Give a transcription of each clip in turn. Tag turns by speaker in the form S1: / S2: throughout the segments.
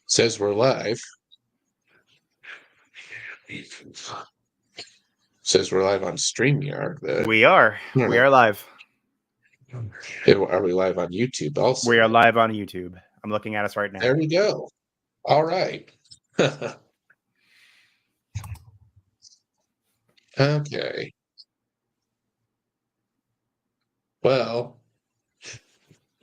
S1: Says we're live. Says we're live on StreamYard.
S2: We are. We are live.
S1: Are we live on YouTube also?
S2: We are live on YouTube. I'm looking at us right now.
S1: There we go. All right. Okay. Well,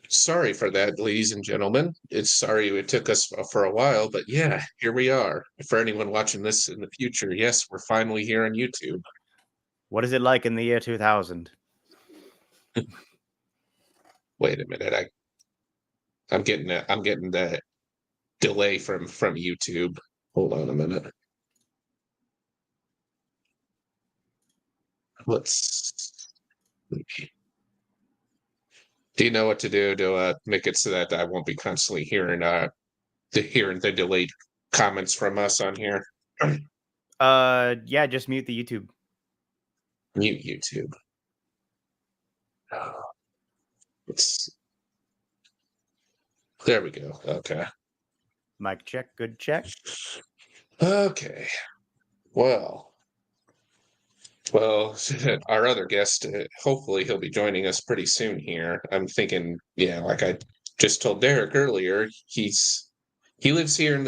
S1: sorry for that, ladies and gentlemen. Sorry it took us for a while, but yeah, here we are. For anyone watching this in the future, yes, we're finally here on YouTube.
S2: What is it like in the year 2000?
S1: Wait a minute. I'm getting that delay from YouTube. Hold on a minute. Do you know what to do to make it so that I won't be constantly hearing the delayed comments from us on here?
S2: Yeah, just mute the YouTube.
S1: Mute YouTube. There we go. Okay.
S2: Mic check. Good check.
S1: Okay. Well, our other guest, hopefully he'll be joining us pretty soon here. I'm thinking, yeah, like I just told Derek earlier, he lives here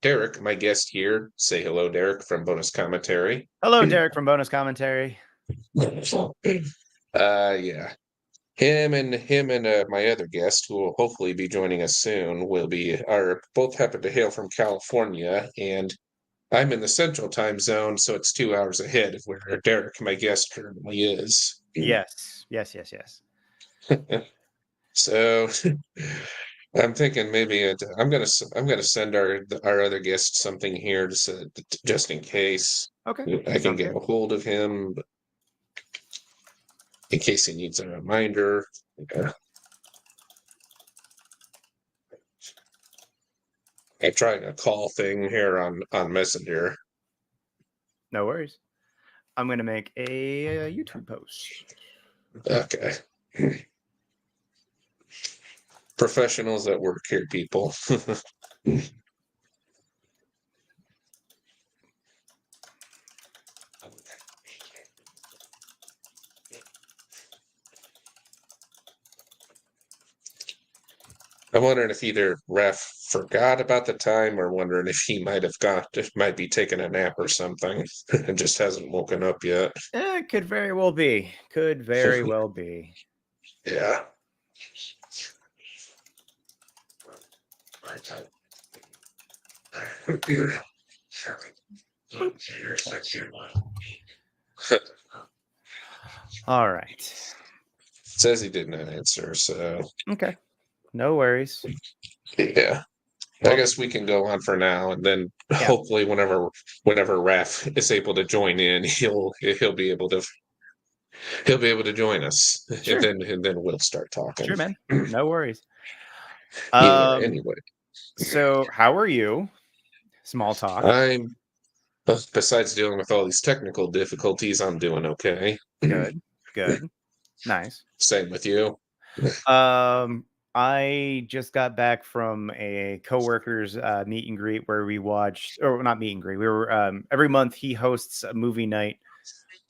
S1: Derek, my guest here. Say hello, Derek, from Bonus Commentary.
S2: Hello, Derek from Bonus Commentary.
S1: Yeah. Him and my other guest, who will hopefully be joining us soon, are both happen to hail from California, and I'm in the Central Time Zone, so it's 2 hours ahead of where Derek, my guest, currently is.
S2: Yes.
S1: So I'm thinking maybe I'm gonna send our other guest something here just in case.
S2: Okay.
S1: I can get a hold of him, but in case he needs a reminder. Yeah. I tried a call thing here on Messenger.
S2: No worries. I'm going to make a YouTube post.
S1: Okay. Professionals at work here, people. I'm wondering if either Ref forgot about the time or wondering if he might be taking a nap or something and just hasn't woken up yet.
S2: It could very well be. Could very well be.
S1: Yeah.
S2: All right.
S1: Says he didn't answer, so.
S2: Okay. No worries.
S1: Yeah. I guess we can go on for now, and then hopefully, whenever Raph is able to join in, he'll be able to join us,
S2: Sure.
S1: and then we'll start talking.
S2: Sure, man. No worries.
S1: Anyway.
S2: So, how are you? Small talk.
S1: I'm besides dealing with all these technical difficulties, I'm doing okay.
S2: Good. Nice.
S1: Same with you.
S2: I just got back from a coworker's meet and greet where we watched, or not meet and greet. We were every month he hosts a movie night.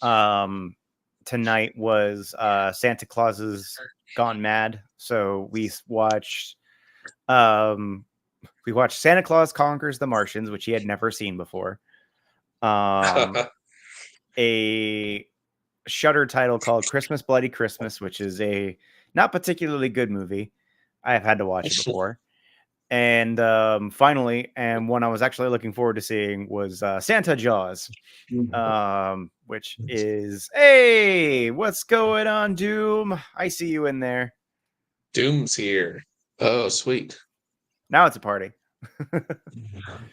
S2: Tonight was Santa Claus's Gone Mad, so we watched Santa Claus Conquers the Martians, which he had never seen before. A Shudder title called Christmas Bloody Christmas, which is a not particularly good movie. I have had to watch it before. And finally, and one I was actually looking forward to seeing was Santa Jaws, which is, hey, what's going on, Doom? I see you in there.
S1: Doom's here. Oh, sweet.
S2: Now it's a party.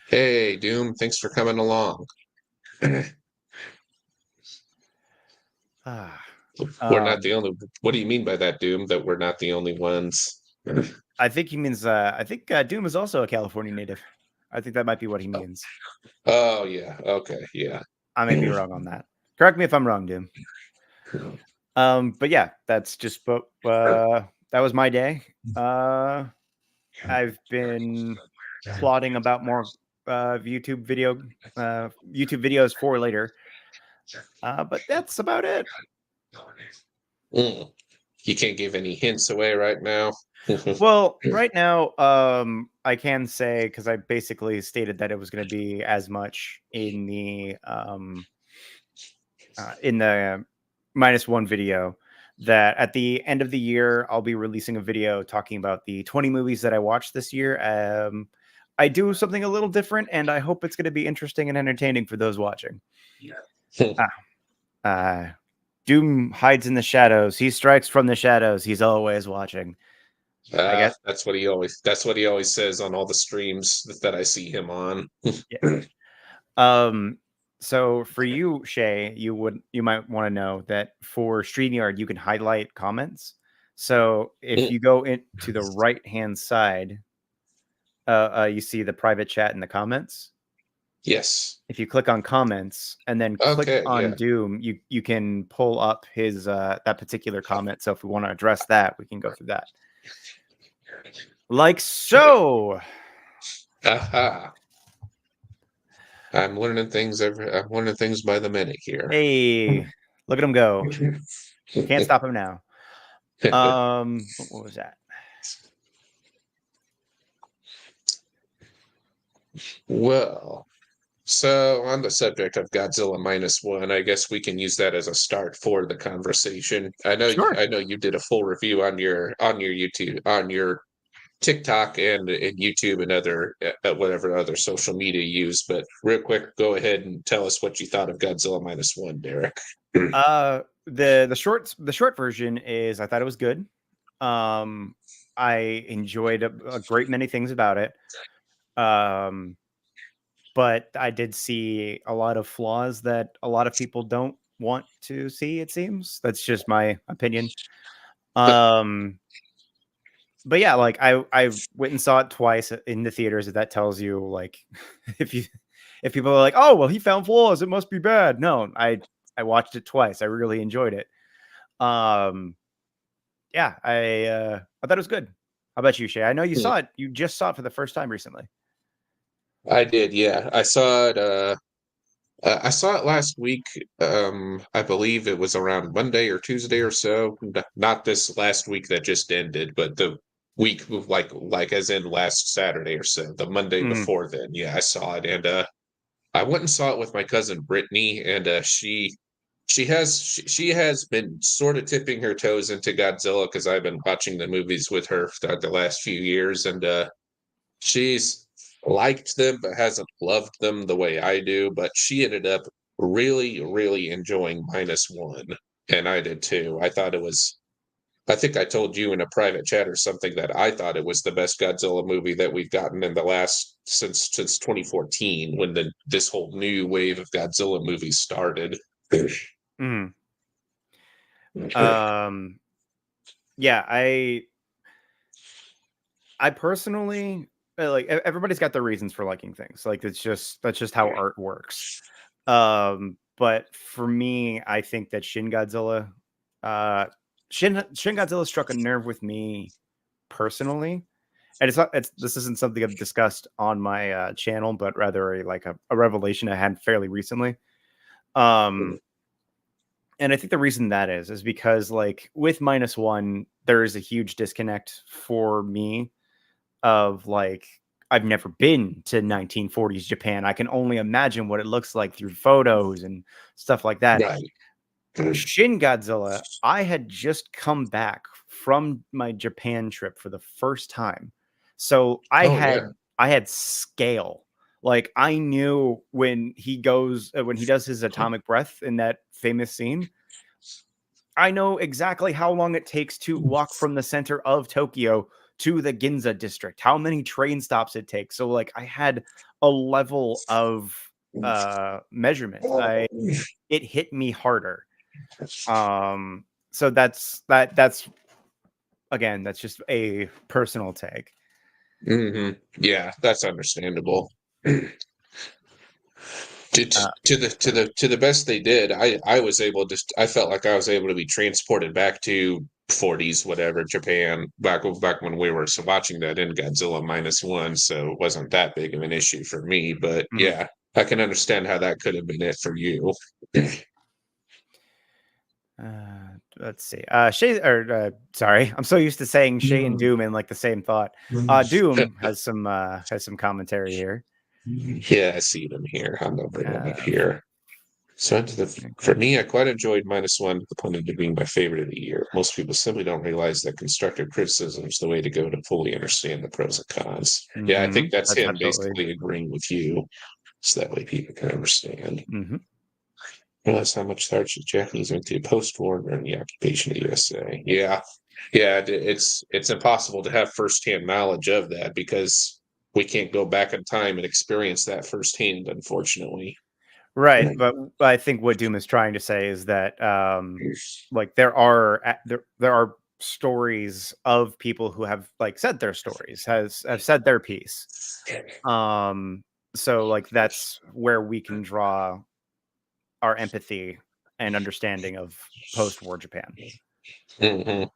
S1: Hey, Doom, thanks for coming along. We're not the only. What do you mean by that, Doom? That we're not the only ones?
S2: I think he means. I think Doom is also a California native. I think that might be what he means.
S1: Oh yeah. Okay. Yeah.
S2: I may be wrong on that. Correct me if I'm wrong, Doom. But yeah, that's just. That was my day. I've been plotting about more YouTube videos for later. But that's about it.
S1: Mm. You can't give any hints away right now.
S2: Well, right now, I can say because I basically stated that it was going to be as much in the minus one video, that at the end of the year I'll be releasing a video talking about the 20 movies that I watched this year. I do something a little different, and I hope it's going to be interesting and entertaining for those watching. Ah, uh, Doom hides in the shadows. He strikes from the shadows. He's always watching. I guess.
S1: That's what he always says on all the streams that I see him on.
S2: Yeah. Um. So for you, Shay, you might want to know that for StreamYard you can highlight comments. So if you go into the right hand side, you see the private chat in the comments.
S1: Yes.
S2: If you click on comments and then click
S1: Okay,
S2: on
S1: yeah.
S2: Doom, you can pull up his that particular comment. So if we want to address that, we can go through that. Like so.
S1: Aha. I'm learning things by the minute here.
S2: Hey, look at him go. Can't stop him now. What was that?
S1: Well, so on the subject of Godzilla minus one, I guess we can use that as a start for the conversation.
S2: Sure.
S1: I know you did a full review on your YouTube, on your TikTok and YouTube and other whatever other social media you use. But real quick, go ahead and tell us what you thought of Godzilla minus one, Derek.
S2: The short version is I thought it was good. Um, I enjoyed a great many things about it. Um, but I did see a lot of flaws that a lot of people don't want to see. It seems that's just my opinion. Um, but yeah, like I went and saw it twice in the theaters. If that tells you, like, if you if people are like, oh well, he found flaws, it must be bad. No, I watched it twice. I really enjoyed it. Um, yeah, I thought it was good. How about you, Shay? I know you saw it. You just saw it for the first time recently.
S1: I did, yeah. I saw it last week. I believe it was around Monday or Tuesday or so. Not this last week that just ended, but the week of like as in last Saturday or so, the Monday
S2: Mhm.
S1: before then. Yeah, I saw it, and I went and saw it with my cousin Brittany, and she has been sort of tipping her toes into Godzilla because I've been watching the movies with her for the last few years, and she's liked them but hasn't loved them the way I do. But she ended up really, really enjoying minus one, and I did too. I think I told you in a private chat or something that I thought it was the best Godzilla movie that we've gotten in the last since 2014 when this whole new wave of Godzilla movies started.
S2: Mhm. Um, yeah, I personally like everybody's got their reasons for liking things. Like that's just how art works. But for me, I think that uh, Shin Godzilla struck a nerve with me personally, and it's not. It's this isn't something I've discussed on my channel, but rather a revelation I had fairly recently. Um, and I think the reason that is because like with minus one, there is a huge disconnect for me of like I've never been to 1940s Japan. I can only imagine what it looks like through photos and stuff like that.
S1: Right.
S2: Shin Godzilla, I had just come back from my Japan trip for the first time. So
S1: Oh yeah.
S2: I had scale. Like I knew when he does his atomic breath in that famous scene, I know exactly how long it takes to walk from the center of Tokyo to the Ginza district, how many train stops it takes. So like I had a level of measurement. I It hit me harder. So that's again, that's just a personal take.
S1: Yeah, that's understandable.
S2: Uh,
S1: To the best they did, I was able to I felt like I was able to be transported back to 40s, whatever, Japan, back when we were watching that in Godzilla -1, so it wasn't that big of an issue for me. But
S2: Mhm.
S1: yeah, I can understand how that could have been it for you.
S2: Let's see. Shay, or sorry, I'm so used to saying Shay and Doom in like the same thought. Doom has some commentary here.
S1: Yeah, I see them here. I'm gonna bring them up
S2: Uh,
S1: here. So for
S2: okay.
S1: me, I quite enjoyed -1 to the point of it being my favorite of the year. Most people simply don't realize that constructive criticism is the way to go to fully understand the pros and cons. Yeah, I think that's
S2: That's
S1: him
S2: absolutely.
S1: basically agreeing with you, so that way people can understand.
S2: Hmm.
S1: Realize how much hardship the Japanese went through post-war during the occupation of the USA. Yeah, yeah, it's impossible to have firsthand knowledge of that because we can't go back in time and experience that firsthand, unfortunately.
S2: Right, but I think what Doom is trying to say is that like there are stories of people who have like said their stories, has have said their piece. Um, so like that's where we can draw our empathy and understanding of post-war Japan.
S1: Mhm.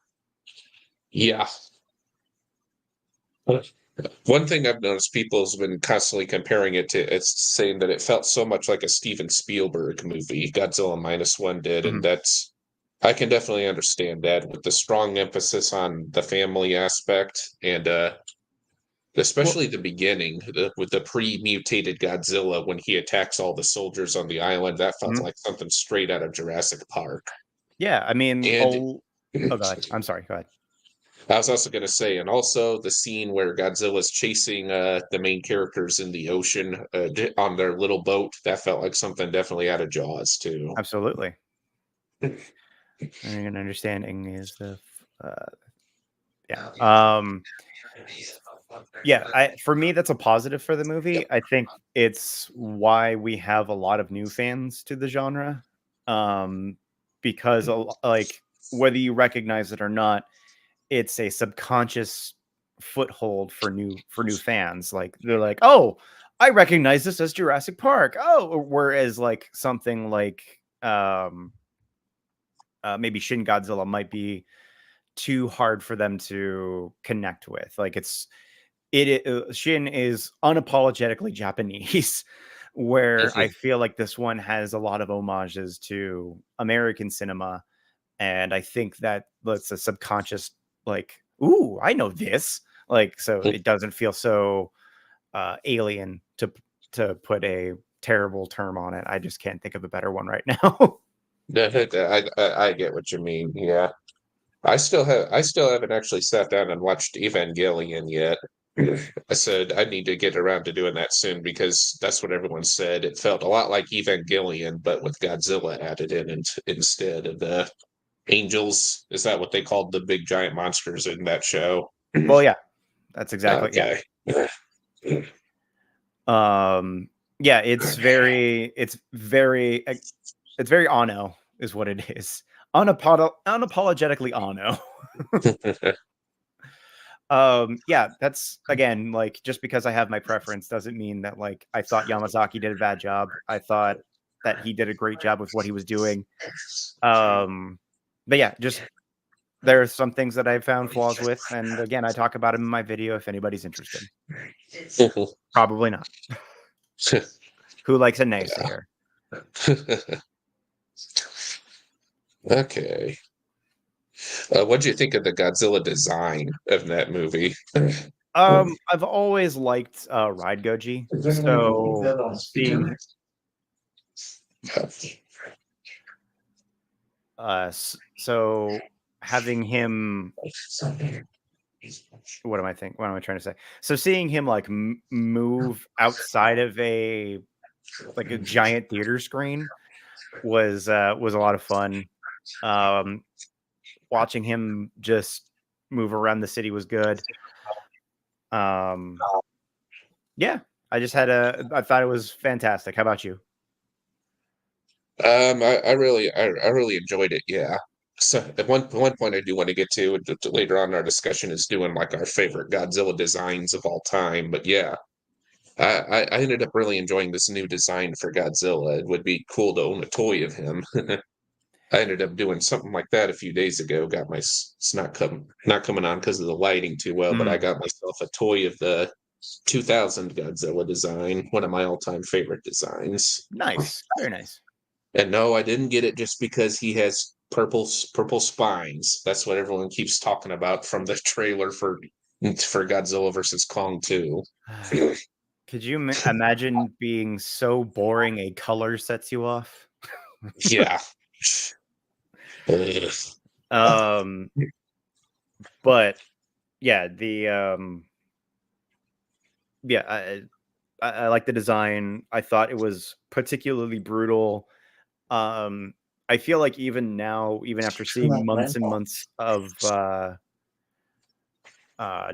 S1: Yeah. One thing I've noticed people has been constantly comparing it to, it's saying that it felt so much like a Steven Spielberg movie, Godzilla -1 did, and
S2: Mhm.
S1: that's I can definitely understand that with the strong emphasis on the family aspect and
S2: Well,
S1: especially the beginning with the pre-mutated Godzilla when he attacks all the soldiers on the island, that felt
S2: mhm.
S1: like something straight out of Jurassic Park.
S2: Yeah, I mean,
S1: And
S2: oh god, I'm sorry, go ahead.
S1: I was also going to say, and also the scene where Godzilla's chasing the main characters in the ocean on their little boat, that felt like something definitely out of Jaws too.
S2: Absolutely. Learning and understanding is the yeah. Yeah, I for me that's a positive for the movie. I think it's why we have a lot of new fans to the genre. Um because like whether you recognize it or not, it's a subconscious foothold for new fans. Like they're like, "Oh, I recognize this as Jurassic Park." Oh, whereas like something like maybe Shin Godzilla might be too hard for them to connect with. Like Shin is unapologetically Japanese, where I feel like this one has a lot of homages to American cinema, and I think that that's a subconscious like, ooh, I know this. Like, so it doesn't feel so alien to put a terrible term on it. I just can't think of a better one right now.
S1: I get what you mean. Yeah, I still haven't actually sat down and watched Evangelion yet. I said I need to get around to doing that soon because that's what everyone said. It felt a lot like Evangelion, but with Godzilla added in instead of the angels. Is that what they called the big giant monsters in that show?
S2: Well, yeah, that's exactly yeah.
S1: Okay.
S2: Um, yeah, it's very Ano is what it is. Unapologetically Ano. Yeah, that's again like just because I have my preference doesn't mean that like I thought Yamazaki did a bad job. I thought that he did a great job with what he was doing. Um, but yeah, just there are some things that I found flaws with, and again, I talk about them in my video if anybody's interested. Probably not. Who likes a naysayer?
S1: Okay. What do you think of the Godzilla design of that movie?
S2: I've always liked Ride Goji, so seeing so having him what am I trying to say? So seeing him like move outside of a like a giant theater screen was a lot of fun. Um, watching him just move around the city was good. Um, yeah, I thought it was fantastic. How about you?
S1: I really enjoyed it. Yeah. So at one point I do want to get to later on in our discussion is doing like our favorite Godzilla designs of all time. But yeah, I ended up really enjoying this new design for Godzilla. It would be cool to own a toy of him. I ended up doing something like that a few days ago. Got my it's not coming on because of the lighting too well, but I
S2: Mm,
S1: got myself a toy of the 2000 Godzilla design, one of my all-time favorite designs.
S2: nice, very nice.
S1: And no, I didn't get it just because he has purple spines. That's what everyone keeps talking about from the trailer for Godzilla versus Kong 2.
S2: Could you imagine being so boring a color sets you off?
S1: Yeah. Ugh.
S2: Um, but yeah, yeah, I like the design. I thought it was particularly brutal. Um, I feel like even now, even after seeing months and months of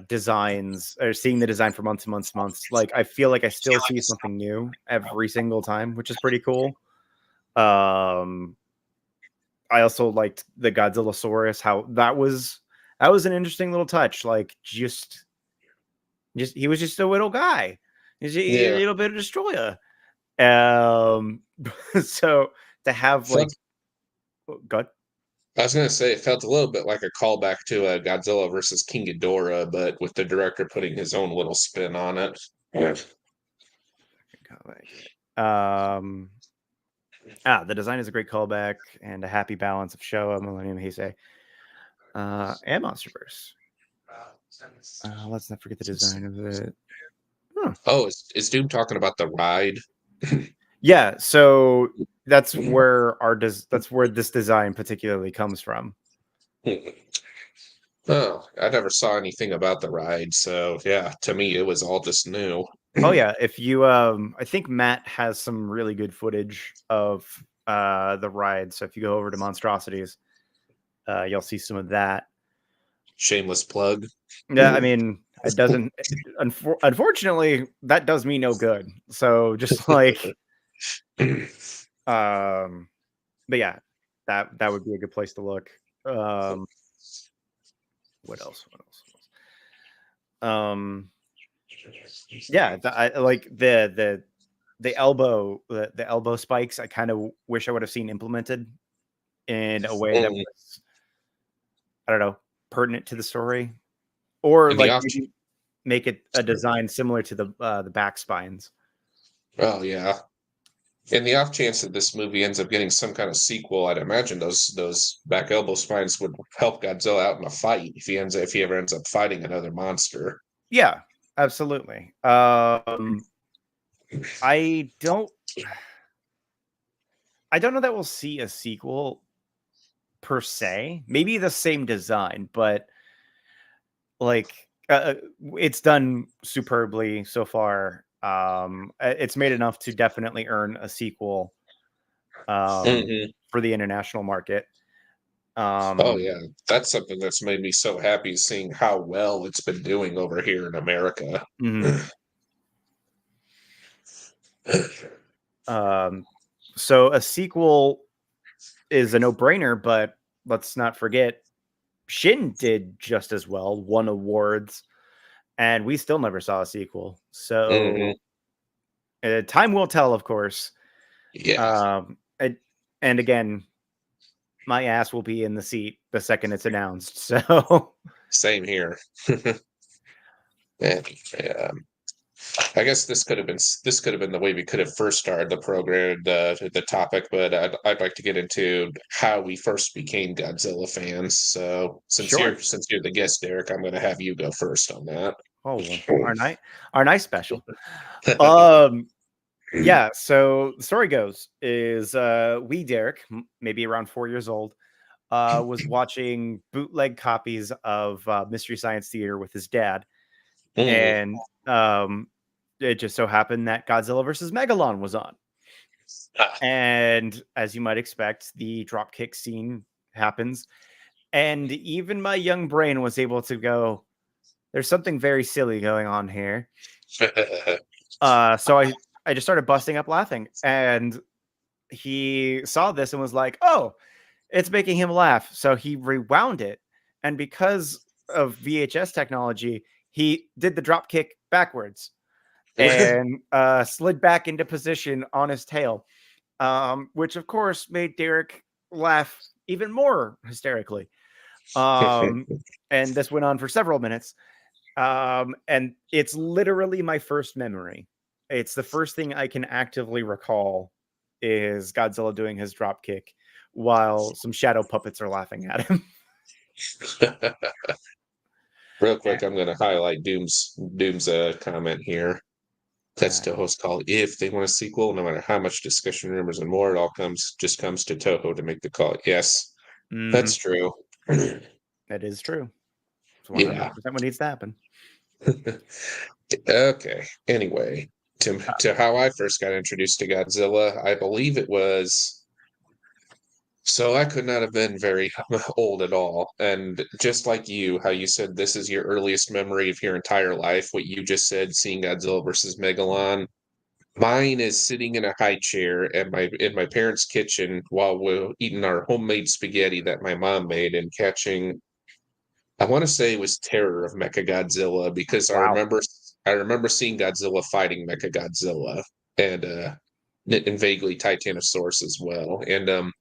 S2: designs or seeing the design for months and months and months, like I feel like I still see something new every single time, which is pretty cool. Um, I also liked the Godzillasaurus, how that was an interesting little touch. Like just he was just a little guy. He's a
S1: Yeah.
S2: little bit of destroyer. Um, so to have like,
S1: Felt,
S2: God,
S1: I was going to say it felt a little bit like a callback to Godzilla versus King Ghidorah, but with the director putting his own little spin on it. Yeah.
S2: um, the design is a great callback and a happy balance of Showa, Millennium Heisei, and MonsterVerse. Let's not forget the design of it. Huh.
S1: Oh, is Doom talking about the ride?
S2: Yeah, so that's where that's where this design particularly comes from.
S1: Oh, I never saw anything about the ride, so yeah, to me it was all just new.
S2: Oh yeah, if you I think Matt has some really good footage of the ride. So if you go over to Monstrosities, you'll see some of that.
S1: Shameless plug.
S2: Yeah, I mean, it doesn't unfortunately that does me no good. So just like um but yeah, that would be a good place to look. Um what else? What else? What else? Yeah, I like the elbow spikes. I kind of wish I would have seen implemented in a way that
S1: Mm,
S2: was, I don't know, pertinent to the story, or
S1: and the
S2: like
S1: off,
S2: maybe make it a design similar to the back spines.
S1: oh yeah, in the off chance that this movie ends up getting some kind of sequel, I'd imagine those back elbow spines would help Godzilla out in a fight if he ever ends up fighting another monster.
S2: Yeah, absolutely. I don't I don't know that we'll see a sequel per se. Maybe the same design, but like it's done superbly so far. It's made enough to definitely earn a sequel
S1: Hmm.
S2: for the international market.
S1: Oh
S2: Um,
S1: yeah, that's something that's made me so happy seeing how well it's been doing over here in America.
S2: mhm. um, so a sequel is a no-brainer, but let's not forget Shin did just as well, won awards, and we still never saw a sequel.
S1: Hmm.
S2: So time will tell, of course.
S1: Yeah,
S2: Um, and again, my ass will be in the seat the second it's announced. So
S1: same here. And, I guess this could have been the way we could have first started the program, the topic, but I'd like to get into how we first became Godzilla fans. So
S2: sure.
S1: since you're the guest, Derek, I'm going to have you go first on that.
S2: Oh, well, our night special. Um, yeah. So the story goes is we Derek, maybe around 4 years old, was watching bootleg copies of Mystery Science Theater with his dad,
S1: Mm,
S2: and it just so happened that Godzilla versus Megalon was on.
S1: ah,
S2: And as you might expect, the dropkick scene happens. And even my young brain was able to go, there's something very silly going on here. So I just started busting up laughing. And he saw this and was like, oh, it's making him laugh. So he rewound it. And because of VHS technology, he did the drop kick backwards and slid back into position on his tail, which of course made Derek laugh even more hysterically. Um, and this went on for several minutes. And it's literally my first memory. It's the first thing I can actively recall is Godzilla doing his drop kick while some shadow puppets are laughing at him.
S1: Real quick, I'm going to highlight Doom's comment here. That's
S2: Uh,
S1: Toho's call. If they want a sequel, no matter how much discussion, rumors, and more, it all comes to Toho to make the call. Yes,
S2: mhm,
S1: that's true.
S2: that is true. It's
S1: Yeah.
S2: 100% what needs to happen.
S1: Okay. Anyway, to how I first got introduced to Godzilla, I believe it was. So I could not have been very old at all. And just like you, how you said this is your earliest memory of your entire life, what you just said, seeing Godzilla versus Megalon. Mine is sitting in a high chair in my parents' kitchen while we're eating our homemade spaghetti that my mom made and catching. I want to say it was Terror of Mechagodzilla because
S2: Wow.
S1: I remember seeing Godzilla fighting Mechagodzilla and vaguely Titanosaurus as well. And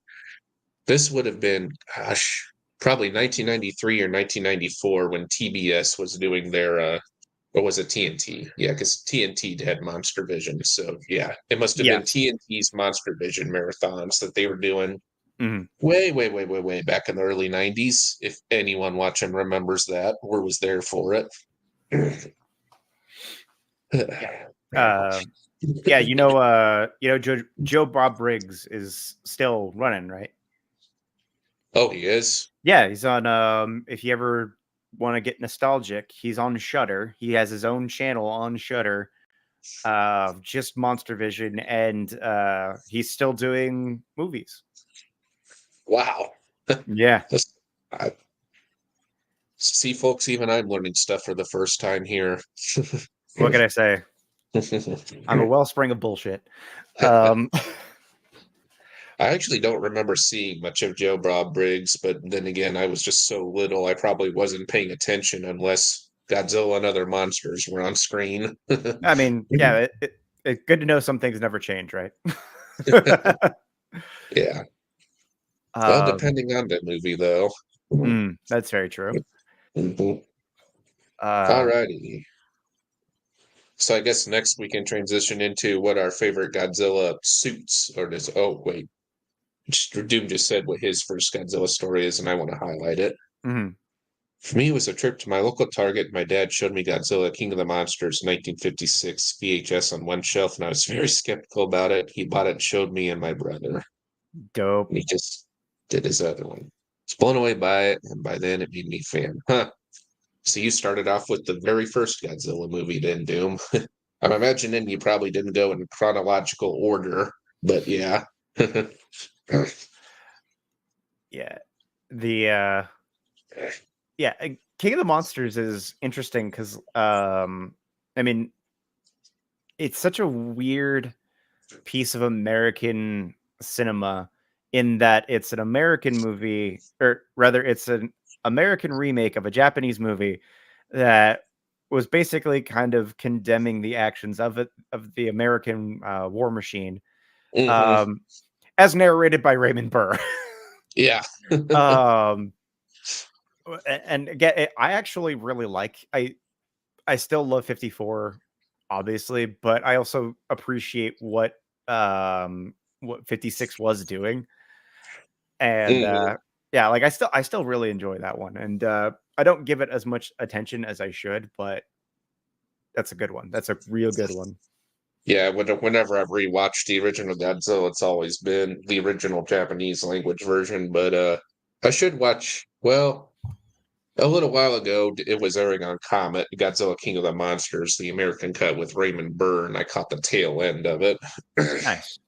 S1: this would have been, gosh, probably 1993 or 1994 when TBS was doing their or was it TNT? Yeah, because TNT had Monster Vision. So yeah, it must have been
S2: Yes.
S1: TNT's Monster Vision marathons that they were doing
S2: Mhm.
S1: way back in the early 90s. If anyone watching remembers that or was there for it.
S2: Yeah. Uh, yeah, Joe Bob Briggs is still running, right?
S1: Oh, he is?
S2: Yeah, he's on if you ever want to get nostalgic, he's on Shutter. He has his own channel on Shutter, just Monster Vision, and he's still doing movies.
S1: Wow.
S2: Yeah.
S1: I, see, folks, even I'm learning stuff for the first time here.
S2: What can I say? I'm a wellspring of bullshit. Um
S1: I actually don't remember seeing much of Joe Bob Briggs, but then again, I was just so little, I probably wasn't paying attention unless Godzilla and other monsters were on screen.
S2: I mean, yeah, it's good to know some things never change, right?
S1: Yeah. Well,
S2: um
S1: depending on the movie, though.
S2: that's very true.
S1: Mhm. All
S2: Uh
S1: righty. So I guess next we can transition into what our favorite Godzilla suits or does. Oh, wait. Doom just said what his first Godzilla story is, and I want to highlight it.
S2: mhm.
S1: For me, it was a trip to my local Target. My dad showed me Godzilla, King of the Monsters, 1956 VHS on one shelf, and I was very skeptical about it. He bought it and showed me and my brother,
S2: Dope.
S1: and he just did his other one. I was blown away by it, and by then it made me a fan. Huh. So you started off with the very first Godzilla movie, then, Doom. I'm imagining you probably didn't go in chronological order, but yeah.
S2: Yeah. The yeah, King of the Monsters is interesting cuz I mean, it's such a weird piece of American cinema in that it's an American movie, or rather, it's an American remake of a Japanese movie that was basically kind of condemning the actions of the American war machine,
S1: Hmm.
S2: um, as narrated by Raymond Burr.
S1: Yeah.
S2: um, and again, I actually really I still love 54, obviously, but I also appreciate what 56 was doing. And
S1: Hmm.
S2: yeah, like I still really enjoy that one. And I don't give it as much attention as I should, but that's a good one. That's a real good one.
S1: Yeah, whenever I've rewatched the original Godzilla, it's always been the original Japanese language version. But I should watch. Well, a little while ago, it was airing on Comet, Godzilla King of the Monsters, the American cut with Raymond Burr, and I caught the tail end of it.
S2: Nice.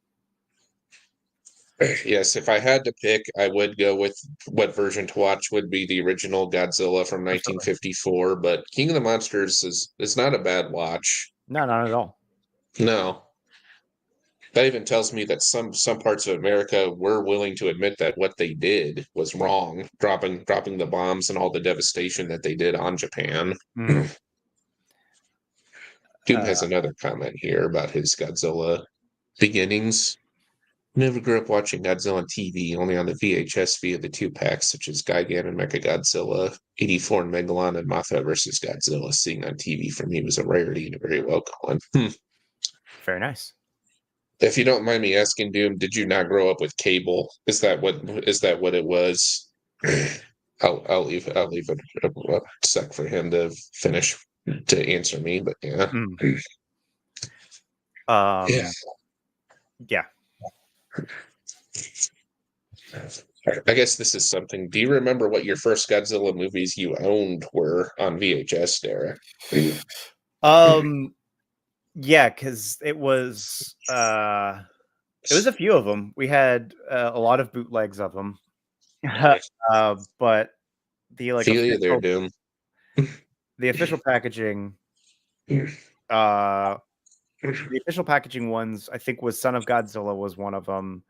S1: Yes, if I had to pick, I would go with what version to watch would be the original Godzilla from
S2: Absolutely.
S1: 1954. But King of the Monsters is not a bad watch.
S2: No, not at all.
S1: No, that even tells me that some parts of America were willing to admit that what they did was wrong, dropping the bombs and all the devastation that they did on Japan.
S2: Mhm.
S1: Doom has
S2: Uh,
S1: another comment here about his Godzilla beginnings. Never grew up watching Godzilla on TV, only on the VHS via the two packs, such as Gigan and Mechagodzilla, 84 and Megalon, and Mothra versus Godzilla. Seeing on TV for me was a rarity and a very welcome one.
S2: Very nice.
S1: If you don't mind me asking, Doom, did you not grow up with cable? Is that what it was? I'll leave it a sec for him to finish to answer me, but yeah.
S2: Mm.
S1: Yeah.
S2: Yeah.
S1: I guess this is something. Do you remember what your first Godzilla movies you owned were on VHS, Derek?
S2: Yeah, because it was a few of them. We had a lot of bootlegs of them. But the like
S1: Feel you there, Doom.
S2: official packaging, uh the official packaging ones, I think, was Son of Godzilla was one of them.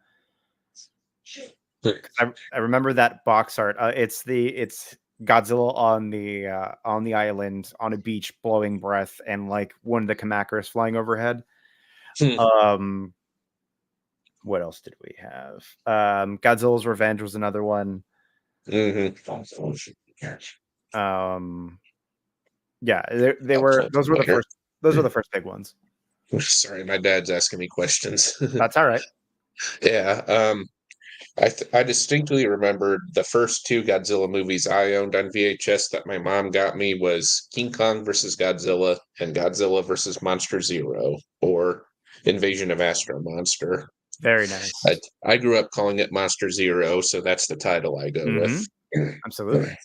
S2: I remember that box art. It's Godzilla on the island on a beach blowing breath and like one of the Kamakuras flying overhead. Um what else did we have? Godzilla's Revenge was another one. Yeah, they were those were the
S1: Later.
S2: first those were the first big ones.
S1: Sorry, my dad's asking me questions.
S2: That's all right.
S1: Yeah. I distinctly remember the first two Godzilla movies I owned on VHS that my mom got me was King Kong versus Godzilla and Godzilla versus Monster Zero, or Invasion of Astro Monster.
S2: Very nice.
S1: I grew up calling it Monster Zero, so that's the title I go with.
S2: Absolutely.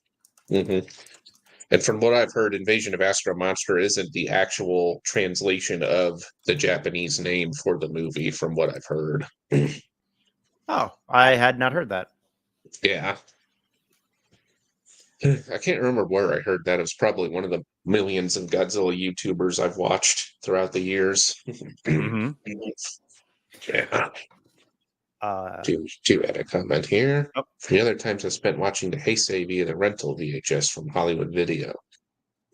S1: And from what I've heard, Invasion of Astro Monster isn't the actual translation of the Japanese name for the movie, from what I've heard.
S2: Oh, I had not heard that.
S1: Yeah. I can't remember where I heard that. It was probably one of the millions of Godzilla YouTubers I've watched throughout the years. Yeah. To add a comment here.
S2: Oh.
S1: For the other times I spent watching the Heisei via the rental VHS from Hollywood Video.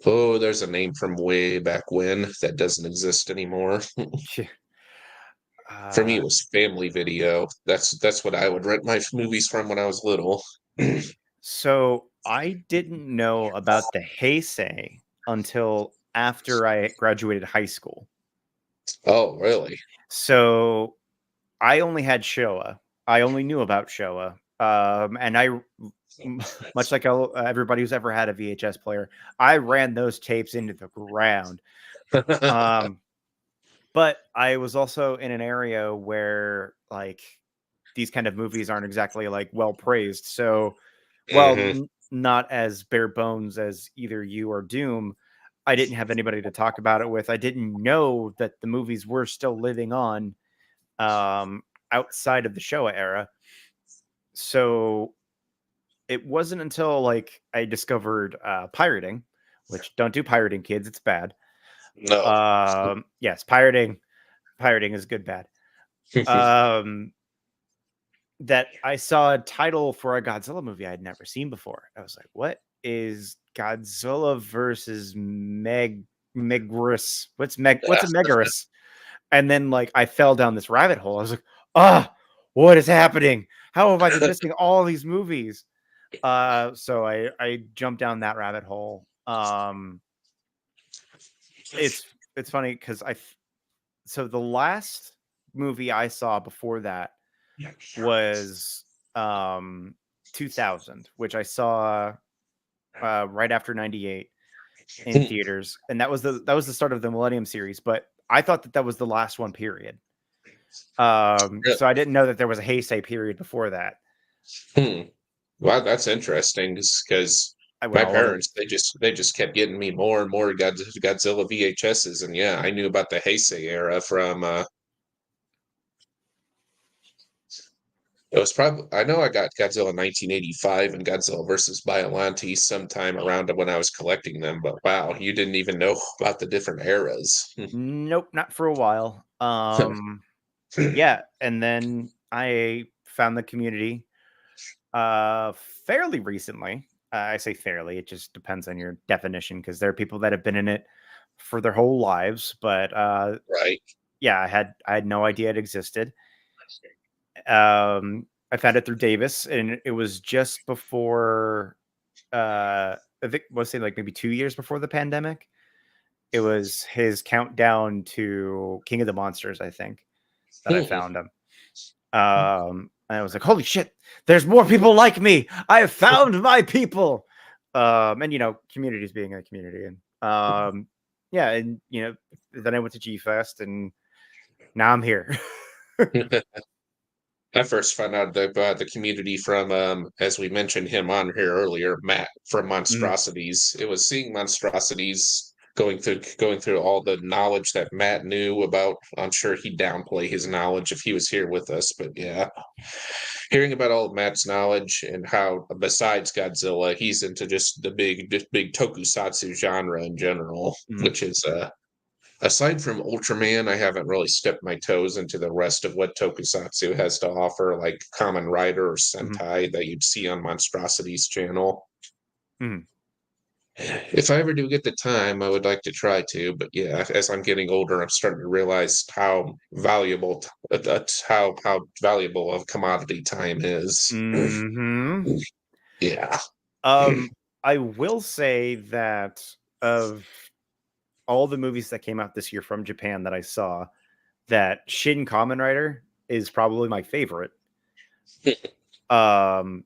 S1: Oh, there's a name from way back when that doesn't exist anymore. For me, it was Family Video. That's what I would rent my movies from when I was little.
S2: So I didn't know about the Heisei until after I graduated high school.
S1: Oh, really?
S2: So I only had Showa. I only knew about Showa. And I, much like everybody who's ever had a VHS player, I ran those tapes into the ground. But I was also in an area where like these kind of movies aren't exactly like well praised. So while not as bare bones as either you or Doom, I didn't have anybody to talk about it with. I didn't know that the movies were still living on outside of the Showa era. So it wasn't until like I discovered pirating, which don't do pirating, kids. It's bad.
S1: No.
S2: Yes, pirating is good, bad. That I saw a title for a Godzilla movie I had never seen before. I was like, what is Godzilla versus Megarus? What's a Megarus? And then like I fell down this rabbit hole. I was like, what is happening? How have I been missing all these movies? So I jumped down that rabbit hole. It's funny because so the last movie I saw before that was 2000, which I saw right after 98 in theaters, and that was the start of the Millennium series. But I thought that was the last one, period. So I didn't know that there was a Heisei period before that.
S1: Wow, that's interesting. Because my parents, they just kept getting me more and more Godzilla VHSs, and yeah, I knew about the Heisei era from. It was probably, I know I got Godzilla 1985 and Godzilla versus Biollante sometime around when I was collecting them, but wow, you didn't even know about the different eras.
S2: Nope, not for a while. Yeah, and then I found the community fairly recently. I say fairly, it just depends on your definition, because there are people that have been in it for their whole lives, but
S1: Right.
S2: yeah, I had no idea it existed. I found it through Davis, and it was just before. I think let's say like maybe 2 years before the pandemic. It was his countdown to King of the Monsters, I think, that I
S1: Hmm.
S2: found him. And I was like, holy shit, there's more people like me. I have found my people. And communities being a community. And yeah, and then I went to G Fest and now I'm here.
S1: I first found out about the community from, as we mentioned him on here earlier, Matt from
S2: Mhm,
S1: Monstrosities. It was seeing Monstrosities going through all the knowledge that Matt knew about. I'm sure he'd downplay his knowledge if he was here with us, but yeah, hearing about all of Matt's knowledge and how, besides Godzilla, he's into just the big tokusatsu genre in general,
S2: mhm,
S1: which is aside from Ultraman, I haven't really stepped my toes into the rest of what Tokusatsu has to offer, like Kamen Rider or
S2: mhm,
S1: Sentai that you'd see on Monstrosities channel.
S2: mhm.
S1: If I ever do get the time, I would like to try to. But yeah, as I'm getting older, I'm starting to realize how valuable how valuable of commodity time is.
S2: Mhm.
S1: Yeah.
S2: Um, I will say that of all the movies that came out this year from Japan that I saw, that Shin Kamen Rider is probably my favorite. Um,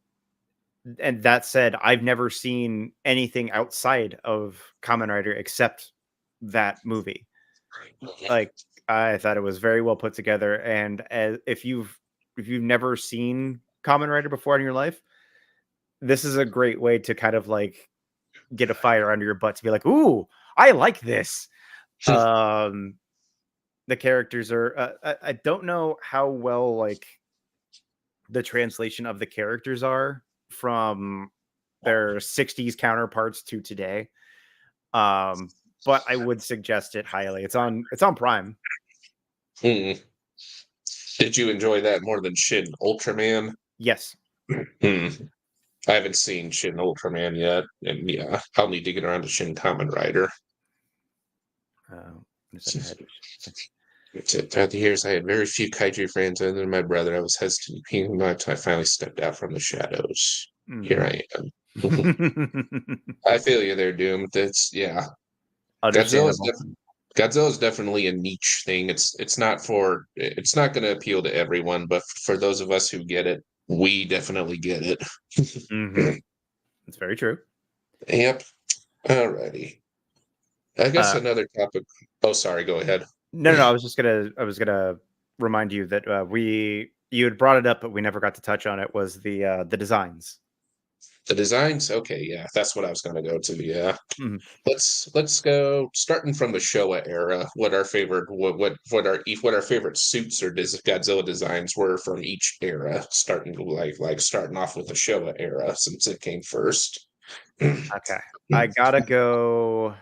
S2: and that said, I've never seen anything outside of Kamen Rider except that movie. Like, I thought it was very well put together, and if you've never seen Kamen Rider before in your life, this is a great way to kind of like get a fire under your butt to be like, "Ooh, I like this." Um, the characters are I don't know how well like the translation of the characters are from their 60s counterparts to today. Um, but I would suggest it highly. It's on Prime.
S1: Hmm. Did you enjoy that more than Shin Ultraman?
S2: Yes.
S1: Hmm. I haven't seen Shin Ultraman yet, and yeah, I'll need to get around to Shin Kamen Rider.
S2: What is that ahead?
S1: Throughout the years, I had very few kaiju friends other than my brother. I was hesitant being much. I finally stepped out from the shadows. Here
S2: Mhm.
S1: I am. I feel you there, Doom. That's yeah. Godzilla's
S2: Understandable.
S1: def- Godzilla's definitely a niche thing. It's not going to appeal to everyone, but for those of us who get it, we definitely get it.
S2: Mhm. It's very true.
S1: Yep. Alrighty. I guess
S2: Uh,
S1: another topic. Oh, sorry. Go ahead.
S2: no, no, I was gonna remind you that you had brought it up, but we never got to touch on it. Was the designs?
S1: The designs. Okay, yeah, that's what I was going to go to. Yeah.
S2: Mhm.
S1: Let's go starting from the Showa era. What our favorite suits or Godzilla designs were from each era, starting like starting off with the Showa era since it came first.
S2: Okay, I gotta go.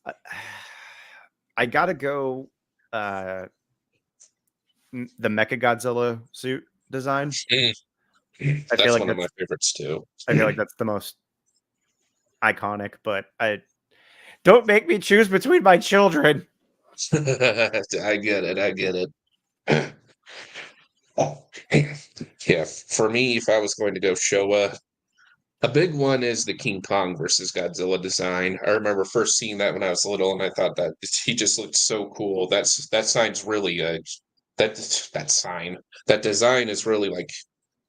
S2: uh, I gotta go. Uh, the Mecha Godzilla suit design. I feel
S1: That's
S2: like
S1: one of my
S2: that's
S1: favorites too.
S2: I feel like that's the most iconic. But I don't make me choose between my children.
S1: I get it. I get it. Yeah, for me, if I was going to go Showa, a big one is the King Kong versus Godzilla design. I remember first seeing that when I was little, and I thought that he just looked so cool. That sign's really that that sign that design is really like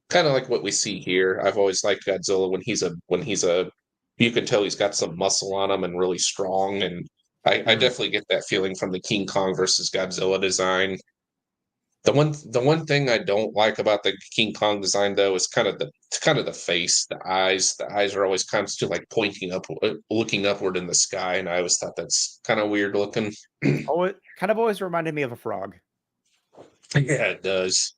S1: kind of like what we see here. I've always liked Godzilla when he's a you can tell he's got some muscle on him and really strong, and I
S2: Mhm.
S1: definitely get that feeling from the King Kong versus Godzilla design. The one thing I don't like about the King Kong design though is kind of the face, the eyes. The eyes are always constantly like pointing up, looking upward in the sky, and I always thought that's kind of weird looking.
S2: Oh, it kind of always reminded me of a frog.
S1: Yeah, it does.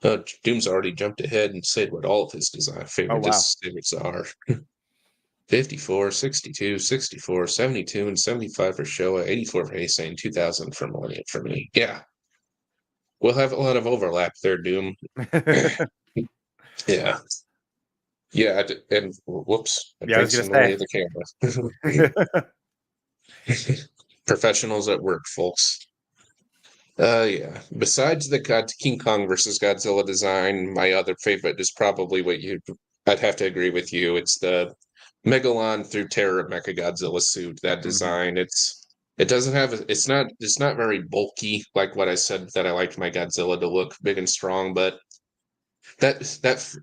S1: Doom's already jumped ahead and said what all of his design
S2: Oh wow.
S1: favorites are. 54, 62, 64, 72, and 75 for Showa, 84 for Heisei, and 2000 for Millennium for me. Yeah, we'll have a lot of overlap there, Doom. Yeah. Yeah, and whoops, I
S2: Yeah, I was
S1: drank
S2: gonna
S1: some in the way
S2: say.
S1: of the camera. Professionals at work, folks. Yeah. Besides the King Kong versus Godzilla design, my other favorite is probably what you. I'd have to agree with you. It's the Megalon through Terror of Mechagodzilla suit. That
S2: Mhm.
S1: design. It doesn't have. It's not very bulky like what I said that I liked my Godzilla to look big and strong, but that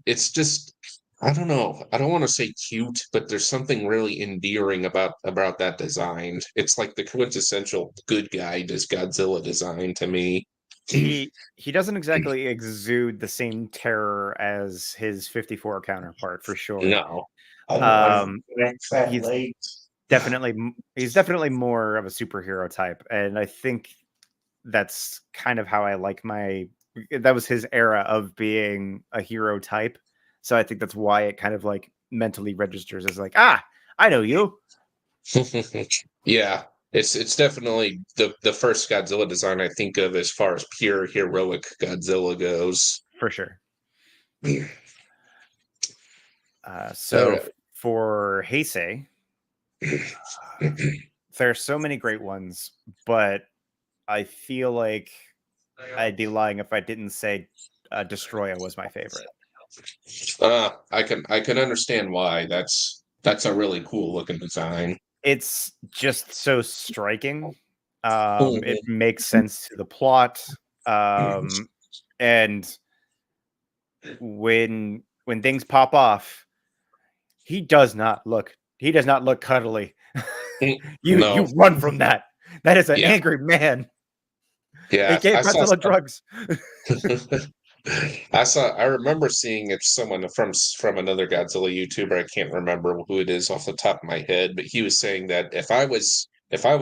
S1: it's just. I don't know. I don't want to say cute, but there's something really endearing about that design. It's like the quintessential good guy does Godzilla design to me.
S2: He doesn't exactly exude the same terror as his 54 counterpart for sure.
S1: No. I'm
S2: Um,
S1: that
S2: he's
S1: late.
S2: he's definitely more of a superhero type, and I think that's kind of how I like my. That was his era of being a hero type, so I think that's why it kind of like mentally registers as like, ah, I know you
S1: Yeah, it's definitely the first Godzilla design I think of as far as pure heroic Godzilla goes.
S2: for sure.
S1: All
S2: So
S1: right.
S2: for Heisei, there are so many great ones, but I feel like I'd be lying if I didn't say Destroya was my favorite.
S1: I can understand why. That's a really cool looking design.
S2: It's just so striking. It
S1: Mhm.
S2: makes sense to the plot. And when things pop off, he does not look cuddly.
S1: No,
S2: You run from that. That is an
S1: yeah,
S2: angry man. They
S1: yeah.
S2: gave Godzilla drugs.
S1: I remember seeing it someone from another Godzilla YouTuber. I can't remember who it is off the top of my head, but he was saying that if I was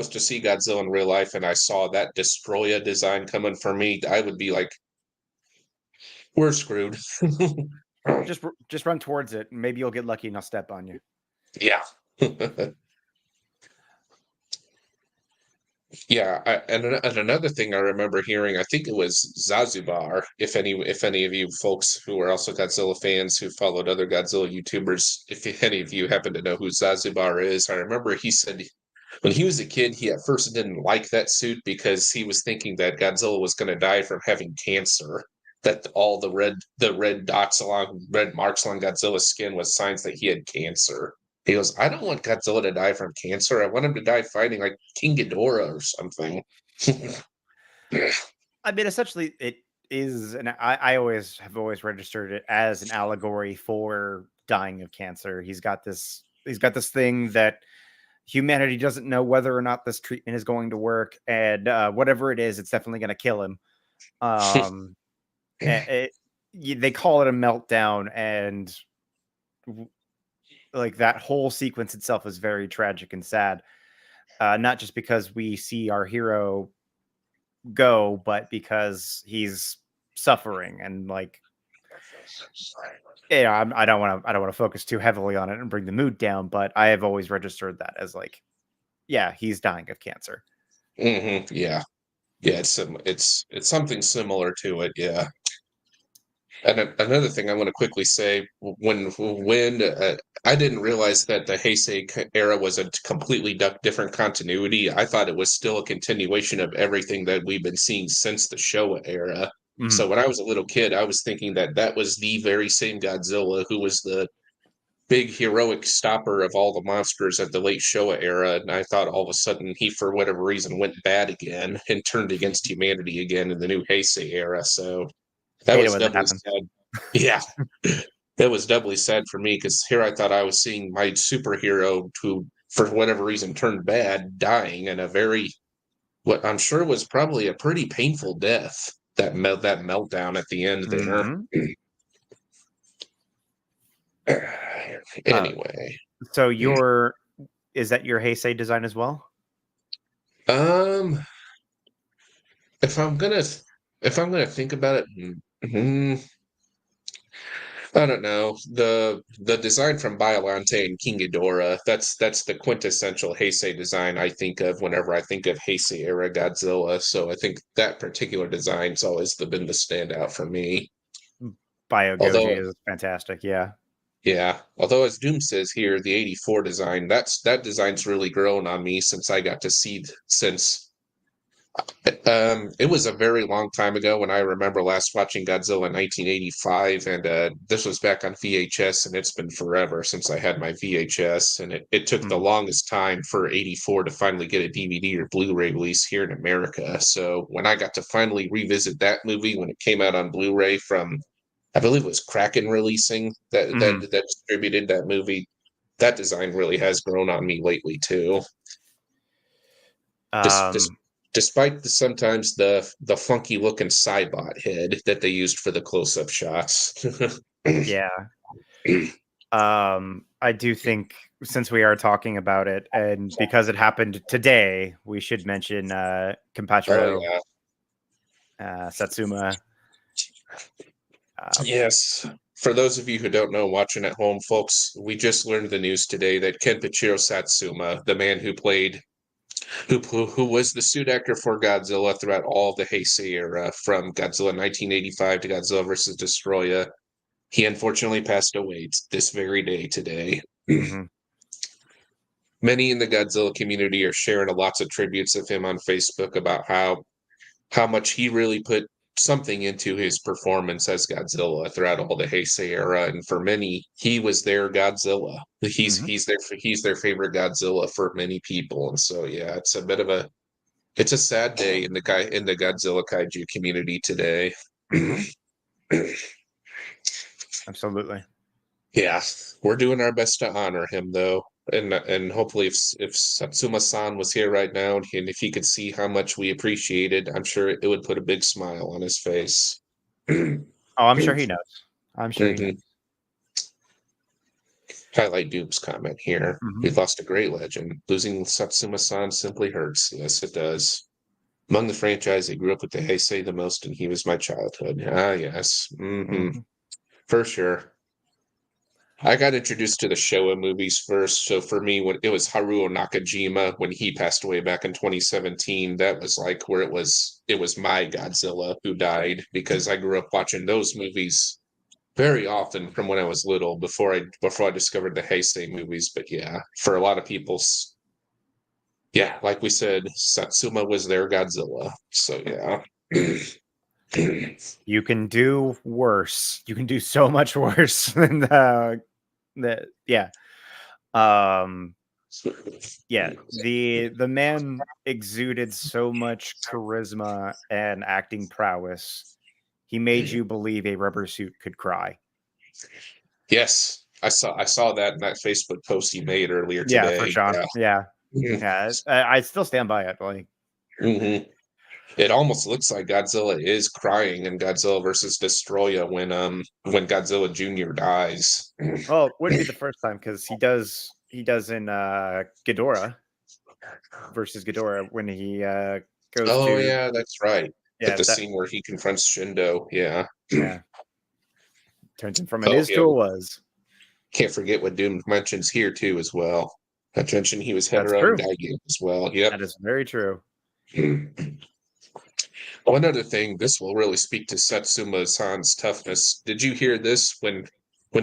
S1: to see Godzilla in real life and I saw that Destroya design coming for me, I would be like, we're screwed.
S2: Just run towards it, and maybe you'll get lucky and I'll step on you.
S1: Yeah. Yeah, and another thing I remember hearing, I think it was Zazubar. If any of you folks who are also Godzilla fans who followed other Godzilla YouTubers, if any of you happen to know who Zazubar is, I remember he said when he was a kid, he at first didn't like that suit because he was thinking that Godzilla was going to die from having cancer. That all the red dots along red marks along Godzilla's skin was signs that he had cancer. He goes, I don't want Godzilla to die from cancer. I want him to die fighting like King Ghidorah or something.
S2: I mean, essentially, it is, and I always have always registered it as an allegory for dying of cancer. He's got this thing that humanity doesn't know whether or not this treatment is going to work, and whatever it is, it's definitely going to kill him. Um, they call it a meltdown, and like that whole sequence itself is very tragic and sad. Not just because we see our hero go, but because he's suffering and like yeah, I don't want to focus too heavily on it and bring the mood down, but I have always registered that as like, yeah, he's dying of cancer.
S1: Yeah, yeah, it's something similar to it. Yeah. And another thing I want to quickly say, when I didn't realize that the Heisei era was a completely different continuity. I thought it was still a continuation of everything that we've been seeing since the Showa era.
S2: Mhm.
S1: So when I was a little kid, I was thinking that that was the very same Godzilla who was the big heroic stopper of all the monsters at the late Showa era. And I thought all of a sudden he, for whatever reason, went bad again and turned against humanity again in the new Heisei era. So that
S2: Hate it
S1: was
S2: when that
S1: doubly
S2: happens.
S1: sad. Yeah, that was doubly sad for me because here I thought I was seeing my superhero who, for whatever reason, turned bad, dying in a very what I'm sure was probably a pretty painful death. That meltdown at the end there.
S2: Hmm. Uh,
S1: Anyway,
S2: so your is that your Heisei design as well?
S1: um, if I'm gonna if I'm gonna think about it, I don't know. The design from Biolante and King Ghidorah, that's the quintessential Heisei design I think of whenever I think of Heisei era Godzilla. So I think that particular design's always been the standout for me.
S2: Bio Goji
S1: Although,
S2: is fantastic. Yeah.
S1: yeah, although as Doom says here, the 84 design, that design's really grown on me since I got to see since It was a very long time ago when I remember last watching Godzilla in 1985, and this was back on VHS, and it's been forever since I had my VHS, and it took the
S2: Mhm.
S1: longest time for 84 to finally get a DVD or Blu-ray release here in America. So when I got to finally revisit that movie when it came out on Blu-ray from, I believe it was Kraken releasing
S2: Mhm.
S1: that distributed that movie, that design really has grown on me lately too. Dis, dis,
S2: Um,
S1: despite sometimes the funky looking Cybot head that they used for the close up shots.
S2: yeah. I do think since we are talking about it, and because it happened today, we should mention
S1: Oh
S2: Compachiro
S1: yeah,
S2: Satsuma. Um,
S1: yes. For those of you who don't know, watching at home, folks, we just learned the news today that Kenpachiro Satsuma, the man who played who was the suit actor for Godzilla throughout all the Heisei era, from Godzilla 1985 to Godzilla vs. Destroya, he unfortunately passed away this very day today.
S2: mhm.
S1: Many in the Godzilla community are sharing lots of tributes of him on Facebook about how much he really put something into his performance as Godzilla throughout all the Heisei era, and for many, he was their Godzilla.
S2: Mhm.
S1: He's their favorite Godzilla for many people, and so yeah, it's a sad day in the Godzilla kaiju community today.
S2: Mhm. Absolutely.
S1: Yeah, we're doing our best to honor him, though, and hopefully, if Satsuma-san was here right now, and if he could see how much we appreciate it, I'm sure it would put a big smile on his face.
S2: Oh, I'm sure he knows. I'm sure he knows.
S1: Mhm. Highlight Doom's comment here.
S2: Mhm.
S1: We've lost a great legend. Losing Satsuma-san simply hurts. Yes, it does. Among the franchise, I grew up with the Heisei the most, and he was my childhood. Ah, yes.
S2: Mhm.
S1: For sure. I got introduced to the Showa movies first. So for me, when it was Haruo Nakajima when he passed away back in 2017, that was like where it was my Godzilla who died, because I grew up watching those movies very often from when I was little before I discovered the Heisei movies. But yeah, for a lot of people, yeah, like we said, Satsuma was their Godzilla. So yeah.
S2: You can do worse. You can do so much worse than the yeah. Um, yeah, the man exuded so much charisma and acting prowess. He made you believe a rubber suit could cry.
S1: Yes, I saw that in that Facebook post you made earlier
S2: Yeah, for
S1: today.
S2: sure.
S1: Yeah.
S2: Yeah, yeah. I still stand by it. Like,
S1: Hmm. It almost looks like Godzilla is crying in Godzilla versus Destroya when Godzilla Jr. dies.
S2: well, it wouldn't be the first time because he does in Ghidorah versus Ghidorah when he goes
S1: Oh
S2: to
S1: yeah, that's right. At
S2: yeah
S1: the
S2: that
S1: scene where he confronts Shindo, yeah.
S2: yeah turns him from an
S1: Oh
S2: is
S1: yeah,
S2: to a was.
S1: can't forget what Doom mentions here too as well. I mentioned he was
S2: That's
S1: Hedorah and
S2: true.
S1: Daigen as well. Yep.
S2: That is very true.
S1: One other thing, this will really speak to Satsuma San's toughness. Did you hear this when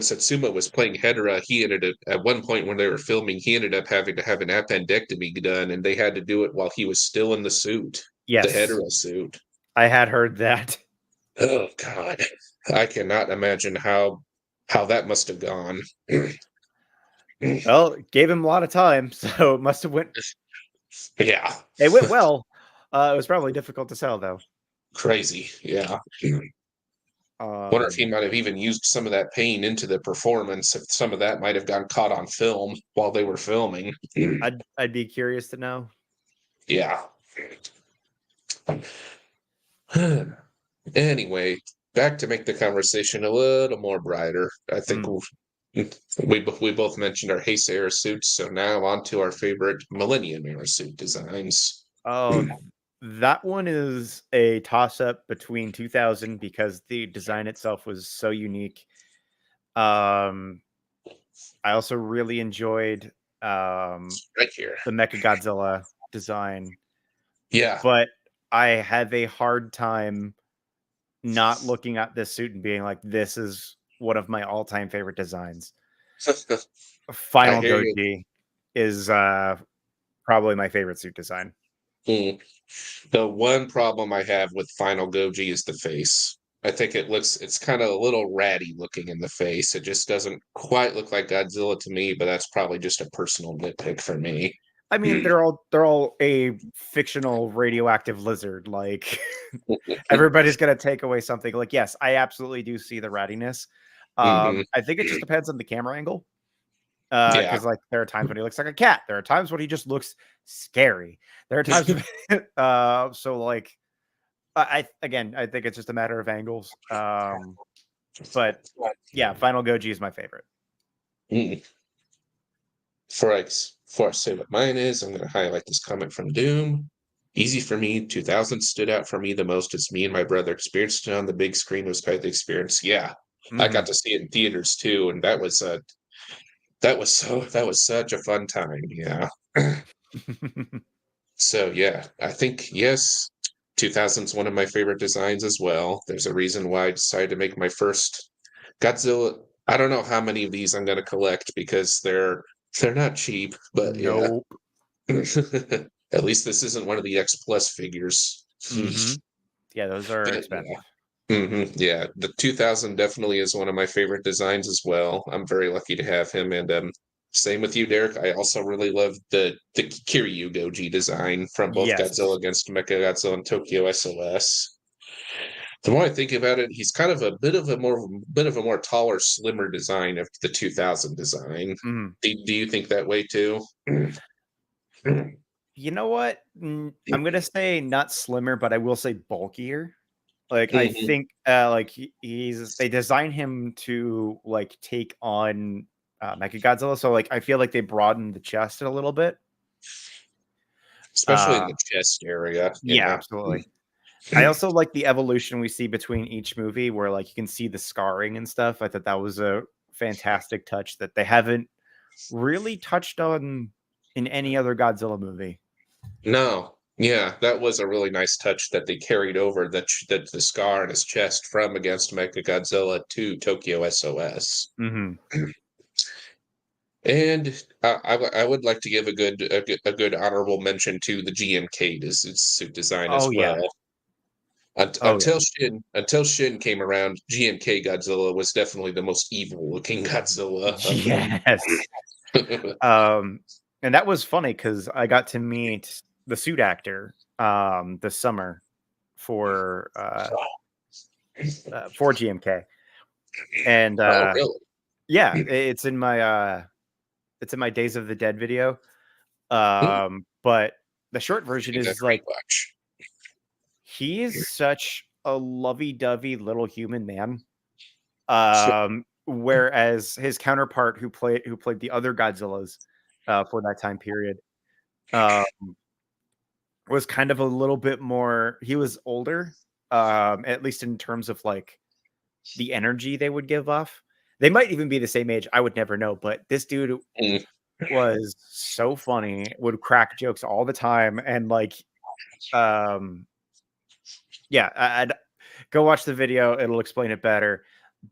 S1: Satsuma was playing Hedorah, he ended up at one point when they were filming, he ended up having to have an appendectomy done, and they had to do it while he was still in the suit, the
S2: Yes,
S1: Hedorah suit.
S2: I had heard that.
S1: Oh God. I cannot imagine how that must have gone.
S2: Well, it gave him a lot of time, so it must have went.
S1: Yeah.
S2: It went well. It was probably difficult to sell though.
S1: Crazy. Yeah. Wonder if he
S2: Um,
S1: might have even used some of that pain into the performance, if some of that might have gotten caught on film while they were filming.
S2: I'd be curious to know.
S1: Yeah. Anyway, back to make the conversation a little more brighter. I think
S2: Mm.
S1: we both mentioned our Heisei era suits, so now on to our favorite Millennium era suit designs.
S2: Oh, that one is a toss up between 2000 because the design itself was so unique. Um, I also really enjoyed
S1: Right here.
S2: the Mechagodzilla design,
S1: Yeah.
S2: but I have a hard time not looking at this suit and being like, this is one of my all time favorite designs.
S1: I
S2: Final
S1: hear you.
S2: Goji is probably my favorite suit design.
S1: Mm. The one problem I have with Final Goji is the face. I think it's kind of a little ratty looking in the face. It just doesn't quite look like Godzilla to me, but that's probably just a personal nitpick for me.
S2: I mean, they're all a fictional radioactive lizard. Like everybody's gonna take away something. Like, yes, I absolutely do see the rattiness.
S1: Hmm.
S2: I think it just depends on the camera angle.
S1: Yeah.
S2: Because like there are times when he looks like a cat. There are times when he just looks scary. There are times when, so like I think it's just a matter of angles. But yeah, Final Goji is my favorite.
S1: Mm. Before I say what mine is, I'm going to highlight this comment from Doom. Easy for me. 2000 stood out for me the most. It's me and my brother experienced it on the big screen. It was quite the experience. Yeah, I got
S2: Mhm.
S1: to see it in theaters too, and that was such a fun time. Yeah. So yeah, I think yes, 2000 is one of my favorite designs as well. There's a reason why I decided to make my first Godzilla. I don't know how many of these I'm going to collect because they're not cheap, but yeah.
S2: Nope.
S1: At least this isn't one of the X Plus figures.
S2: Hmm. Yeah, those are
S1: But yeah.
S2: expensive.
S1: Yeah, the 2000 definitely is one of my favorite designs as well. I'm very lucky to have him, and same with you, Derek. I also really love the Kiryu Goji design from both Godzilla
S2: Yes.
S1: against Mechagodzilla and Tokyo SOS. The more I think about it, he's kind of a bit of a more taller, slimmer design of the 2000 design.
S2: Mhm.
S1: Do you think that way too?
S2: You know what? I'm gonna say not slimmer, but I will say bulkier. Like I
S1: Mhm.
S2: think, like he's they designed him to like take on Mechagodzilla, so like I feel like they broadened the chest a little bit.
S1: Especially in
S2: Uh,
S1: the chest area.
S2: yeah,
S1: Yeah.
S2: absolutely. I also like the evolution we see between each movie, where like you can see the scarring and stuff. I thought that was a fantastic touch that they haven't really touched on in any other Godzilla movie.
S1: No. Yeah, that was a really nice touch that they carried over the scar in his chest from against Mechagodzilla to Tokyo SOS.
S2: Hmm.
S1: And I would like to give a good honorable mention to the GMK suit design as
S2: Oh
S1: well.
S2: yeah. Oh yeah.
S1: Until Shin came around, GMK Godzilla was definitely the most evil looking Godzilla of them.
S2: Yes. Um, and that was funny because I got to meet the suit actor this summer for for GMK, and
S1: Oh, really?
S2: yeah, it's in my Days of the Dead video. But the short version
S1: Give that
S2: is
S1: a
S2: like
S1: rewatch.
S2: he is such a lovey-dovey little human man. Whereas his counterpart who played the other Godzillas for that time period uh, was kind of a little bit more. He was older, at least in terms of like the energy they would give off. They might even be the same age. I would never know. But this dude
S1: Mm.
S2: was so funny, would crack jokes all the time, and like, um, yeah, I'd go watch the video. It'll explain it better.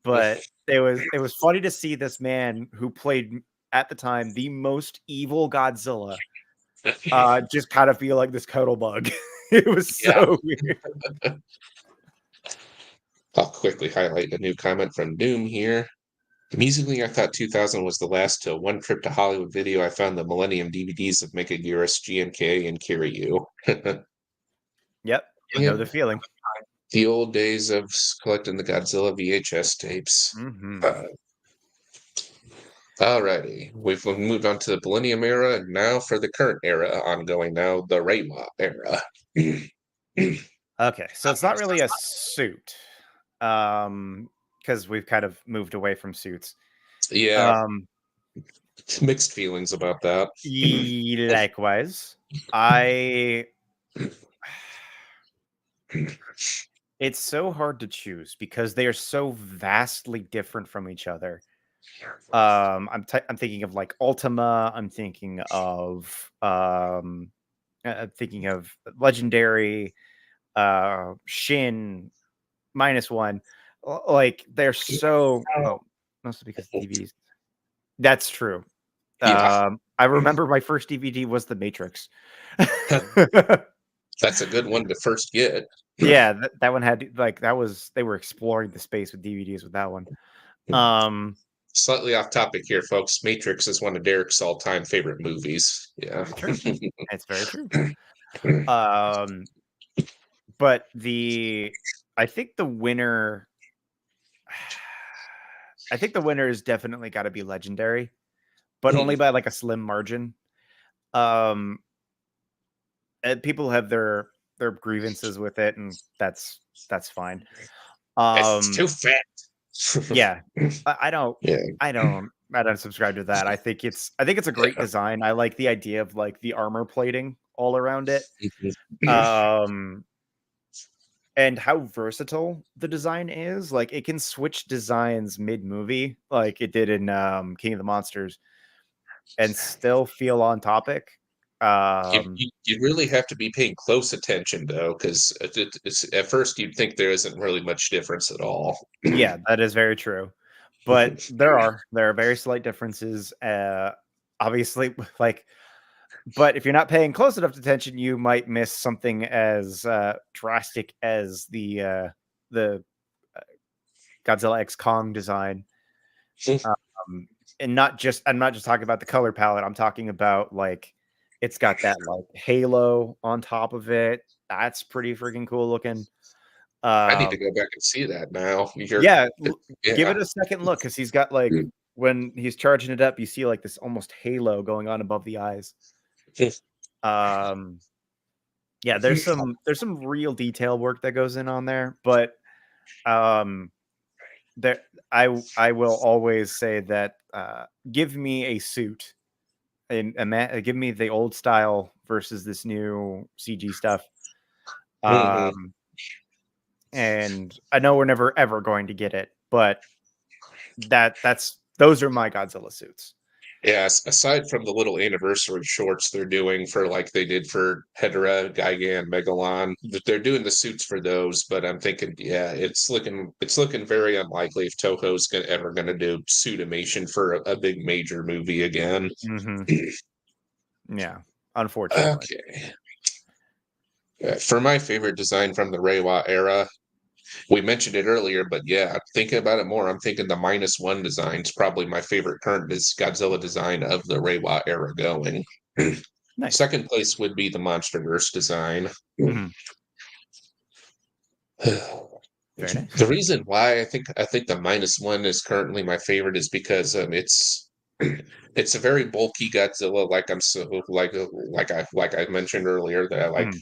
S2: But it was funny to see this man who played at the time the most evil Godzilla just kind of feel like this cuddle bug. It was
S1: Yeah.
S2: so weird.
S1: I'll quickly highlight a new comment from Doom here. Musically, I thought 2000 was the last one trip to Hollywood video. I found the Millennium DVDs of Mechaguirus, GMK, and Kiryu.
S2: Yep, know
S1: Yep,
S2: the feeling.
S1: the old days of collecting the Godzilla VHS tapes.
S2: Mhm.
S1: Uh, Alrighty, we've moved on to the Millennium era, and now for the current era ongoing now, the Reiwa era.
S2: Okay, so it's not really a suit, because we've kind of moved away from suits.
S1: Yeah,
S2: Um,
S1: mixed feelings about that.
S2: likewise, I it's so hard to choose because they are so vastly different from each other. I'm thinking of like Ultima. I'm thinking of Legendary, Shin -1. Like they're so. Oh, mostly because DVDs. That's true.
S1: Yeah.
S2: I remember my first DVD was The Matrix.
S1: That's a good one to first get.
S2: Yeah, that one had like that was they were exploring the space with DVDs with that one. Um,
S1: Slightly off topic here, folks. Matrix is one of Derek's all-time favorite movies. Yeah.
S2: true. It's very true. Um, but I think the winner I think the winner is definitely got to be Legendary, but only by like a slim margin. Um, and people have their grievances with it, and that's fine.
S1: It's too
S2: Um,
S1: fat.
S2: yeah, I don't,
S1: Yeah.
S2: I don't subscribe to that. I think it's a great
S1: Yeah.
S2: design. I like the idea of like the armor plating all around it.
S1: Mhm.
S2: Um, and how versatile the design is. Like it can switch designs mid movie, like it did in King of the Monsters, and still feel on topic.
S1: You really have to be paying close attention though, because it's at first you'd think there isn't really much difference at all.
S2: Yeah, that is very true. But there are very slight differences. Obviously, like, but if you're not paying close enough attention, you might miss something as drastic as the Godzilla X Kong design. Um, and I'm not just talking about the color palette. I'm talking about like it's got that like halo on top of it. That's pretty freaking cool looking.
S1: I need to
S2: Um,
S1: go back and see that now.
S2: yeah, give
S1: Yeah.
S2: it a second look because he's got like when he's charging it up, you see like this almost halo going on above the eyes. Um, yeah, there's some real detail work that goes in on there, but um, there I will always say that give me a suit and give me the old style versus this new CG stuff.
S1: Mhm.
S2: Um, and I know we're never ever going to get it, but that's those are my Godzilla suits.
S1: Yeah, aside from the little anniversary shorts they're doing for like they did for Hedorah, Gigan, Megalon, they're doing the suits for those. But I'm thinking, yeah, it's looking very unlikely if Toho's ever gonna do suitimation for a big major movie again.
S2: Hmm. Yeah, unfortunately.
S1: Okay. For my favorite design from the Reiwa era, we mentioned it earlier, but yeah, thinking about it more, I'm thinking the -1 design is probably my favorite current Godzilla design of the Reiwa era going.
S2: Nice.
S1: Second place would be the MonsterVerse design.
S2: Hmm. Very nice.
S1: The reason why I think the -1 is currently my favorite is because it's a very bulky Godzilla. Like I'm so like I mentioned earlier that I like
S2: Mhm.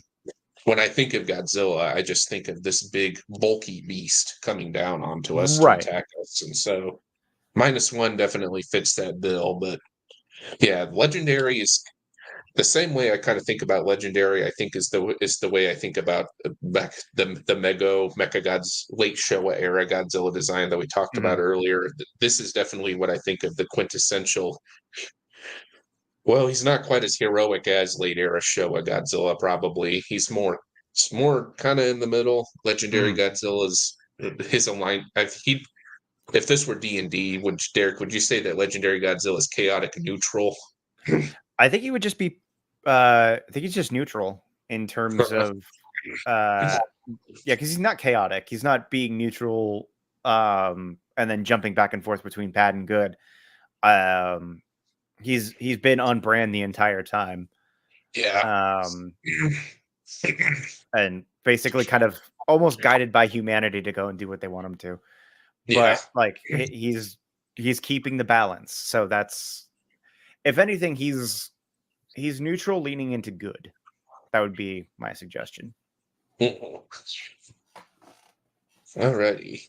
S1: when I think of Godzilla, I just think of this big bulky beast coming down onto us to
S2: Right.
S1: attack us, and so -1 definitely fits that bill. But yeah, Legendary is the same way I kind of think about Legendary. I think is the way I think about back the Mecha Gods late Showa era Godzilla design that we talked about
S2: Mhm.
S1: earlier. This is definitely what I think of the quintessential. Well, he's not quite as heroic as late era Showa Godzilla. Probably it's more kind of in the middle. Legendary
S2: Mhm.
S1: Godzilla's his align. He if this were D&D, would Derek? Would you say that Legendary Godzilla is chaotic neutral?
S2: I think he would just be I think he's just neutral in terms of uh yeah, because he's not chaotic. He's not being neutral and then jumping back and forth between bad and good. Um he's been on brand the entire time.
S1: Yeah.
S2: Um and basically kind of almost guided by humanity to go and do what they want him to.
S1: Yeah.
S2: But like he's keeping the balance. So that's if anything, he's neutral leaning into good. That would be my suggestion.
S1: Alrighty.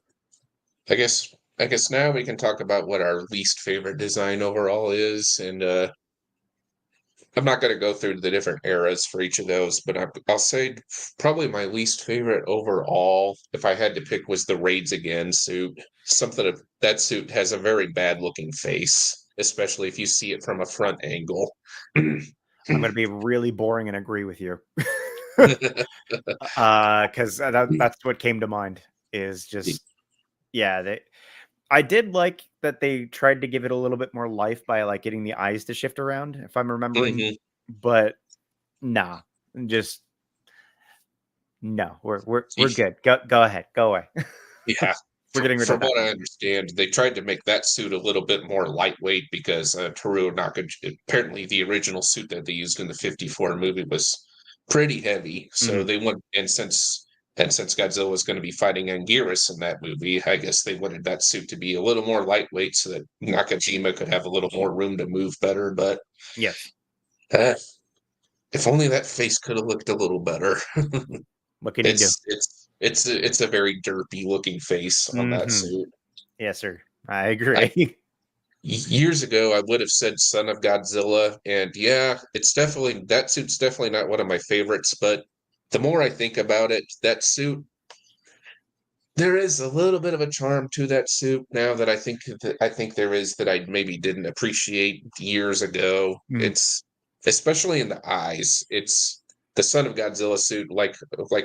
S1: I guess now we can talk about what our least favorite design overall is, and I'm not going to go through the different eras for each of those, but I'll say probably my least favorite overall, if I had to pick, was the Raids Again suit. Something of that suit has a very bad looking face, especially if you see it from a front angle.
S2: I'm going to be really boring and agree with you. Because that's what came to mind is just yeah. I did like that they tried to give it a little bit more life by like getting the eyes to shift around, if I'm remembering.
S1: Mhm.
S2: But nah, just No, we're good. Go ahead. Go away.
S1: Yeah,
S2: We're getting rid of
S1: from
S2: that
S1: what I
S2: one.
S1: understand, they tried to make that suit a little bit more lightweight because Toru Naka, apparently the original suit that they used in the '54 movie was pretty heavy. So
S2: Mhm.
S1: they want, and since Godzilla was going to be fighting Anguirus in that movie, I guess they wanted that suit to be a little more lightweight so that Nakajima could have a little more room to move better. But
S2: Yes.
S1: uh, if only that face could have looked a little better.
S2: What can you do?
S1: It's a very derpy looking face on that
S2: Mhm.
S1: suit.
S2: Yes, sir. I
S1: I
S2: agree.
S1: Years ago I would have said Son of Godzilla, and yeah, it's definitely that suit's definitely not one of my favorites, but the more I think about it, that suit there is a little bit of a charm to that suit now that I think there is that I maybe didn't appreciate years ago.
S2: Mm,
S1: It's especially in the eyes. It's the Son of Godzilla suit, like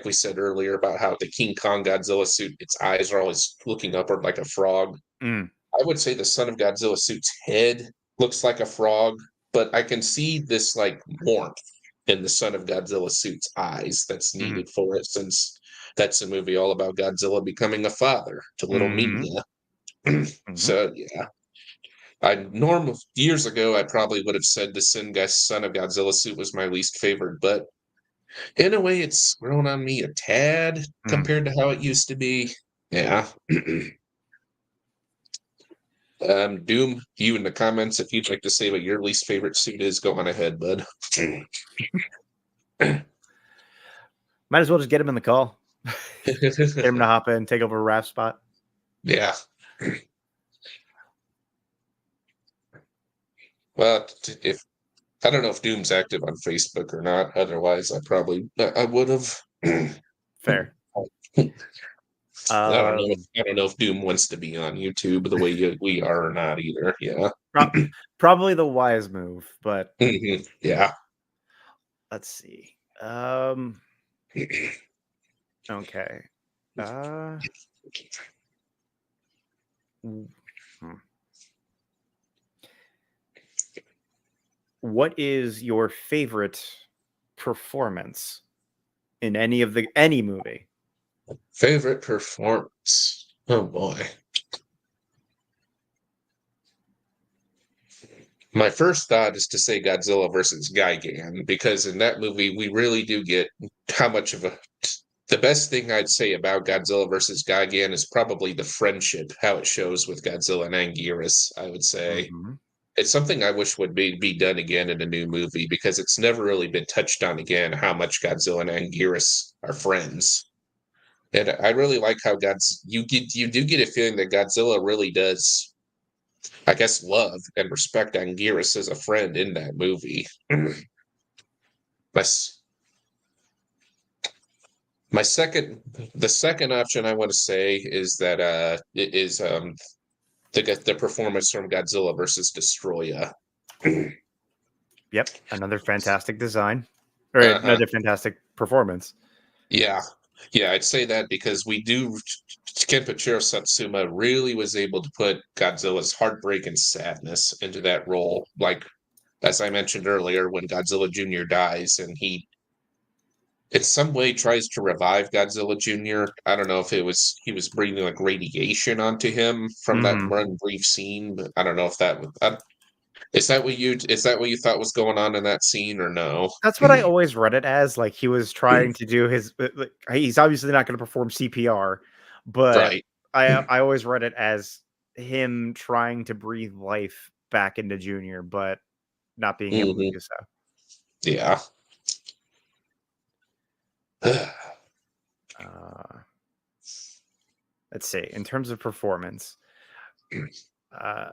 S1: we said earlier about how the King Kong Godzilla suit, its eyes are always looking upward like a frog.
S2: mm,
S1: I would say the Son of Godzilla suit's head looks like a frog, but I can see this like warmth in the Son of Godzilla suit's eyes that's
S2: mhm,
S1: needed for it, since that's a movie all about Godzilla becoming a father to little
S2: mhm,
S1: Mia.
S2: mhm,
S1: So yeah, I normal years ago I probably would have said the Son of Godzilla suit was my least favorite, but in a way it's grown on me a tad
S2: mm.
S1: compared to how it used to be. Yeah. Doom, you in the comments, if you'd like to say what your least favorite suit is, go on ahead, bud.
S2: Might as well just get him in the call. Get him to hop in, take over a rap spot.
S1: Yeah. Well, if I don't know if Doom's active on Facebook or not. Otherwise, I would have. I
S2: Fair.
S1: don't know.
S2: Um,
S1: I don't know if Doom wants to be on YouTube the way we are or not either. Yeah.
S2: pro- probably the wise move, but
S1: Yeah.
S2: let's see. Okay. Uh, w- hmm. What is your favorite performance in any movie?
S1: Favorite performance. Oh boy. My first thought is to say Godzilla versus Gigan, because in that movie we really do get how much of a the best thing I'd say about Godzilla versus Gigan is probably the friendship, how it shows with Godzilla and Anguirus, I would say.
S2: Hmm.
S1: It's something I wish would be done again in a new movie because it's never really been touched on again how much Godzilla and Anguirus are friends. And I really like how you do get a feeling that Godzilla really does, I guess, love and respect Anguirus as a friend in that movie. my my second the second option I want to say is that it is the performance from Godzilla versus Destroya.
S2: Yep, another fantastic design, or
S1: Uh-huh.
S2: another fantastic performance.
S1: Yeah. Yeah, I'd say that because we do Kenpachiro Satsuma really was able to put Godzilla's heartbreak and sadness into that role. Like as I mentioned earlier, when Godzilla Jr. dies and he in some way tries to revive Godzilla Jr. I don't know if he was breathing like radiation onto him from that
S2: Hmm.
S1: one brief scene, but I don't know if that was is that what you thought was going on in that scene or no?
S2: That's what I always read it as. Like he was trying to do his. Like, he's obviously not going to perform CPR, but
S1: Right.
S2: I always read it as him trying to breathe life back into Junior, but not being able to
S1: Hmm.
S2: do so.
S1: Yeah.
S2: Uh, let's see. In terms of performance, uh,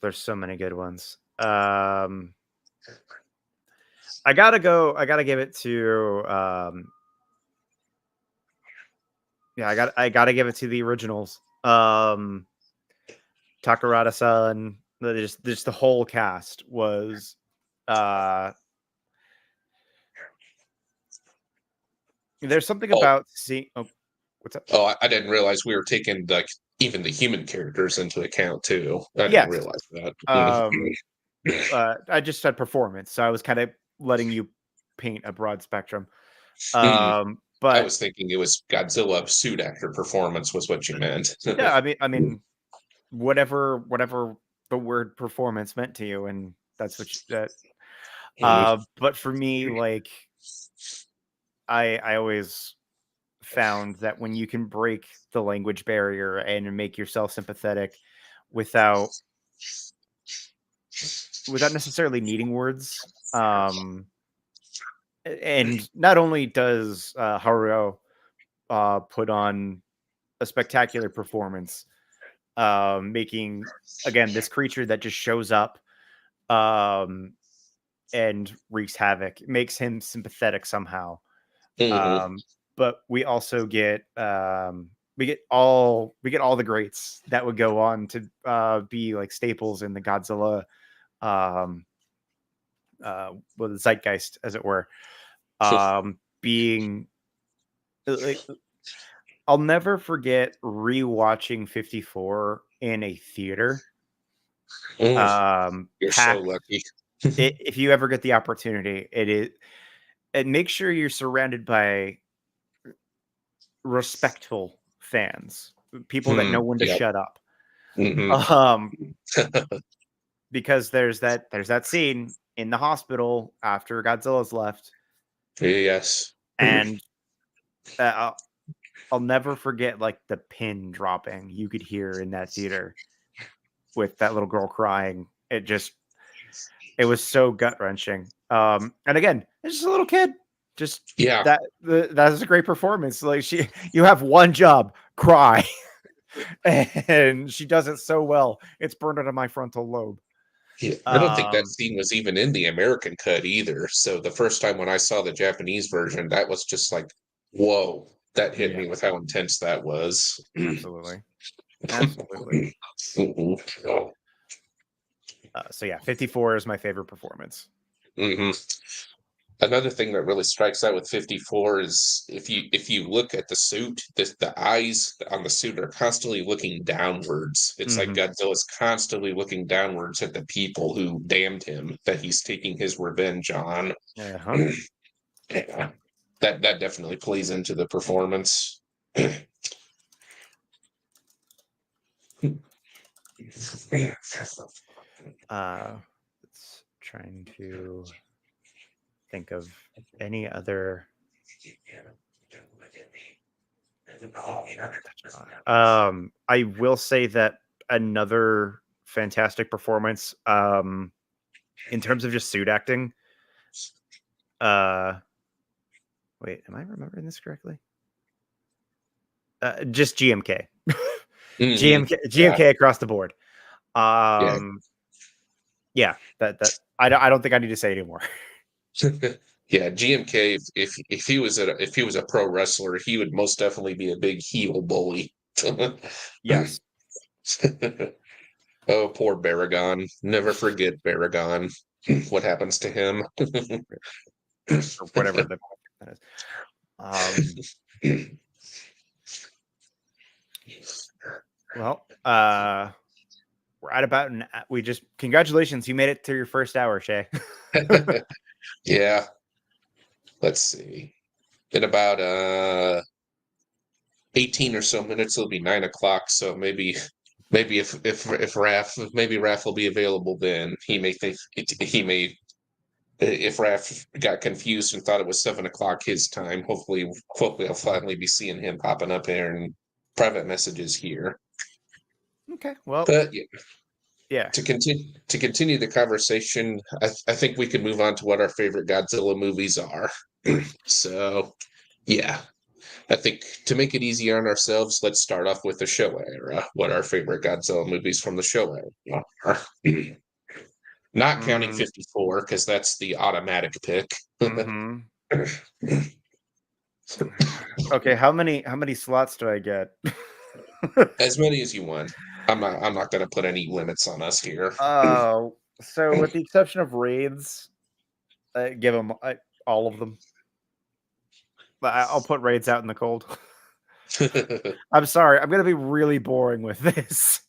S2: there's so many good ones. I gotta go. I gotta give it to. Yeah, I gotta give it to the originals. Takarada-san, just the whole cast was uh there's something
S1: Oh,
S2: about seeing what's up?
S1: I didn't realize we were taking like even the human characters into account too. I didn't
S2: Yes.
S1: realize that.
S2: Um I just said performance, so I was kind of letting you paint a broad spectrum.
S1: I
S2: But
S1: was thinking it was Godzilla suit actor performance was what you meant.
S2: yeah, I mean, whatever the word performance meant to you, and that's what that. But for me, like I always found that when you can break the language barrier and make yourself sympathetic without necessarily needing words, and not only does Haruo put on a spectacular performance, making again this creature that just shows up um, and wreaks havoc, makes him sympathetic somehow.
S1: Mhm.
S2: Um, but we also get we get all the greats that would go on to be like staples in the Godzilla um, well, the zeitgeist, as it were. Being like, I'll never forget rewatching 54 in a theater.
S1: Mm, you're so
S2: Packed.
S1: lucky.
S2: If you ever get the opportunity, it is. And make sure you're surrounded by respectful fans, people that know when to
S1: Yep.
S2: shut up.
S1: Mhm.
S2: Um, because there's that scene in the hospital after Godzilla's left,
S1: Yes.
S2: and uh, I'll never forget like the pin dropping you could hear in that theater with that little girl crying. It was so gut wrenching. And again, it's just a little kid. Just
S1: Yeah.
S2: that is a great performance. Like you have one job, cry, and she does it so well. It's burned out of my frontal lobe.
S1: Yeah. I don't think that
S2: Um,
S1: scene was even in the American cut either. So the first time when I saw the Japanese version, that was just like, whoa, that hit
S2: yeah,
S1: me with how intense that was.
S2: absolutely, absolutely.
S1: Mhm.
S2: So yeah, 54 is my favorite performance.
S1: Mhm. Another thing that really strikes out with 54 is if you look at the suit, the eyes on the suit are constantly looking downwards. It's like
S2: Hmm.
S1: Godzilla's constantly looking downwards at the people who damned him, that he's taking his revenge on.
S2: Uh-huh.
S1: Yeah. That definitely plays into the performance.
S2: It's trying to think of any other. I will say that another fantastic performance, in terms of just suit acting. Uh, wait, am I remembering this correctly? Just GMK,
S1: Mhm. Yeah,
S2: GMK across the board.
S1: yeah.
S2: Um, yeah, that I don't think I need to say anymore.
S1: Yeah, GMK. If he was a pro wrestler, he would most definitely be a big heel bully.
S2: Yes,
S1: Oh, poor Baragon. Never forget Baragon. What happens to him?
S2: or whatever that is. Um, well, we're at about we just congratulations, you made it to your first hour, Shay.
S1: Yeah, let's see. In about 18 or so minutes, it'll be 9 o'clock. So maybe if Raph will be available then. He may think he may if Raph got confused and thought it was 7 o'clock his time. Hopefully I'll finally be seeing him popping up there in private messages here.
S2: Okay, well,
S1: But yeah,
S2: yeah.
S1: to continue the conversation, I think we can move on to what our favorite Godzilla movies are. So yeah, I think to make it easy on ourselves, let's start off with the Showa era. What our favorite Godzilla movies from the Showa era are. Not counting
S2: Mm,
S1: 54, because that's the automatic pick.
S2: mm-hmm. Okay, how many slots do I get?
S1: As many as you want. I'm not going to put any limits on us here.
S2: So with the exception of raids, give them all of them. I'll put raids out in the cold. I'm sorry, I'm gonna be really boring with this,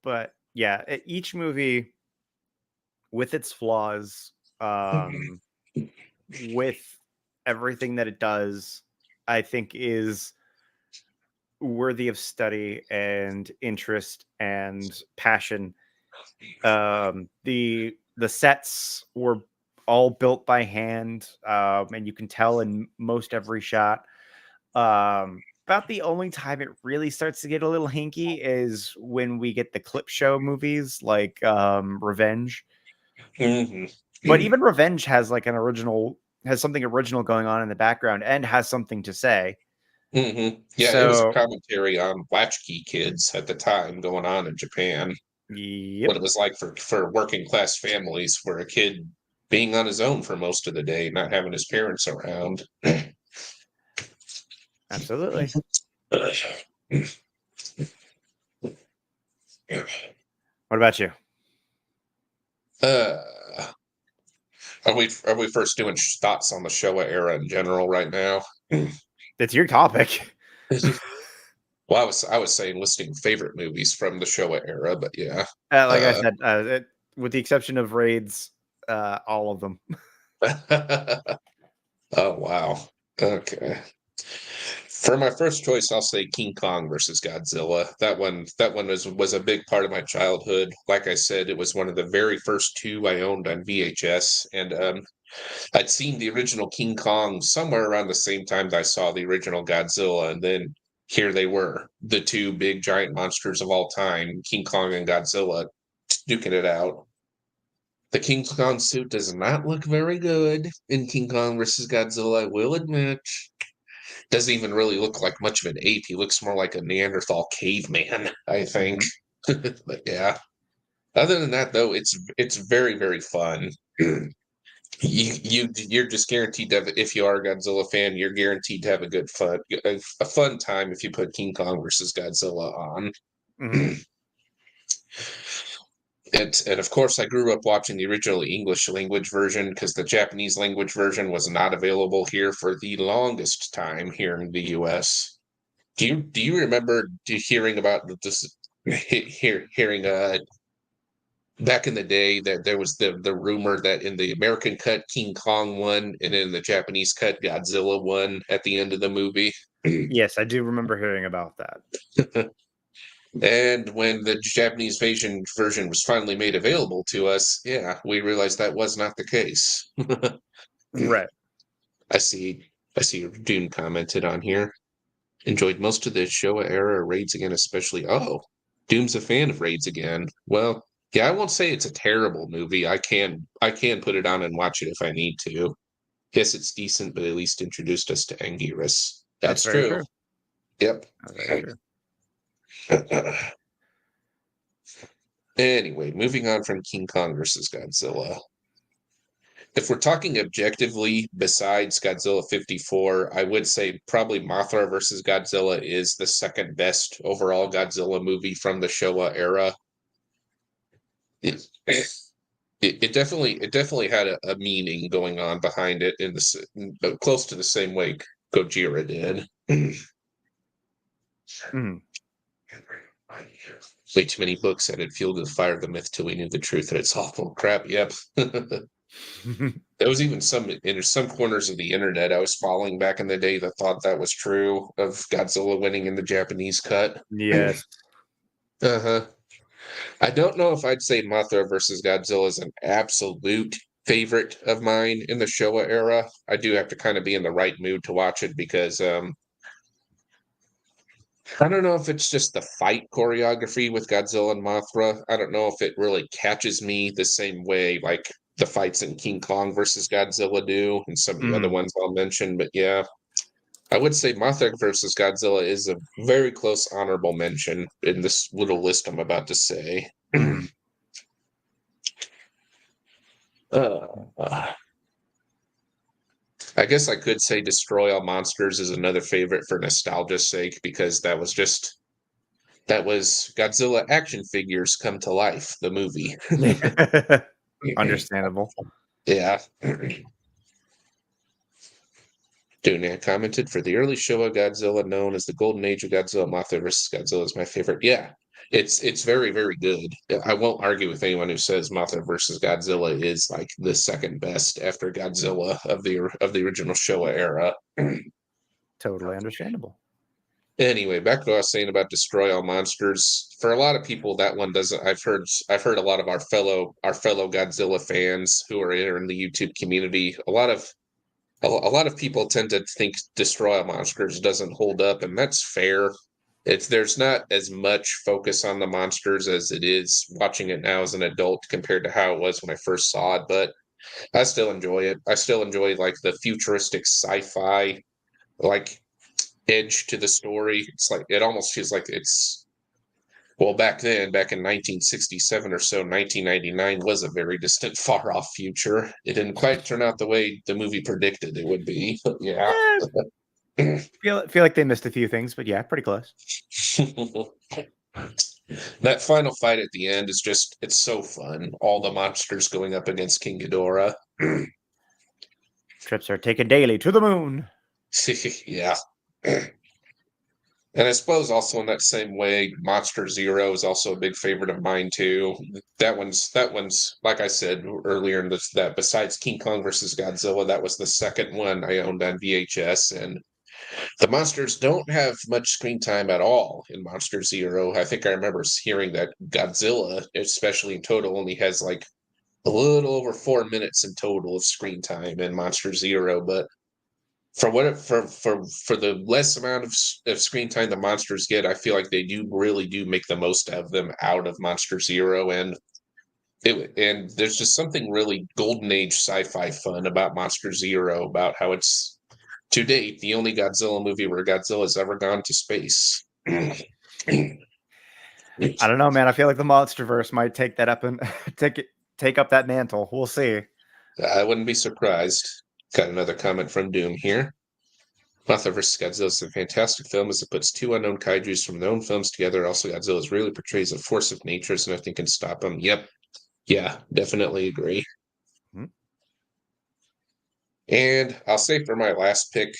S2: but yeah, each movie with its flaws. um, with everything that it does, I think is worthy of study and interest and passion. The sets were all built by hand, and you can tell in most every shot. About the only time it really starts to get a little hinky is when we get the clip show movies like Revenge.
S1: Hmm.
S2: But even Revenge has like has something original going on in the background and has something to say.
S1: Hmm. Yeah, it was a
S2: So,
S1: commentary on latchkey kids at the time going on in Japan. What
S2: yep,
S1: it was like for working class families, where a kid being on his own for most of the day, not having his parents around.
S2: absolutely. What about you?
S1: Uh, are we first doing thoughts on the Showa era in general right now?
S2: It's your topic.
S1: Well, I was saying listing favorite movies from the Showa era, but yeah.
S2: Like I said, with the exception of Raids, all of them.
S1: Oh wow. Okay. For my first choice, I'll say King Kong versus Godzilla. That one was a big part of my childhood. Like I said, it was one of the very first two I owned on VHS, and I'd seen the original King Kong somewhere around the same time that I saw the original Godzilla, and then here they were, the two big giant monsters of all time, King Kong and Godzilla, duking it out. The King Kong suit does not look very good in King Kong versus Godzilla, I will admit. Doesn't even really look like much of an ape. He looks more like a Neanderthal caveman, I think.
S2: Mhm.
S1: But yeah. Other than that, though, it's very very fun. You're just guaranteed to have, if you are a Godzilla fan, you're guaranteed to have a fun time if you put King Kong versus Godzilla on.
S2: Mhm.
S1: And of course, I grew up watching the original English language version because the Japanese language version was not available here for the longest time here in the U.S. Do you remember hearing about this? Hearing back in the day that there was the rumor that in the American cut King Kong won, and in the Japanese cut Godzilla won at the end of the movie.
S2: Yes, I do remember hearing about that.
S1: And when the Japanese version was finally made available to us, yeah, we realized that was not the case.
S2: Right.
S1: I see. I see. Dune commented on here. Enjoyed most of the Showa era Raids Again, especially. Oh, Doom's a fan of Raids Again. Well, yeah, I won't say it's a terrible movie. I can put it on and watch it if I need to. Yes, it's decent, but at least introduced us to Anguirus.
S2: That's
S1: That's
S2: very
S1: true.
S2: true.
S1: Yep.
S2: That's very true.
S1: Anyway, moving on from King Kong versus Godzilla. If we're talking objectively, besides Godzilla 54, I would say probably Mothra versus Godzilla is the second best overall Godzilla movie from the Showa era. It, it definitely had a meaning going on behind it in close to the same way Gojira did.
S2: Mhm.
S1: Way too many books added fuel to the fire of the myth till we knew the truth that it's awful crap. Yep. There was even some corners of the internet I was following back in the day that thought that was true of Godzilla winning in the Japanese cut.
S2: Yes.
S1: Uh-huh. I don't know if I'd say Mothra versus Godzilla is an absolute favorite of mine in the Showa era. I do have to kind of be in the right mood to watch it because I don't know if it's just the fight choreography with Godzilla and Mothra. I don't know if it really catches me the same way like the fights in King Kong versus Godzilla do, and some of the other
S2: Mhm.
S1: ones I'll mention. But yeah, I would say Mothra versus Godzilla is a very close honorable mention in this little list I'm about to say.
S2: Mhm.
S1: uh, I guess I could say Destroy All Monsters is another favorite for nostalgia's sake because that was Godzilla action figures come to life, the movie.
S2: Understandable.
S1: Yeah. Dunia commented for the early Showa Godzilla known as the Golden Age of Godzilla, Mothra versus Godzilla is my favorite. Yeah. It's very, very good. I won't argue with anyone who says Mothra versus Godzilla is like the second best after Godzilla of the original Showa era.
S2: Totally understandable.
S1: Anyway, back to what I was saying about Destroy All Monsters. For a lot of people, that one doesn't. I've heard a lot of our fellow Godzilla fans who are in the YouTube community. A lot of people tend to think Destroy All Monsters doesn't hold up, and that's fair. There's not as much focus on the monsters as it is watching it now as an adult compared to how it was when I first saw it, but I still enjoy it. I still enjoy like the futuristic sci-fi like edge to the story. It's like it almost feels like it's well back then, back in 1967 or so, 1999 was a very distant, far off future. It didn't quite turn out the way the movie predicted it would be, but yeah.
S2: Eh, feel like they missed a few things, but yeah, pretty close.
S1: That final fight at the end is just, it's so fun. All the monsters going up against King Ghidorah.
S2: Trips are taken daily to the moon.
S1: Yeah. And I suppose also in that same way, Monster Zero is also a big favorite of mine too. That one's like I said earlier in this, that besides King Kong versus Godzilla, that was the second one I owned on VHS, and the monsters don't have much screen time at all in Monster Zero. I think I remember hearing that Godzilla, especially in total, only has like a little over 4 minutes in total of screen time in Monster Zero. But for what for the less amount of screen time the monsters get, I feel like they do really do make the most of them out of Monster Zero, and there's just something really golden age sci-fi fun about Monster Zero, about how it's to date the only Godzilla movie where Godzilla's ever gone to space.
S2: I don't know, man. I feel like the MonsterVerse might take that up and take up that mantle. We'll see.
S1: I wouldn't be surprised. Got another comment from Doom here. Mothra vs. Godzilla is a fantastic film as it puts two unknown kaijus from known films together. Also, Godzilla really portrays a force of nature, so nothing can stop him. Yep. Yeah, definitely agree.
S2: Hmm.
S1: And I'll say for my last pick,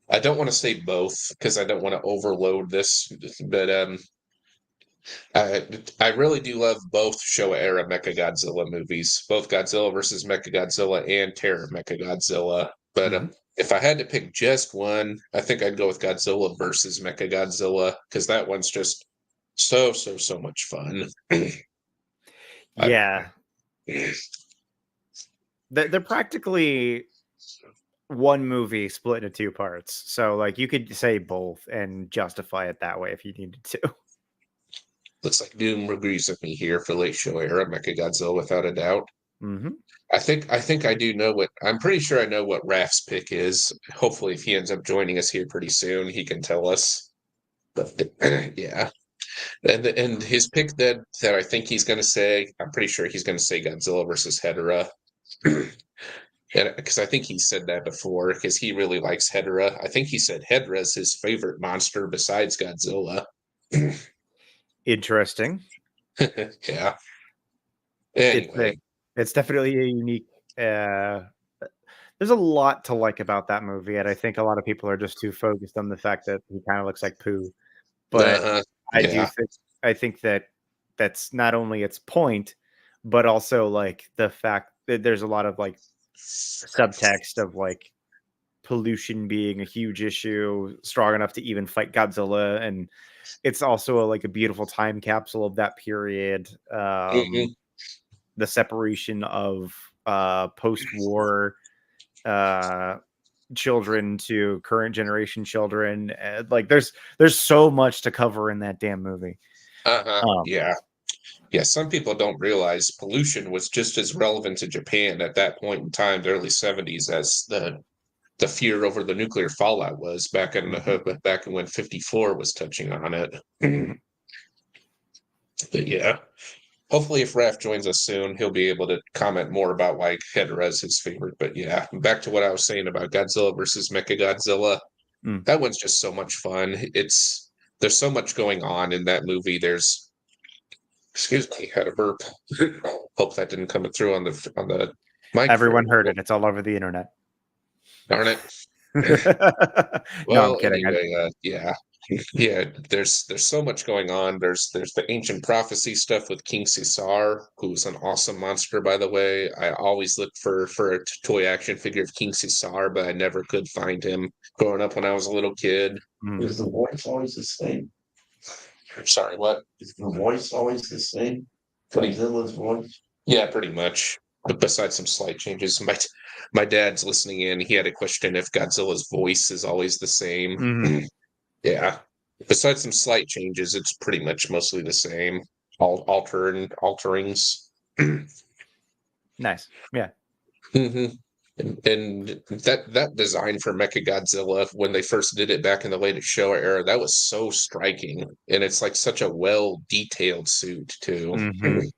S1: I don't want to say both because I don't want to overload this, but I really do love both Showa era Mechagodzilla movies, both Godzilla versus Mechagodzilla and Terror Mechagodzilla. But
S2: Hmm.
S1: if I had to pick just one, I think I'd go with Godzilla versus Mechagodzilla because that one's just so much fun. I,
S2: Yeah, they're practically one movie split into two parts. So like you could say both and justify it that way if you needed to.
S1: looks like Doom agrees with me here for late Showa era Mechagodzilla without a doubt.
S2: Hmm.
S1: I think I do know what I'm pretty sure I know what Raph's pick is. Hopefully, if he ends up joining us here pretty soon, he can tell us. But yeah, and his pick that I think he's going to say, I'm pretty sure he's going to say Godzilla versus Hedorah, and because I think he said that before, because he really likes Hedorah. I think he said Hedorah is his favorite monster besides Godzilla.
S2: Interesting.
S1: Yeah.
S2: It's
S1: Anyway,
S2: it's definitely a unique. Uh, there's a lot to like about that movie, and I think a lot of people are just too focused on the fact that he kind of looks like poo. But I do
S1: yeah.
S2: think I think that that's not only its point, but also like the fact that there's a lot of like subtext of like pollution being a huge issue, strong enough to even fight Godzilla, and it's also like a beautiful time capsule of that period.
S1: Mhm.
S2: The separation of post-war uh children to current generation children. Like there's so much to cover in that damn movie. Um,
S1: Yeah. Yeah, some people don't realize pollution was just as relevant to Japan at that point in time, the early 70s, as the fear over the nuclear fallout was
S2: mhm,
S1: back in when 54 was touching on it.
S2: mhm.
S1: But yeah, hopefully if Raph joins us soon, he'll be able to comment more about why Hedorah is his favorite. But yeah, back to what I was saying about Godzilla versus Mechagodzilla.
S2: Mm.
S1: That one's just so much fun. There's so much going on in that movie. There's Excuse me, had a burp. Hope that didn't come through on the mic very
S2: Everyone heard
S1: well.
S2: it. It's all over the internet.
S1: Darn it.
S2: No, I'm
S1: Well,
S2: kidding.
S1: anyway, yeah. Yeah, there's so much going on. There's the ancient prophecy stuff with King Caesar, who's an awesome monster, by the way. I always looked for a toy action figure of King Caesar, but I never could find him growing up when I was a little kid.
S3: Is the voice always the same?
S1: I'm sorry, what?
S3: Is the voice always the same?
S1: Pretty,
S3: Godzilla's voice?
S1: yeah, pretty much. But besides some slight changes, my dad's listening in. He had a question if Godzilla's voice is always the same.
S2: Mhm.
S1: Yeah. Besides some slight changes, it's pretty much mostly the same. Alterings.
S2: Nice. Yeah.
S1: hmm And that design for Mechagodzilla when they first did it back in the latest Showa era, that was so striking, and it's like such a well detailed suit too.
S2: Mhm.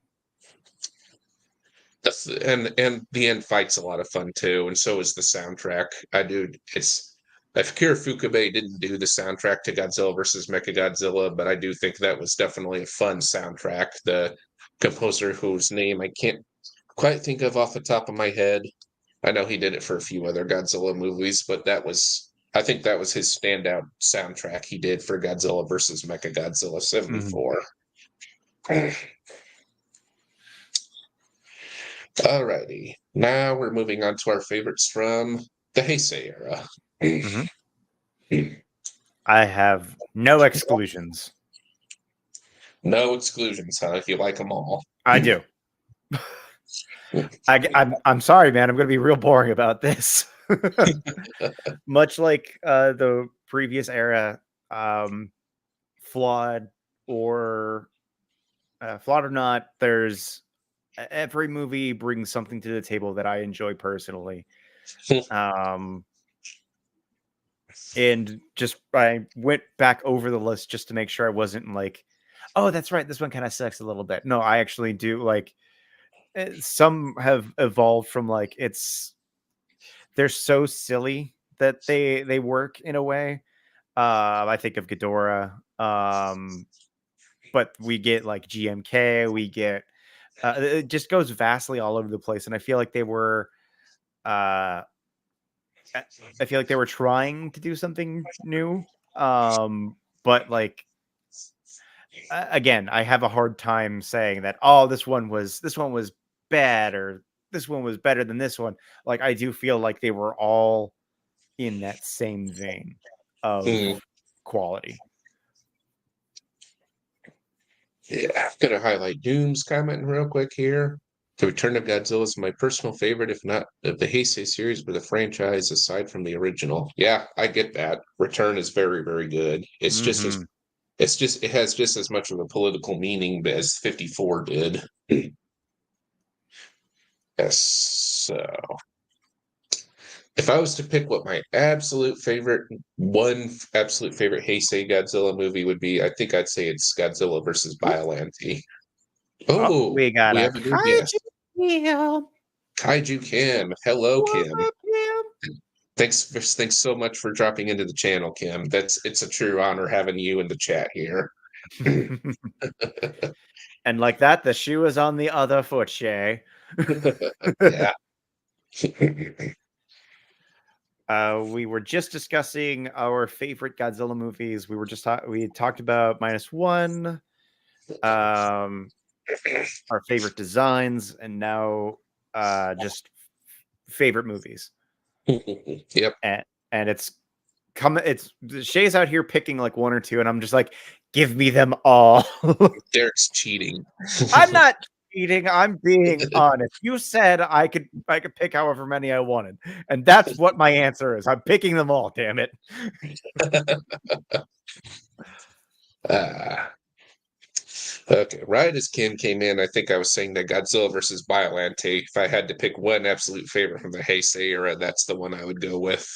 S1: And the end fight's a lot of fun too, and so is the soundtrack. I do. It's Akira Fukube didn't do the soundtrack to Godzilla versus Mechagodzilla, but I do think that was definitely a fun soundtrack. The composer whose name I can't quite think of off the top of my head. I know he did it for a few other Godzilla movies, but I think that was his standout soundtrack he did for Godzilla versus Mechagodzilla
S2: Mhm.
S1: 74. Alrighty. Now we're moving on to our favorites from the Heisei era.
S2: Mhm. I have no exclusions.
S1: No exclusions, huh? If you like them all.
S2: I do. I'm sorry, man. I'm going to be real boring about this. Much like the previous era, um, flawed or flawed or not, there's every movie brings something to the table that I enjoy personally. Um, and just I went back over the list just to make sure I wasn't like, oh, that's right, this one kind of sucks a little bit. No, I actually do like. Some have evolved from like they're so silly that they work in a way. I think of Ghidorah, but we get like GMK, we get it just goes vastly all over the place, and I feel like they were uh, I feel like they were trying to do something new, but like again, I have a hard time saying that. Oh, this one was bad, or this one was better than this one. Like I do feel like they were all in that same vein of
S1: Hmm.
S2: quality.
S1: Yeah, I'm gonna highlight Doom's comment real quick here. The Return of Godzilla is my personal favorite, if not of the Heisei series, but the franchise aside from the original. Yeah, I get that. Return is very, very good.
S2: Hmm.
S1: It has just as much of a political meaning as 54 did. Yes. So if I was to pick what my absolute favorite Heisei Godzilla movie would be, I think I'd say it's Godzilla versus Biollante.
S2: Oh,
S1: Oh,
S2: we got
S1: we
S2: a
S1: have a new
S2: kaiju
S1: guest.
S2: Kim.
S1: Kaiju Kim. Hello,
S2: What
S1: Kim.
S2: up,
S1: Thanks so much for dropping into the channel, Kim. It's a true honor having you in the chat here.
S2: Kim? And like that, the shoe is on the other foot, Shay.
S1: Yeah.
S2: We were just discussing our favorite Godzilla movies. We had talked about -1, um, our favorite designs, and now just favorite movies.
S1: Yep.
S2: And it's Shay's out here picking like one or two, and I'm just like, give me them all.
S1: Derek's cheating.
S2: I'm not cheating. I'm being honest. You said I could pick however many I wanted, and that's what my answer is. I'm picking them all. Damn it.
S1: Ah. Okay, right as Kim came in, I think I was saying that Godzilla versus Biollante. If I had to pick one absolute favorite from the Heisei era, that's the one I would go with.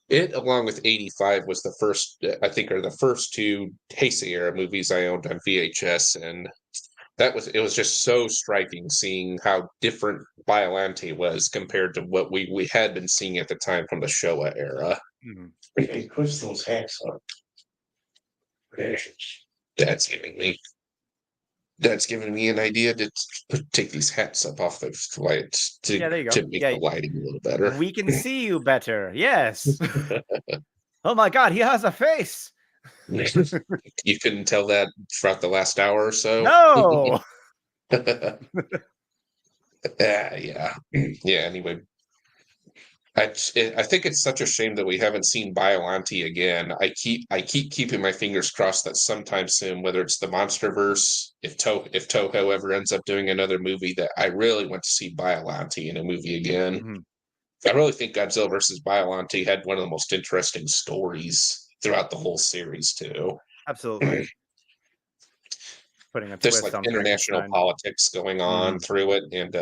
S1: It, along with 85, was the first, I think, are the first two Heisei era movies I owned on VHS, and it was just so striking seeing how different Biollante was compared to what we had been seeing at the time from the Showa era.
S2: Mhm.
S3: Hey, push those hats up.
S1: That's giving me that's giving me an idea to take these hats up off the light
S2: Yeah, there you go.
S1: to make
S2: Yeah,
S1: the lighting a little better.
S2: we can see you better. Yes. Oh my God, he has a face.
S1: You couldn't tell that throughout the last hour or so.
S2: No.
S1: Yeah. Yeah. Anyway, I think it's such a shame that we haven't seen Biollante again. I keep keeping my fingers crossed that sometime soon, whether it's the MonsterVerse, if Toho ever ends up doing another movie, that I really want to see Biollante in a movie again.
S2: Mhm.
S1: I really think Godzilla versus Biollante had one of the most interesting stories throughout the whole series too.
S2: Absolutely. Putting a
S1: There's
S2: twist
S1: like
S2: on
S1: international
S2: Frankenstein.
S1: politics going on
S2: Mhm.
S1: through it, and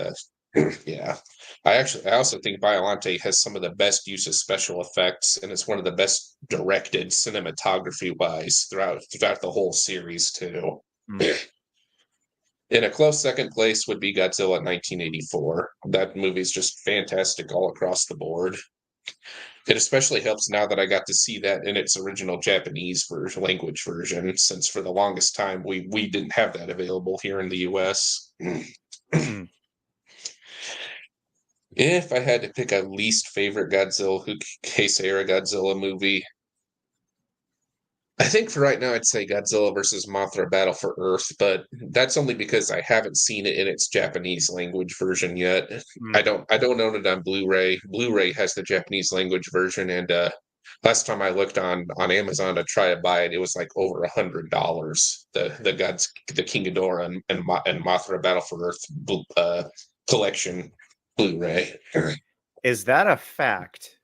S1: yeah, I also think Biollante has some of the best use of special effects, and it's one of the best directed cinematography wise throughout the whole series too.
S2: Mm.
S1: In a close second place would be Godzilla 1984. That movie's just fantastic all across the board. It especially helps now that I got to see that in its original Japanese language version, since for the longest time we didn't have that available here in the US.
S2: Mm.
S1: If I had to pick a least favorite Case era Godzilla movie, I think for right now I'd say Godzilla versus Mothra Battle for Earth, but that's only because I haven't seen it in its Japanese language version yet.
S2: Mm.
S1: I don't own it on Blu-ray. Blu-ray has the Japanese language version, and last time I looked on Amazon to try to buy it, it was like over $100. The King Ghidorah and Mothra Battle for Earth collection Blu-ray.
S2: Is that a fact?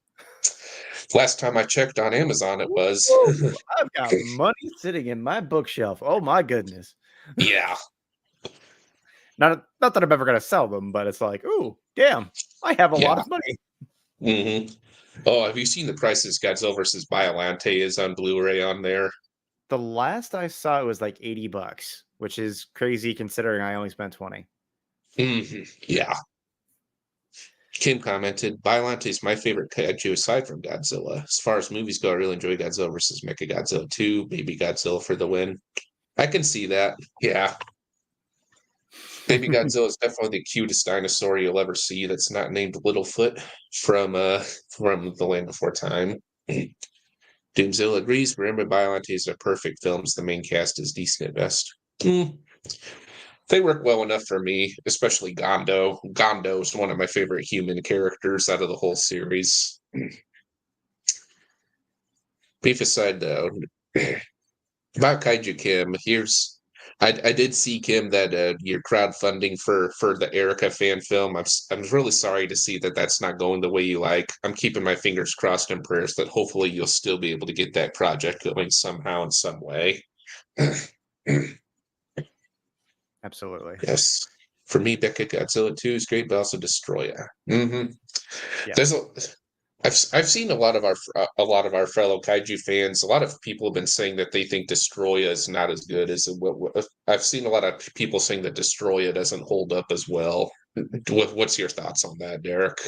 S1: Last time I checked on Amazon, it was.
S2: Woo! I've got money sitting in my bookshelf. Oh my goodness.
S1: Yeah.
S2: Not that I'm ever gonna sell them, but it's like, ooh, damn, I have a lot
S1: Yeah.
S2: of money.
S1: hmm Oh, have you seen the prices Godzilla versus Biollante is on Blu-ray on there?
S2: The last I saw it was like $80, which is crazy considering I only spent 20.
S1: Yeah. Kim commented, Biollante is my favorite kaiju aside from Godzilla. As far as movies go, I really enjoy Godzilla versus Mechagodzilla 2, maybe Godzilla for the win. I can see that. Yeah. Baby Godzilla is definitely the cutest dinosaur you'll ever see that's not named Littlefoot from The Land Before Time. Doomzilla agrees. Remember, Biollante is a perfect films. The main cast is decent at best. They work well enough for me, especially Gondo. Gondo is one of my favorite human characters out of the whole series. Beef aside, though, about Kaiju Kim, I did see Kim that your crowdfunding for the Erica fan film. I'm really sorry to see that that's not going the way you like. I'm keeping my fingers crossed and prayers that hopefully you'll still be able to get that project going somehow in some way.
S2: Absolutely.
S1: Yes. For me, Beckett Godzilla 2 is great, but also Destroya.
S2: Yeah.
S1: There's a I've seen a lot of our fellow kaiju fans. A lot of people have been saying that they think Destroya is not as good as I've seen a lot of people saying that Destroya doesn't hold up as well. What's your thoughts on that, Derek?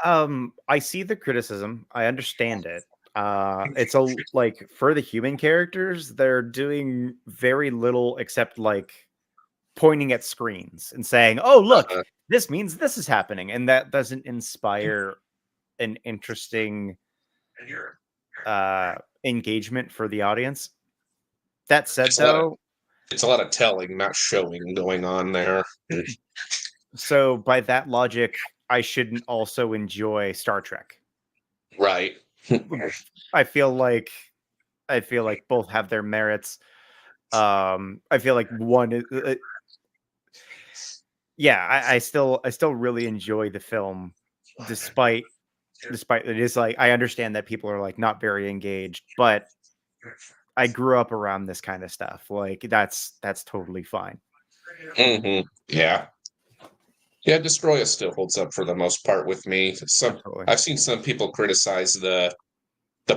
S2: I see the criticism. I understand it. It's a like for the human characters, they're doing very little except like pointing at screens and saying, "Oh, look,
S1: Uh,
S2: this means this is happening," and that doesn't inspire an interesting engagement for the audience. That said,
S1: it's a lot of
S2: though,
S1: it's a lot of telling, not showing going on there.
S2: so by that logic, I shouldn't also enjoy Star Trek.
S1: Right.
S2: I feel like both have their merits. I feel like one is, yeah, I still really enjoy the film despite it is like I understand that people are like not very engaged, but I grew up around this kind of stuff. Like that's totally fine.
S1: Yeah. Yeah, Destroya still holds up for the most part with me.
S2: Absolutely.
S1: I've seen some people criticize the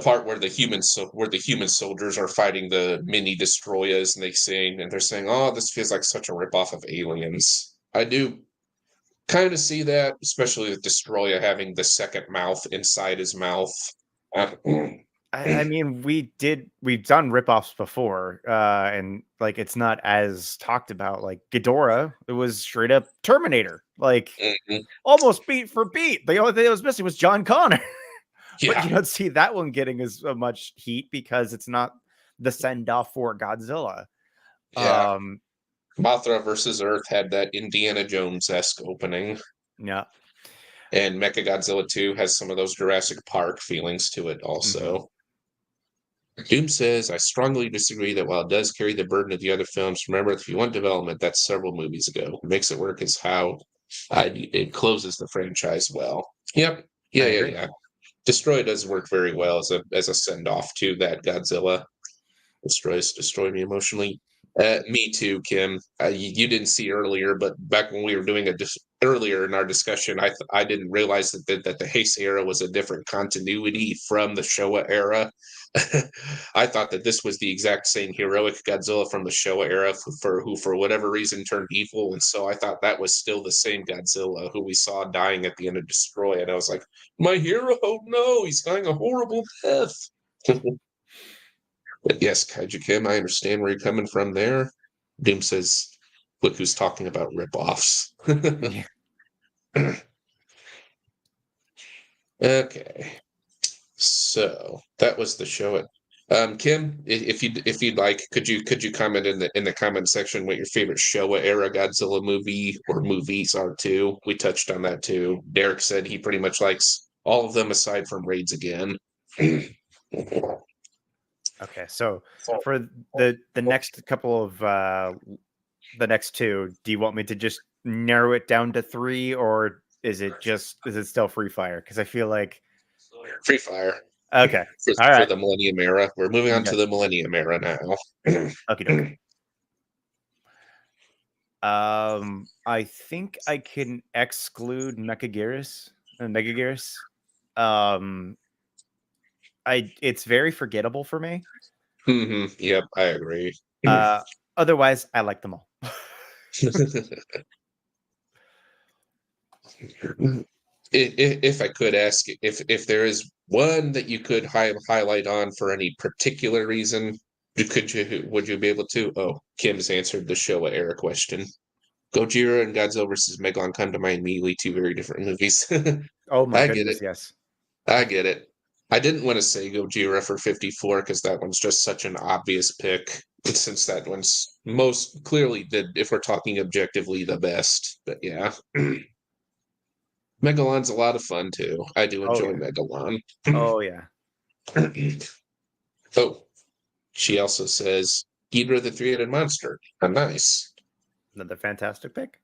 S1: part where where the human soldiers are fighting the mini destroyers, and they're saying, "Oh, this feels like such a ripoff of Aliens." I do kind of see that, especially with Destroyer having the second mouth inside his mouth. Uh,
S2: I mean, we've done ripoffs before, and like it's not as talked about. Like Ghidorah, it was straight up Terminator, like
S1: mhm.
S2: almost beat for beat. The only thing that was missing was John Connor. But
S1: Yeah,
S2: you don't see that one getting as much heat because it's not the send off for Godzilla.
S1: yeah. Mothra versus Earth had that Indiana Jones-esque opening,
S2: Yeah.
S1: and Mechagodzilla 2 has some of those Jurassic Park feelings to it also. Doom says, I strongly disagree that while it does carry the burden of the other films, remember, if you want development, that's several movies ago. What makes it work is how it closes the franchise well. Yep.
S2: I
S1: Yeah, yeah,
S2: agree.
S1: yeah. Destroy does work very well as a send off to that Godzilla. Destroy me emotionally. Me too, Kim. You didn't see earlier, but back when we were doing earlier in our discussion, I didn't realize that the Heisei era was a different continuity from the Showa era. I thought that this was the exact same heroic Godzilla from the Showa era who for whatever reason turned evil, and so I thought that was still the same Godzilla who we saw dying at the end of Destroy, and I was like, my hero, no, he's dying a horrible death. But yes, Kaiju Kim, I understand where you're coming from there. Doom says, look who's talking about ripoffs.
S2: Yeah.
S1: Okay. So that was the show. Kim, if you'd like, could you comment in the comment section what your favorite Showa era Godzilla movie or movies are too? We touched on that too. Derek said he pretty much likes all of them aside from Raids Again.
S2: Okay, so for the next couple of the next two, do you want me to just narrow it down to three, or is it still free fire? Because I feel like
S1: Free Fire
S2: okay, all
S1: for
S2: right,
S1: the Millennium Era. We're moving on
S2: okay,
S1: to the Millennium Era now.
S2: okay, doke. I think I can exclude Megaguirus. Um, it's very forgettable for me.
S1: Yep, I agree.
S2: Uh, otherwise, I like them all.
S1: If I could ask, if there is one that you could highlight on for any particular reason, would you be able to? Oh, Kim's answered the Showa era question. Gojira and Godzilla versus Megalon come to mind immediately. Two very different movies.
S2: Oh my
S1: I get
S2: goodness,
S1: it.
S2: yes.
S1: I get it. I didn't want to say Gojira for 54 because that one's just such an obvious pick. Since that one's most clearly if we're talking objectively, the best. But yeah. Megalon's a lot of fun too. I do
S2: Oh
S1: enjoy
S2: yeah.
S1: Megalon.
S2: Oh yeah.
S1: Oh, she also says Ghidorah the Three-Headed Monster. Nice.
S2: Another fantastic pick.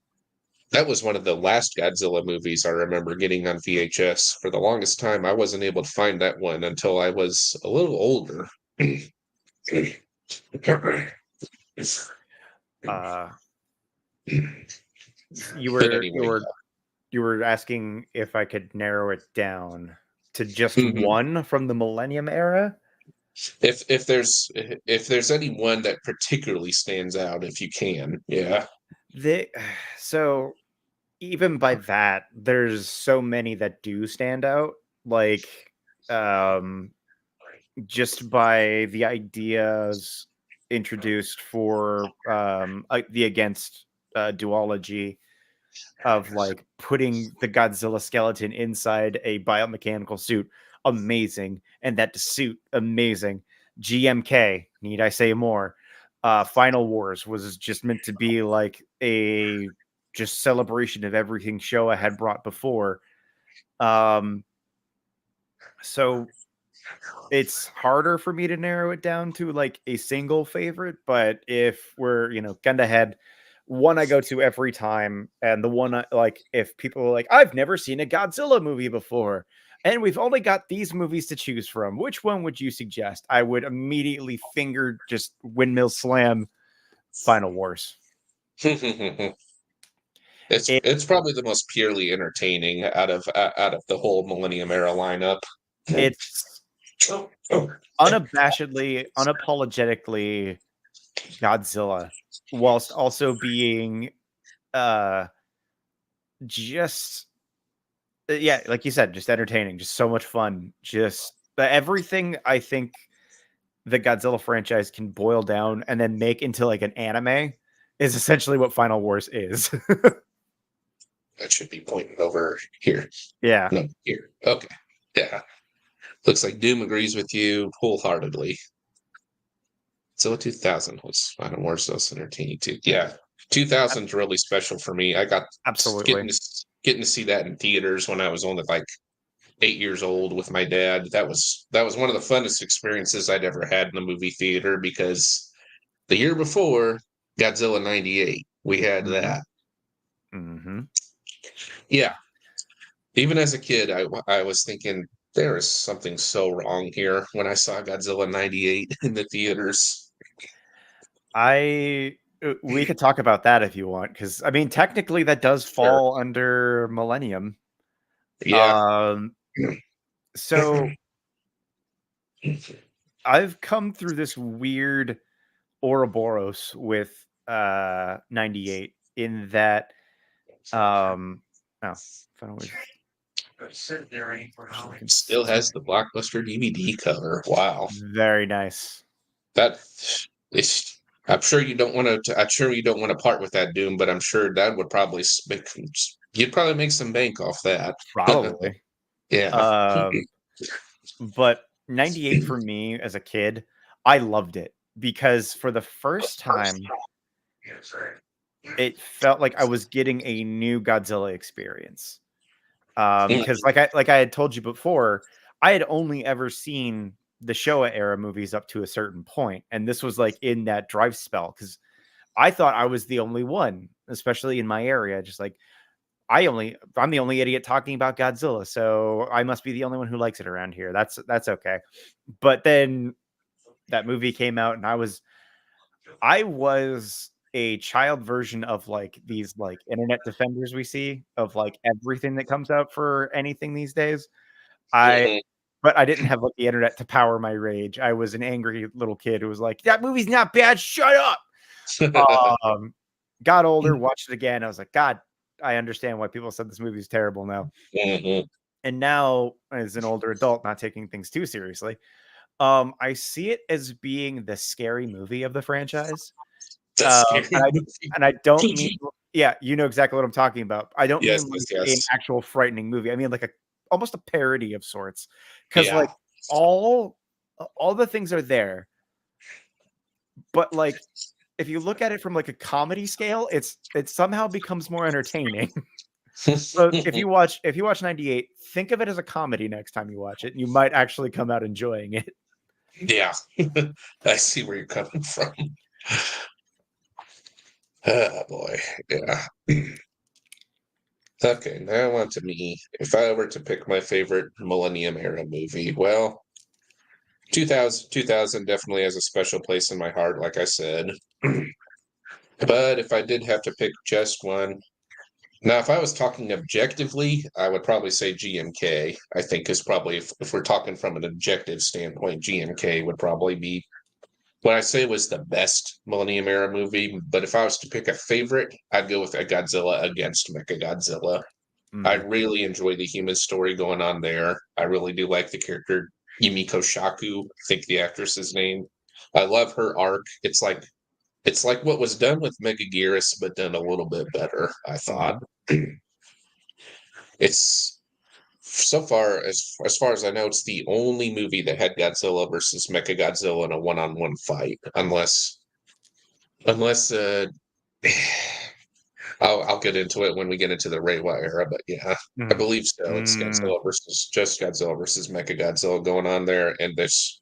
S1: That was one of the last Godzilla movies I remember getting on VHS. For the longest time, I wasn't able to find that one until I was a little older.
S2: Uh, you
S1: But
S2: were you
S1: anyway,
S2: were you were asking if I could narrow it down to just
S1: mhm.
S2: one from the Millennium era.
S1: If there's any one that particularly stands out, if you can, yeah.
S2: They so even by that, there's so many that do stand out. Like um just by the ideas introduced for the against duology of like putting the Godzilla skeleton inside a biomechanical suit, amazing, and that suit, amazing. GMK, need I say more? Final Wars was just meant to be like a just celebration of everything Showa had brought before. Um, so it's harder for me to narrow it down to like a single favorite, but if we're, gun to head, one I go to every time, and the one like if people are like, I've never seen a Godzilla movie before, and we've only got these movies to choose from, which one would you suggest? I would immediately finger just windmill slam Final Wars. It,
S1: It's probably the most purely entertaining out of the whole Millennium Era lineup.
S2: it's unapologetically Godzilla, whilst also being uh just yeah, like you said, just entertaining, just so much fun, just everything I think the Godzilla franchise can boil down and then make into like an anime is essentially what Final Wars is.
S1: That should be pointing over here.
S2: Yeah.
S1: No, here. Okay. Yeah. Looks like Doom agrees with you wholeheartedly. Godzilla 2000 was Final Wars those entertaining too. Yeah, 2000 is really special for me. I got
S2: Absolutely.
S1: getting to see that in theaters when I was only like 8 years old with my dad. That was one of the funnest experiences I'd ever had in a movie theater because the year before Godzilla 98, we had that.
S2: Mm-hmm.
S1: Yeah, even as a kid, I was thinking there is something so wrong here when I saw Godzilla 98 in the theaters.
S2: We could talk about that if you want, because I mean, technically, that does
S1: Sure.
S2: fall under Millennium.
S1: Yeah.
S2: Um, so I've come through this weird Ouroboros with 98 in that oh, Final Wars.
S1: Still has the blockbuster DVD cover. Wow.
S2: Very nice.
S1: That is I'm sure you don't want to I'm sure you don't want to part with that Doom, but I'm sure that would probably you'd probably make some bank off that.
S2: Probably.
S1: Yeah.
S2: But 98 for me as a kid, I loved it because for the first time, it felt like I was getting a new Godzilla experience. Because like I had told you before, I had only ever seen the Showa era movies up to a certain point, and this was like in that drive spell because I thought I was the only one, especially in my area. Just like I'm the only idiot talking about Godzilla, so I must be the only one who likes it around here. That's okay. But then that movie came out, and I was a child version of like these like internet defenders we see of like everything that comes out for anything these days. I
S1: Mhm.
S2: But I didn't have like the internet to power my rage. I was an angry little kid who was like, "That movie's not bad. Shut up." Um, got older, watched it again. I was like, God, I understand why people said this movie is terrible now.
S1: Mhm.
S2: And now, as an older adult, not taking things too seriously, I see it as being the scary movie of the franchise.
S1: That's scary
S2: And I
S1: movie.
S2: don't mean, yeah, you know exactly what I'm talking about. I don't
S1: Yes,
S2: mean
S1: yes,
S2: like an
S1: yes.
S2: actual frightening movie. I mean like a almost a parody of sorts, because
S1: Yeah.
S2: like all all the things are there, but like if you look at it from like a comedy scale, it somehow becomes more entertaining. So if you watch 98, think of it as a comedy next time you watch it, and you might actually come out enjoying it.
S1: Yeah. I see where you're coming from. Oh boy. Yeah. Okay, now on to me. If I were to pick my favorite Millennium era movie, well, 2000 definitely has a special place in my heart, like I said. But if I did have to pick just one, now if I was talking objectively, I would probably say GMK. I think is probably, if we're talking from an objective standpoint, GMK would probably be what I say was the best Millennium era movie. But if I was to pick a favorite, I'd go with a Godzilla against Mechagodzilla. I
S2: Mm,
S1: really enjoy the human story going on there. I really do like the character Yumiko Shaku, I think the actress's name. I love her arc. It's like what was done with Megaguirus, but done a little bit better, I thought.
S2: mhm,
S1: It's so far as far as I know, it's the only movie that had Godzilla versus Mechagodzilla in a one-on-one fight, unless I'll get into it when we get into the Reiwa era, but yeah, I
S2: mhm,
S1: believe so. It's
S2: mm,
S1: Godzilla versus Mechagodzilla going on there, and this,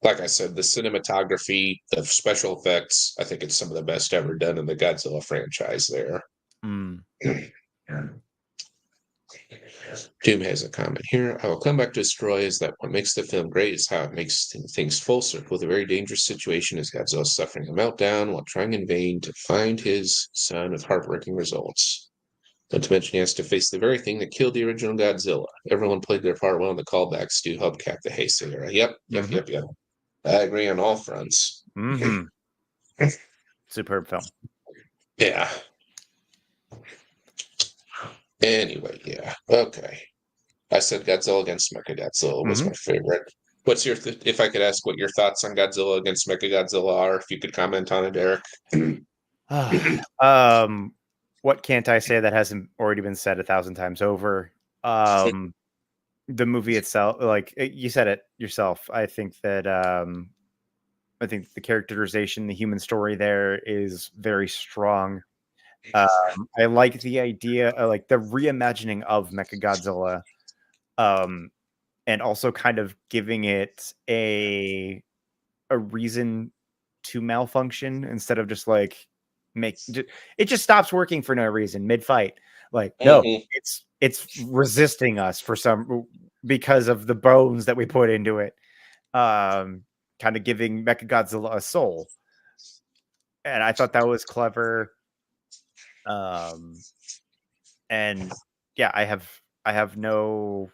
S1: like I said, the cinematography, the special effects, I think it's some of the best ever done in the Godzilla franchise. There,
S2: mm.
S1: Doom has a comment here. I will come back to destroy. Is that what makes the film great? Is how it makes things full circle. The very dangerous situation is Godzilla suffering a meltdown while trying in vain to find his son with heartbreaking results. Not to mention he has to face the very thing that killed the original Godzilla. Everyone played their part well, and the callbacks do help cap the Heisei era. Yep, yep,
S2: Mhm.
S1: yep, yep. I agree on all fronts.
S2: Mhm. Superb film.
S1: Yeah. Anyway, yeah. Okay. I said Godzilla against Mechagodzilla was
S2: Mhm.
S1: my favorite. What's your if I could ask what your thoughts on Godzilla against Mechagodzilla are, if you could comment on it, Eric?
S2: What can't I say that hasn't already been said 1,000 times over? Um, the movie itself, like you said it yourself, I think that I think the characterization, the human story there is very strong. I like the idea, like the reimagining of Mechagodzilla, um, and also kind of giving it a reason to malfunction instead of just like it just stops working for no reason mid fight. Like no,
S1: Mhm.
S2: it's resisting us for some because of the bones that we put into it. Um, Kind of giving Mechagodzilla a soul, and I thought that was clever. Um, and yeah, I have no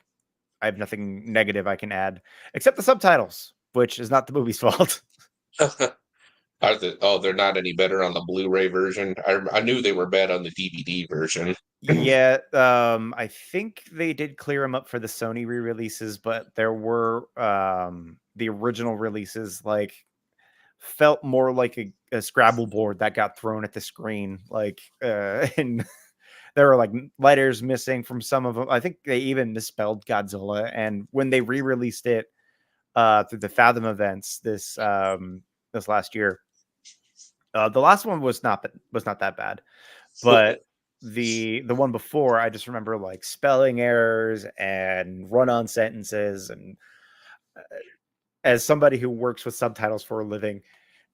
S2: I have nothing negative I can add except the subtitles, which is not the movie's fault.
S1: They're not any better on the Blu-ray version. I knew they were bad on the DVD version.
S2: Yeah, I think they did clear them up for the Sony re-releases, but there were the original releases like felt more like a Scrabble board that got thrown at the screen, like and there were like letters missing from some of them. I think they even misspelled Godzilla, and when they re-released it through the Fathom events this last year, the last one was not that bad. But the one before, I just remember like spelling errors and run-on sentences, and as somebody who works with subtitles for a living,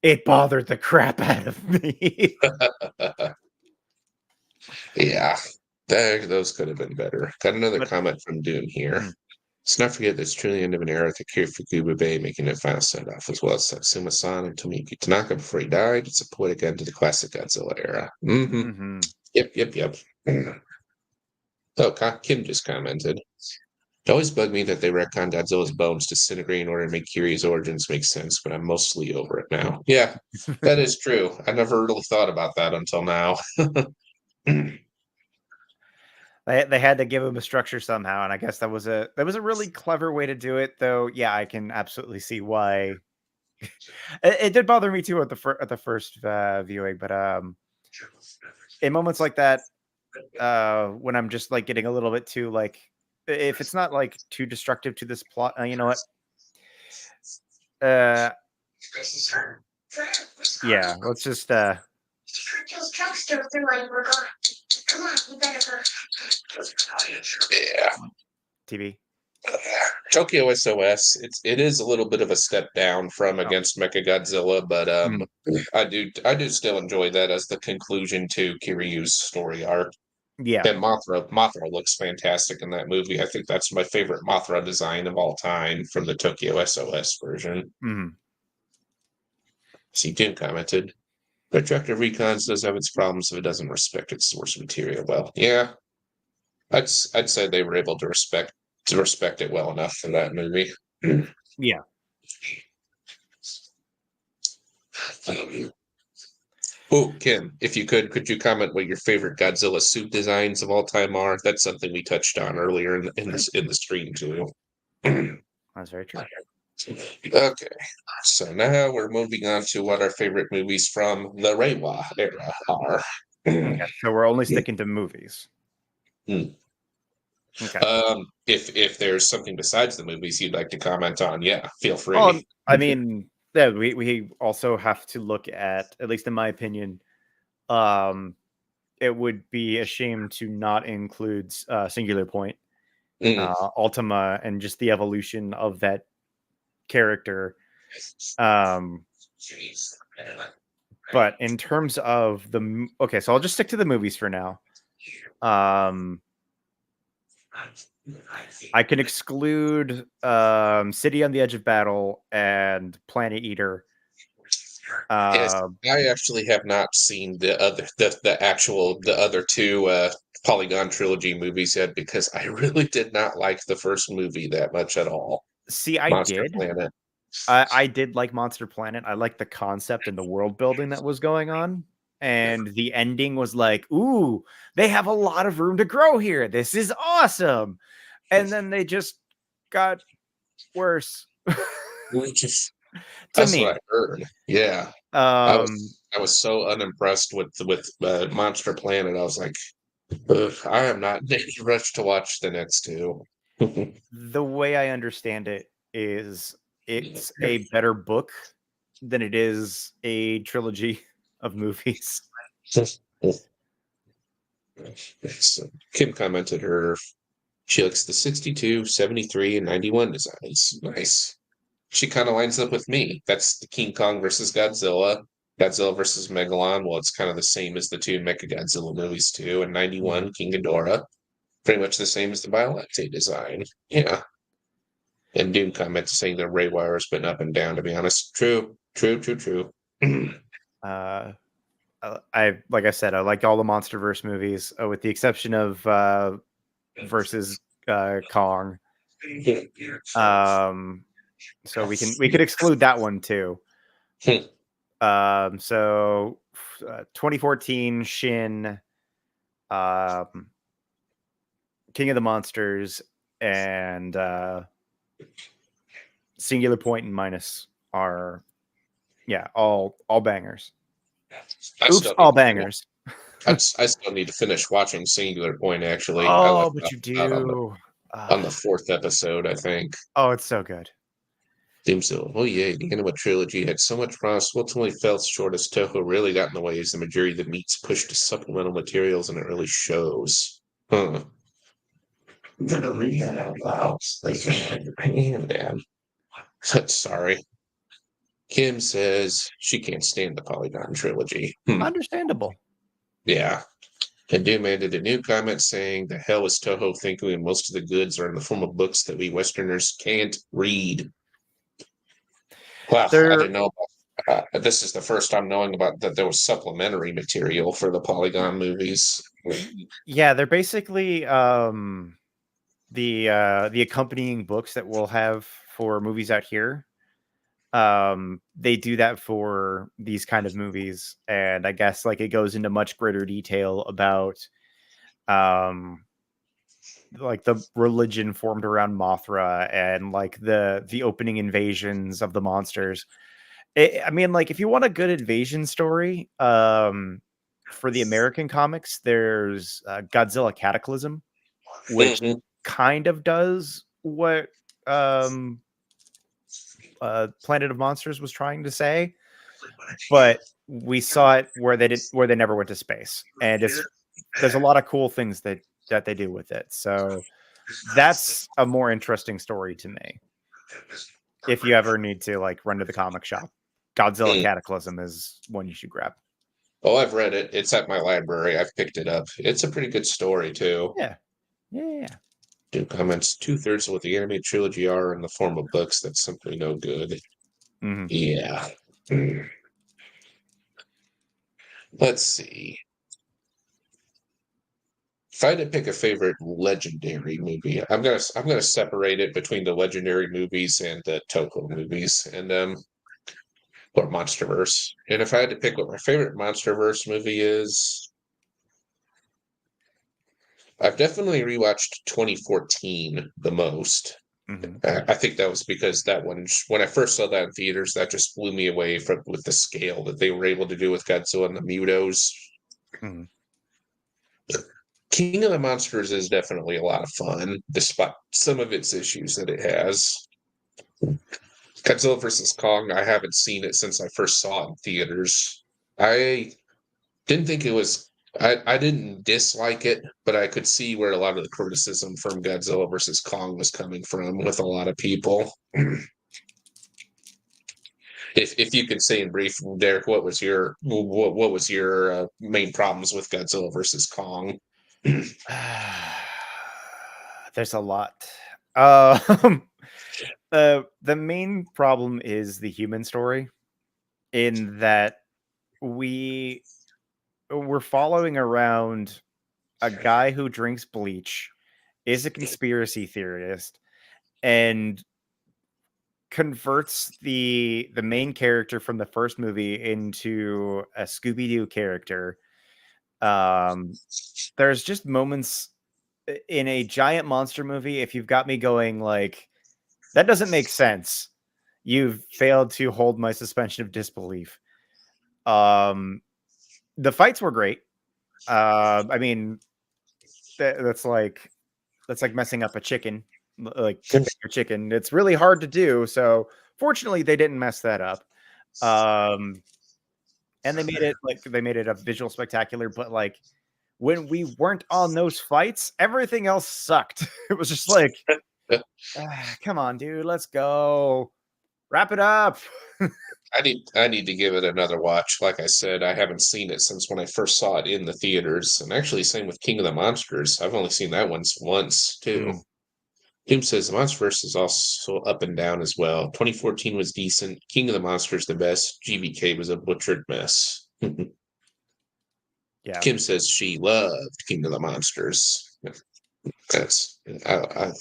S2: it bothered the crap out of me.
S1: Yeah, those could have been better. Got another
S2: But
S1: comment from Dune here.
S2: mm,
S1: Let's not forget this truly end of an era to care for Kuba Bay, making it final send off, as well as Satsuma-san and Tomiki Tanaka before he died. It's a poetic end to the classic Godzilla era.
S2: mhm.
S1: Yep. Oh, Kim just commented. It always bugged me that they retconned Godzilla's bones disintegrate in order to make Kiryu's origins make sense, but I'm mostly over it now. Yeah, that is true. I never really thought about that until now.
S2: They had to give him a structure somehow, and I guess that was a really clever way to do it. Though, yeah, I can absolutely see why it did bother me too at the first viewing. But in moments like that, when I'm just like getting a little bit too like, if it's not like too destructive to this plot, you know what? Uh, yeah, let's just
S1: Yeah.
S2: TV.
S1: Tokyo SOS, it is a little bit of a step down from
S2: Oh,
S1: against Mechagodzilla, but
S2: mm,
S1: I do still enjoy that as the conclusion to Kiryu's story arc.
S2: yeah.
S1: And Mothra looks fantastic in that movie. I think that's my favorite Mothra design of all time from the Tokyo SOS version.
S2: Mhm.
S1: See, Jim commented, Retroactive Recons does have its problems if it doesn't respect its source material well. Yeah, I'd say they were able to respect it well enough for that movie.
S2: Yeah.
S1: Oh, Kim, if you could you comment what your favorite Godzilla suit designs of all time are? That's something we touched on earlier in the stream too.
S2: That's very true.
S1: Okay, so now we're moving on to what our favorite movies from the Reiwa era are.
S2: Okay, so we're only sticking to movies.
S1: Hmm.
S2: Okay.
S1: If there's something besides the movies you'd like to comment on, yeah, feel
S2: Well,
S1: free.
S2: I mean, yeah, we also have to look at least in my opinion, um, it would be a shame to not include Singular Point,
S1: Mm.
S2: Ultima, and just the evolution of that character. Um, but in terms of okay, so I'll just stick to the movies for now. Um, I can exclude City on the Edge of Battle and Planet Eater.
S1: Yes,
S2: Uh,
S1: I actually have not seen the other two Polygon trilogy movies yet because I really did not like the first movie that much at all.
S2: See, I
S1: Monster
S2: did.
S1: Planet.
S2: I did like Monster Planet. I liked the concept and the world building that was going on. And the ending was like, ooh, they have a lot of room to grow here. This is awesome. And then they just got worse
S1: Which is
S2: to
S1: that's
S2: me.
S1: what I heard. Yeah,
S2: Um,
S1: I was so unimpressed with Monster Planet. I was like, ugh, I am not in any rush to watch the next two.
S2: The way I understand it is it's a better book than it is a trilogy of movies.
S1: So Kim commented she likes the 62, 73, and 91 designs. Nice. She kind of lines up with me. That's the King Kong versus Godzilla. Godzilla versus Megalon. Well, it's kind of the same as the two Mechagodzilla movies too. And 91, King Ghidorah. Pretty much the same as the Biolante design. Yeah. And Doom comments saying that Ray Wire's been up and down, to be honest. True. True.
S2: Uh, I like I said, I like all the MonsterVerse movies, with the exception of versus Kong. So we could exclude that one too. So 2014 Shin, King of the Monsters, and Singular Point and Minus are all bangers. Oops, all bangers.
S1: I still need to finish watching Singular Point, actually. I
S2: Oh,
S1: left
S2: but you
S1: out
S2: do.
S1: on the fourth episode, I think.
S2: Oh, it's so good.
S1: Doomsday. Oh, yeah, the Anima trilogy had so much promise, ultimately fell short as Toho really got in the way as the majority of the meats pushed to supplemental materials, and it really shows. Huh.
S3: I'm gonna read that out loud. They can
S1: Man, Dad. Sorry. Kim says she can't stand the Polygon trilogy.
S2: Understandable.
S1: Yeah. And Doom added a new comment saying, the hell is Toho thinking when most of the goods are in the form of books that we Westerners can't read? Well, I didn't know about this is the first time knowing about that there was supplementary material for the Polygon movies.
S2: Yeah, they're basically the accompanying books that we'll have for movies out here. They do that for these kind of movies, and I guess like it goes into much greater detail about like the religion formed around Mothra and like the opening invasions of the monsters. I mean, like if you want a good invasion story, for the American comics, there's Godzilla Cataclysm, which kind of does what Planet of Monsters was trying to say, but we saw it where they never went to space, and there's a lot of cool things that they do with it. So that's a more interesting story to me. If you ever need to like run to the comic shop, Godzilla Cataclysm is one you should grab.
S1: Oh, I've read it. It's at my library. I've picked it up. It's a pretty good story too.
S2: Yeah.
S1: Two comments. 2/3 of what the animated trilogy are in the form of books. That's simply no good.
S2: Mm-hmm.
S1: Yeah. Let's see. If I had to pick a favorite legendary movie, I'm gonna separate it between the legendary movies and the Toho movies, and or MonsterVerse. And if I had to pick what my favorite MonsterVerse movie is, I've definitely rewatched 2014 the most. I think that was because that one, when I first saw that in theaters, that just blew me away with the scale that they were able to do with Godzilla and the Mutos. King of the Monsters is definitely a lot of fun, despite some of its issues that it has. Godzilla versus Kong, I haven't seen it since I first saw it in theaters. I didn't think it was. I didn't dislike it, but I could see where a lot of the criticism from Godzilla versus Kong was coming from with a lot of people. If you could say in brief, Derek, what was your main problems with Godzilla versus Kong?
S2: There's a lot. The main problem is the human story, in that we're following around a guy who drinks bleach, is a conspiracy theorist, and converts the main character from the first movie into a Scooby-Doo character. There's just moments in a giant monster movie, if you've got me going like, that doesn't make sense, you've failed to hold my suspension of disbelief. The fights were great. I mean, that's like messing up a chicken, like tipping your chicken. It's really hard to do. So fortunately, they didn't mess that up. And they made it a visual spectacular, but like when we weren't on those fights, everything else sucked. It was just like, come on, dude, let's go. Wrap it up.
S1: I need to give it another watch. Like I said, I haven't seen it since when I first saw it in the theaters. And actually, same with King of the Monsters. I've only seen that once too. Doom says the Monsterverse is also up and down as well. 2014 was decent. King of the Monsters the best. GBK was a butchered mess.
S2: Yeah.
S1: Kim says she loved King of the Monsters. That's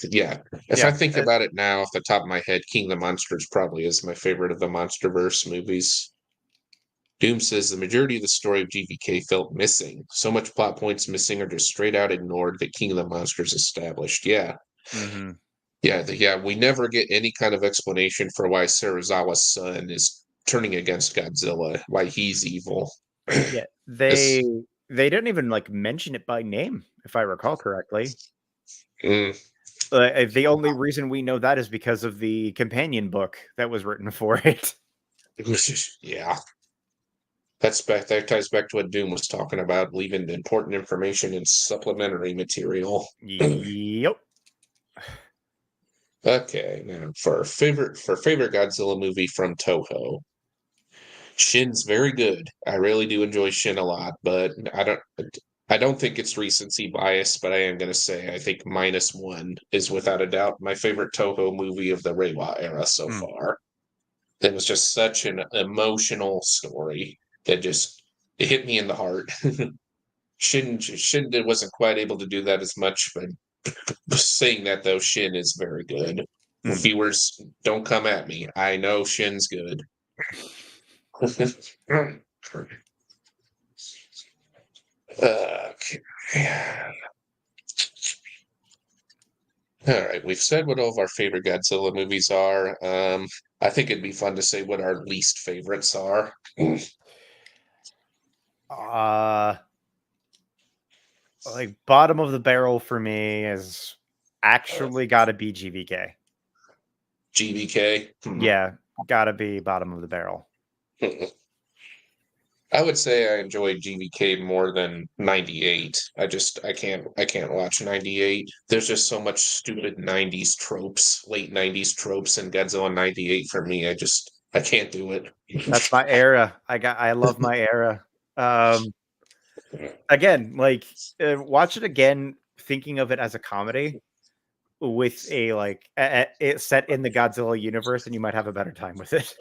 S1: yeah. If I think about it now, off the top of my head, King of the Monsters probably is my favorite of the MonsterVerse movies. Doom says the majority of the story of GVK felt missing. So much plot points missing or just straight out ignored that King of the Monsters established. Yeah.
S2: Mm-hmm.
S1: Yeah, we never get any kind of explanation for why Serizawa's son is turning against Godzilla, why he's evil.
S2: Yeah, they didn't even like mention it by name, if I recall correctly. The only reason we know that is because of the companion book that was written for it.
S1: Yeah. That ties back to what Doom was talking about, leaving important information in supplementary material.
S2: Yep.
S1: Okay, now for favorite Godzilla movie from Toho. Shin's very good. I really do enjoy Shin a lot, but I don't think it's recency bias, but I am gonna say I think -1 is without a doubt my favorite Toho movie of the Reiwa era so far. It was just such an emotional story that just it hit me in the heart. Shin wasn't quite able to do that as much, but saying that though, Shin is very good. Viewers, don't come at me. I know Shin's good. Okay. All right, we've said what all of our favorite Godzilla movies are. I think it'd be fun to say what our least favorites are.
S2: Like bottom of the barrel for me is actually got to be GVK.
S1: GVK?
S2: Yeah, got to be bottom of the barrel.
S1: I would say I enjoyed GVK more than 98. I can't watch 98. There's just so much stupid 90s tropes, late 90s tropes in Godzilla 98 for me. I can't do it.
S2: That's my era. I love my era. Again, like watch it again thinking of it as a comedy with a like it set in the Godzilla universe and you might have a better time with it.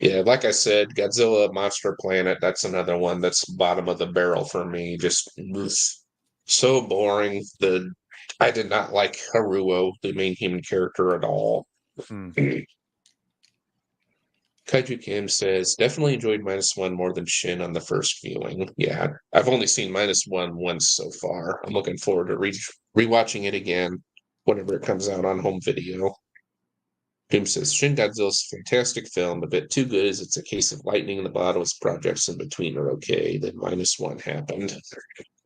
S1: Yeah, like I said, Godzilla Monster Planet, that's another one that's bottom of the barrel for me. Just so boring. I did not like Haruo, the main human character, at all. Kaiju Kim says, definitely enjoyed -1 more than Shin on the first viewing. Yeah, I've only seen -1 once so far. I'm looking forward to rewatching it again whenever it comes out on home video. Doom says Shin Godzilla's a fantastic film, a bit too good as it's a case of lightning in the bottle as projects in between are okay. Then -1 happened.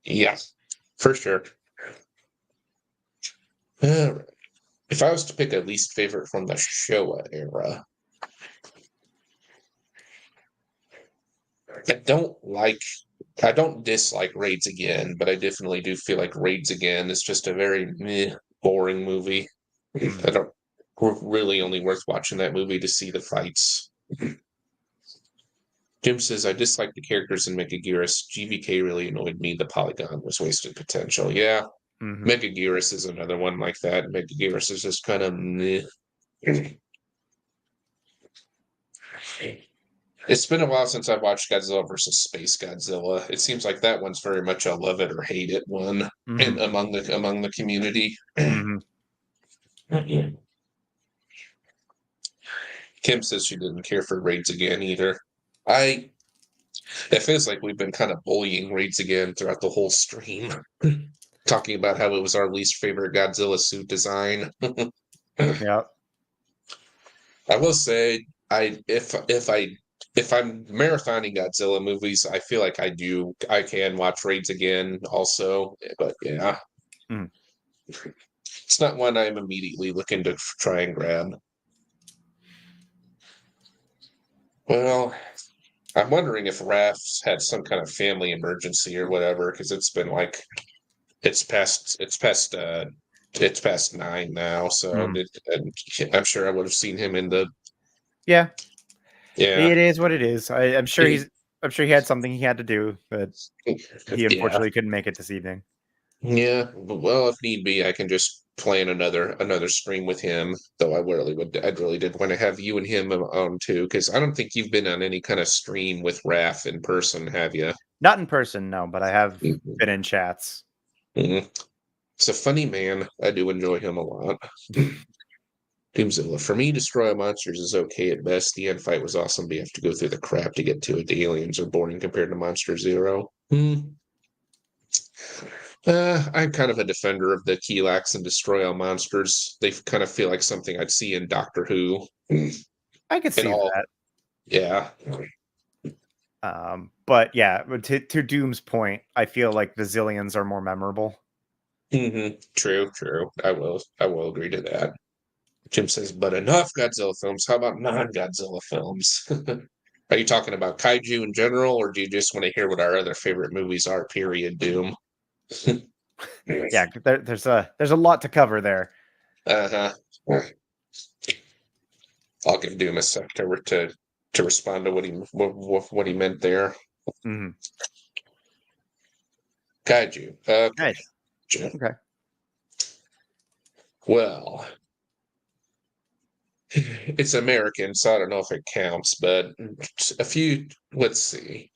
S1: Yeah, for sure. If I was to pick a least favorite from the Showa era, I don't dislike Raids Again, but I definitely do feel like Raids Again is just a very boring movie. I don't really only worth watching that movie to see the fights. Jim says, I dislike the characters in Megaguirus. GVK really annoyed me. The polygon was wasted potential. Yeah. Megaguirus is another one like that. Megaguirus is just kind of meh. It's been a while since I've watched Godzilla versus Space Godzilla. It seems like that one's very much a love it or hate it one among the community. Kim says she didn't care for Raids Again either. It feels like we've been kind of bullying Raids Again throughout the whole stream, talking about how it was our least favorite Godzilla suit design.
S2: Yeah.
S1: I will say, if I'm marathoning Godzilla movies, I feel like I can watch Raids Again also. But yeah. It's not one I'm immediately looking to try and grab. Well, I'm wondering if Raph's had some kind of family emergency or whatever, because it's been like it's past 9 now, so and I'm sure I would have seen him in the
S2: Yeah,
S1: yeah
S2: it is what it is. I'm sure I'm sure he had something he had to do, but he
S1: yeah
S2: unfortunately couldn't make it this evening.
S1: yeah. Well, if need be, I can just plan another stream with him. Though I really did want to have you and him on too, because I don't think you've been on any kind of stream with Raph in person, have you?
S2: Not in person, no, but I have
S1: Mhm.
S2: been in chats.
S1: Mhm. It's a funny man. I do enjoy him a lot. Doomzilla. For me, Destroy All Monsters is okay at best. The end fight was awesome, but you have to go through the crap to get to it. The aliens are boring compared to Monster Zero. I'm kind of a defender of the Kilax and Destroy All Monsters. They kind of feel like something I'd see in Doctor Who.
S2: I could
S1: And
S2: see
S1: all,
S2: that.
S1: yeah.
S2: But yeah, to Doom's point, I feel like the Zillions are more memorable.
S1: True, true. I will agree to that. Jim says, but enough Godzilla films. How about non-Godzilla films? Are you talking about kaiju in general, or do you just want to hear what our other favorite movies are? Period. Doom.
S2: Yeah, there's a lot to cover there.
S1: Uh huh. I'll give Doom a sec to respond to what he meant there.
S2: Mm-hmm.
S1: Kaiju. Okay.
S2: Nice.
S1: Gotcha.
S2: Okay.
S1: Well, it's American, so I don't know if it counts, but a few. Let's see.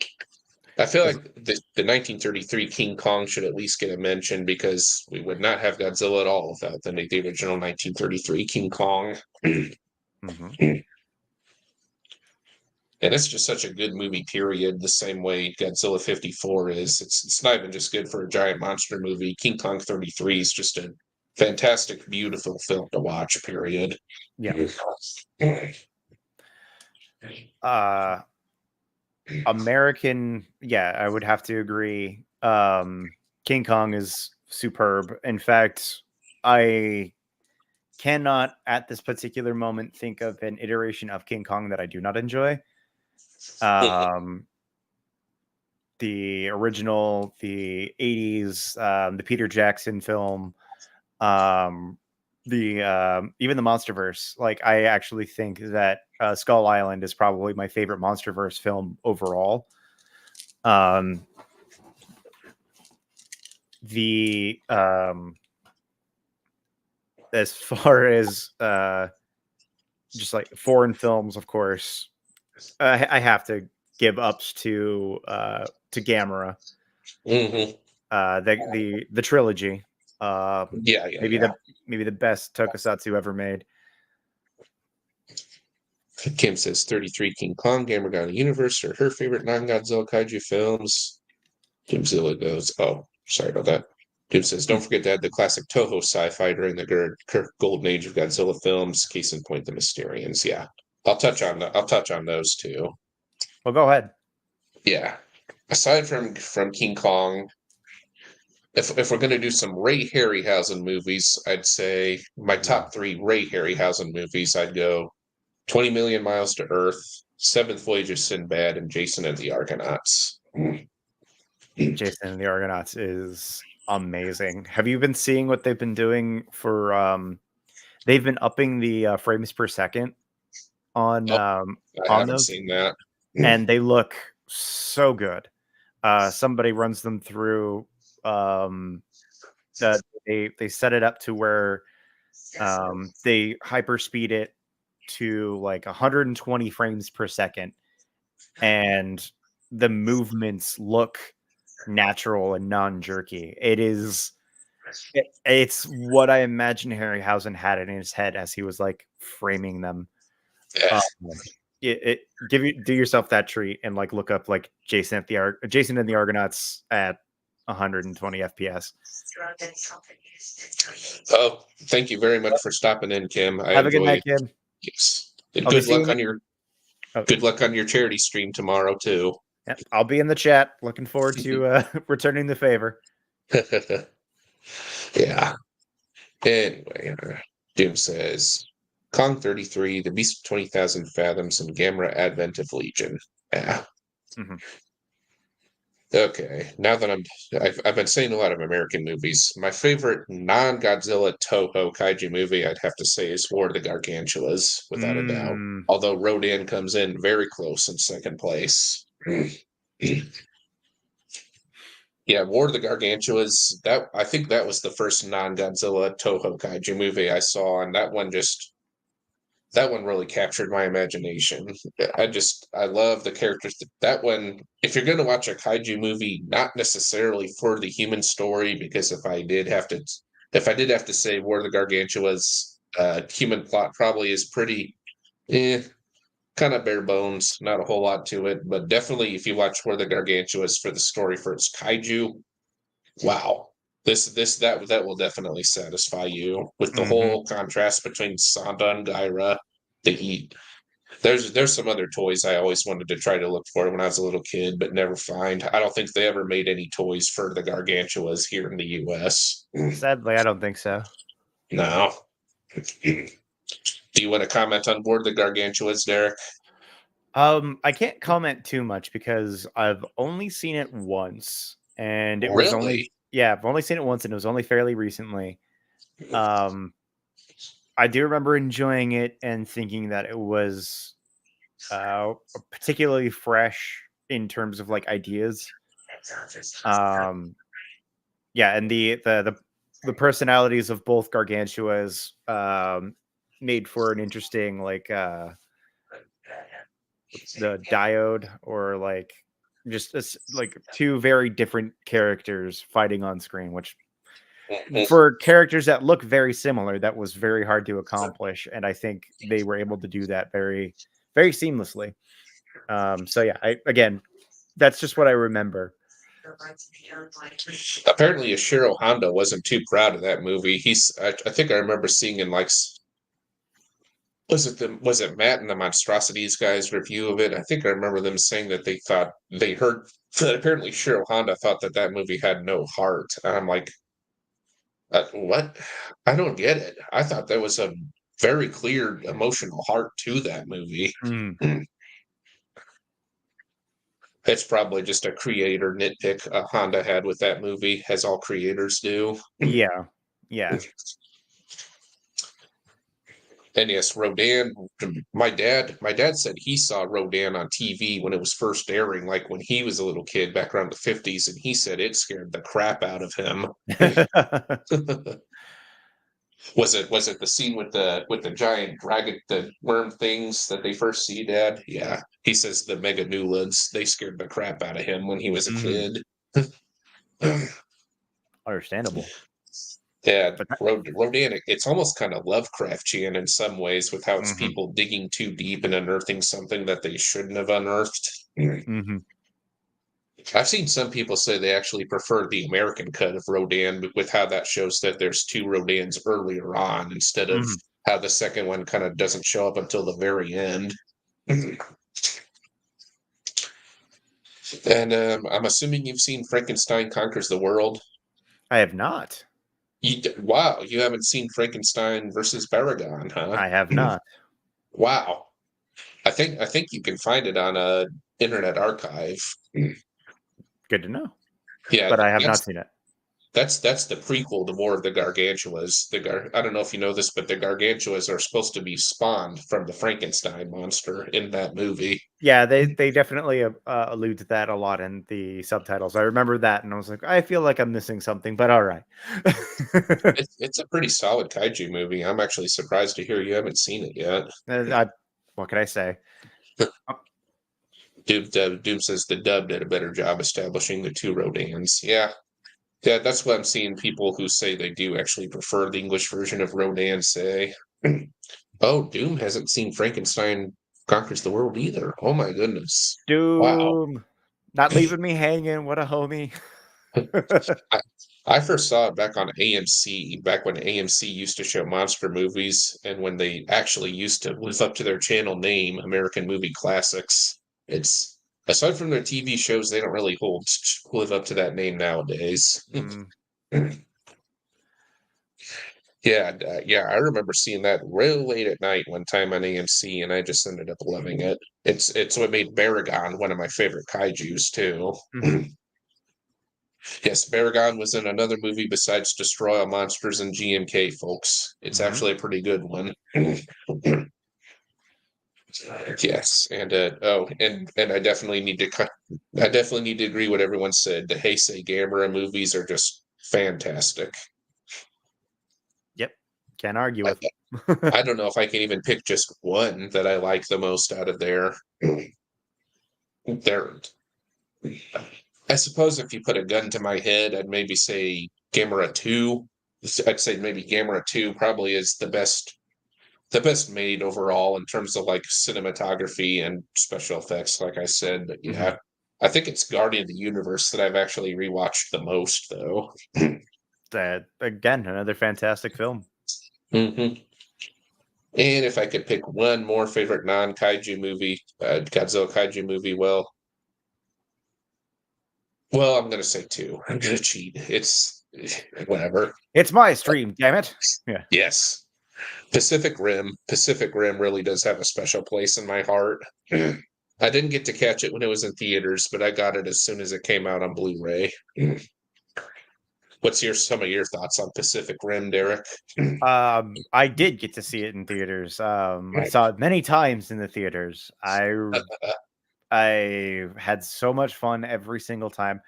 S1: I feel like the 1933 King Kong should at least get a mention because we would not have Godzilla at all without the original 1933 King Kong.
S2: Mm-hmm.
S1: And it's just such a good movie, period. The same way Godzilla 54 is. It's not even just good for a giant monster movie. King Kong 33 is just a fantastic, beautiful film to watch, period.
S2: Yeah. American, yeah, I would have to agree. King Kong is superb. In fact, I cannot at this particular moment think of an iteration of King Kong that I do not enjoy. The original, the 80s, the Peter Jackson film, the even the Monsterverse. Like, I actually think that Skull Island is probably my favorite Monsterverse film overall. The As far as just like foreign films, of course, I have to give ups to Gamera,
S1: Mm-hmm.
S2: the trilogy.
S1: Yeah, yeah, yeah.
S2: Maybe the best tokusatsu ever made.
S1: Kim says 33 King Kong, Gamer God of the Universe are her favorite non-Godzilla kaiju films. Doomzilla goes, oh, sorry about that. Doom says, don't forget to add the classic Toho sci-fi during the golden age of Godzilla films. Case in point, the Mysterians. Yeah, I'll touch on those too.
S2: Well, go ahead.
S1: Yeah. Aside from King Kong, if we're gonna do some Ray Harryhausen movies, I'd say my top 3 Ray Harryhausen movies. I'd go 20 Million Miles to Earth, Seventh Voyage of Sinbad, and Jason and the Argonauts.
S2: Jason and the Argonauts is amazing. Have you been seeing what they've been doing for? They've been upping the frames per second on
S1: Oh, I
S2: on
S1: haven't
S2: those,
S1: seen that.
S2: and they look so good. Somebody runs them through. That they set it up to where they hyperspeed it to like 120 frames per second, and the movements look natural and non-jerky. It's what I imagine Harryhausen had in his head as he was like framing them.
S1: Yeah.
S2: Do yourself that treat and like look up like Jason and the Argonauts at 120 FPS.
S1: Oh, thank you very much for stopping in, Kim. I
S2: Have a good
S1: enjoy.
S2: night, Kim.
S1: Yes, and
S2: I'll be seeing oh,
S1: good luck on your charity stream tomorrow too.
S2: yeah, I'll be in the chat. Looking forward to returning the favor.
S1: Yeah. Anyway, Doom says Kong 33, The Beast of 20,000 Fathoms, and Gamera Advent of Legion. Yeah.
S2: Mhm.
S1: Okay, now that I've been saying a lot of American movies. My favorite non-Godzilla Toho kaiju movie, I'd have to say, is War of the Gargantulas, without a doubt.
S2: Mm.
S1: Although Rodan comes in very close in second place. Yeah, War of the Gargantulas. That I think that was the first non-Godzilla Toho kaiju movie I saw, and that one really captured my imagination. I love the characters. That one, if you're going to watch a kaiju movie, not necessarily for the human story, because if I did have to say War of the Gargantua's human plot probably is pretty, kind of bare bones, not a whole lot to it. But definitely, if you watch War of the Gargantua's for the story for its kaiju, wow. That will definitely satisfy you with the
S2: Mhm.
S1: whole contrast between Sanda and Gyra, the heat. There's some other toys I always wanted to try to look for when I was a little kid, but never find. I don't think they ever made any toys for the Gargantuas here in the U.S.
S2: Sadly, I don't think so.
S1: No. Do you want to comment on board the Gargantuas, Derek?
S2: I can't comment too much because I've only seen it once, and it was only
S1: Really?
S2: yeah, I've only seen it once, and it was only fairly recently. Um, I do remember enjoying it and thinking that it was particularly fresh in terms of like ideas. Um, yeah, and the personalities of both Gargantuas made for an interesting like the diode or like just like two very different characters fighting on screen, which for characters that look very similar, that was very hard to accomplish, and I think they were able to do that very seamlessly. So yeah, again, that's just what I remember.
S1: Apparently, Ishiro Honda wasn't too proud of that movie. I think I remember seeing in like was it Matt and the Monstrosities guys review of it? I think I remember them saying that they thought they heard that apparently Cheryl Honda thought that that movie had no heart. And I'm like, what? I don't get it. I thought there was a very clear emotional heart to that movie.
S2: Mm,
S1: It's probably just a creator nitpick Honda had with that movie, as all creators do.
S2: yeah, yeah.
S1: And yes, Rodan. My dad said he saw Rodan on TV when it was first airing, like when he was a little kid back around the 50s, and he said it scared the crap out of him. Was it the scene with the giant dragon, the worm things that they first see, Dad? Yeah. He says the mega newlands, they scared the crap out of him when he was a
S2: Mhm.
S1: kid.
S2: Understandable.
S1: Yeah,
S2: But
S1: Rodan, it's almost kind of Lovecraftian in some ways with how it's
S2: mhm,
S1: people digging too deep and unearthing something that they shouldn't have unearthed.
S2: mhm,
S1: I've seen some people say they actually prefer the American cut of Rodan with how that shows that there's two Rodans earlier on instead of
S2: mhm.
S1: how the second one kind of doesn't show up until the very end. And I'm assuming you've seen Frankenstein Conquers the World.
S2: I have not.
S1: Wow, you haven't seen Frankenstein versus Baragon, huh?
S2: I have not.
S1: Wow. I think you can find it on a Internet Archive.
S2: Good to know.
S1: Yeah,
S2: But I have not seen it.
S1: that's the prequel to War of the Gargantuas. I don't know if you know this, but the Gargantuas are supposed to be spawned from the Frankenstein monster in that movie.
S2: Yeah, they definitely allude to that a lot in the subtitles. I remember that, and I was like, I feel like I'm missing something, but all right.
S1: It's a pretty solid kaiju movie. I'm actually surprised to hear you haven't seen it yet.
S2: What can I say?
S1: Doom says the dub did a better job establishing the two Rodans. Yeah, yeah, that's what I'm seeing people who say they do actually prefer the English version of Rodan say. Oh, Doom hasn't seen Frankenstein Conquers the World either. Oh my goodness. Wow.
S2: Doom, not leaving me hanging. What a homie.
S1: I, I first saw it back on AMC, back when AMC used to show monster movies, and when they actually used to live up to their channel name, American Movie Classics. It's aside from their TV shows, they don't really live up to that name nowadays.
S2: Mm,
S1: Yeah, I remember seeing that real late at night one time on AMC, and I just ended up loving it. It's what made Baragon one of my favorite kaijus too.
S2: Mhm.
S1: Yes, Baragon was in another movie besides Destroy All Monsters and GMK, folks. It's
S2: Mhm.
S1: actually a pretty good one. Yes, and and I definitely need to I definitely need to agree with what everyone said. The Heisei Gamera movies are just fantastic.
S2: Yep. Can't argue
S1: I,
S2: with.
S1: I don't know if I can even pick just one that I like the most out of there. There, I suppose if you put a gun to my head, I'd maybe say Gamera 2. I'd say maybe Gamera 2 probably is the best made overall in terms of like cinematography and special effects, like I said. But
S2: Mhm.
S1: yeah, I think it's Guardian of the Universe that I've actually rewatched the most, though.
S2: That again, another fantastic film.
S1: hmm And if I could pick one more favorite non-kaiju movie, Godzilla kaiju movie, well, I'm gonna say two. I'm gonna cheat. It's whatever.
S2: It's my stream, damn it. Yeah.
S1: Yes, Pacific Rim. Pacific Rim really does have a special place in my heart. I didn't get to catch it when it was in theaters, but I got it as soon as it came out on Blu-ray. What's some of your thoughts on Pacific Rim, Derek?
S2: I did get to see it in theaters. I saw it many times in the theaters. I had so much fun every single time.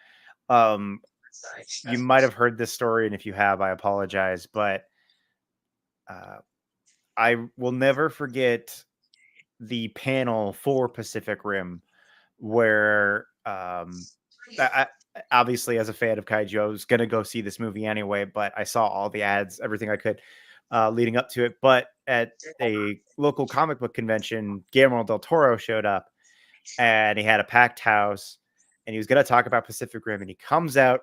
S2: Um, you might have heard this story, and if you have, I apologize, but uh, I will never forget the panel for Pacific Rim where obviously as a fan of kaiju, I was gonna go see this movie anyway, but I saw all the ads, everything I could leading up to it. But at a local comic book convention, Guillermo del Toro showed up and he had a packed house and he was gonna talk about Pacific Rim, and he comes out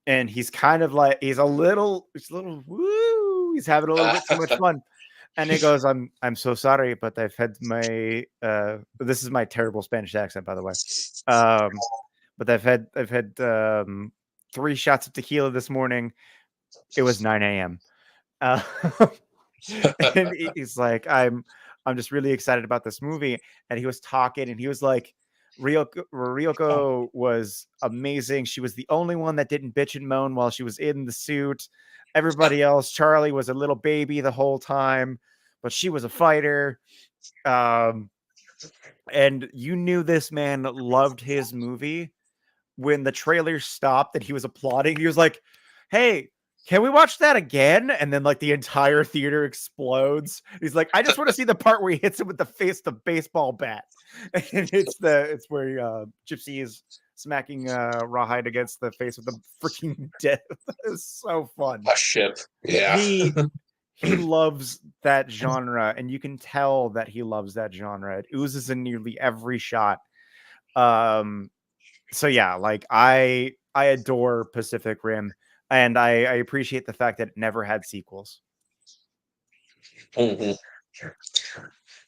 S2: and he's kind of like he's a little woo, he's having a little bit too much fun. And he goes, I'm so sorry, but I've had my this is my terrible Spanish accent, by the way. Um, but I've had 3 shots of tequila this morning. It was 9 a.m. Uh, and he's like, I'm just really excited about this movie. And he was talking, and he was like, Ryoko was amazing. She was the only one that didn't bitch and moan while she was in the suit. Everybody else, Charlie was a little baby the whole time, but she was a fighter. Um, and you knew this man loved his movie when the trailer stopped and he was applauding. He was like, "Hey, can we watch that again?" And then like the entire theater explodes. He's like, "I just want to see the part where he hits him with the face the baseball bat." And it's where Gypsy is smacking Rawhide against the face with the freaking death. It's so fun.
S1: A ship. Yeah.
S2: He loves that genre, and you can tell that he loves that genre. It oozes in nearly every shot. So yeah, like I adore Pacific Rim, and I appreciate the fact that it never had sequels.
S1: Mhm.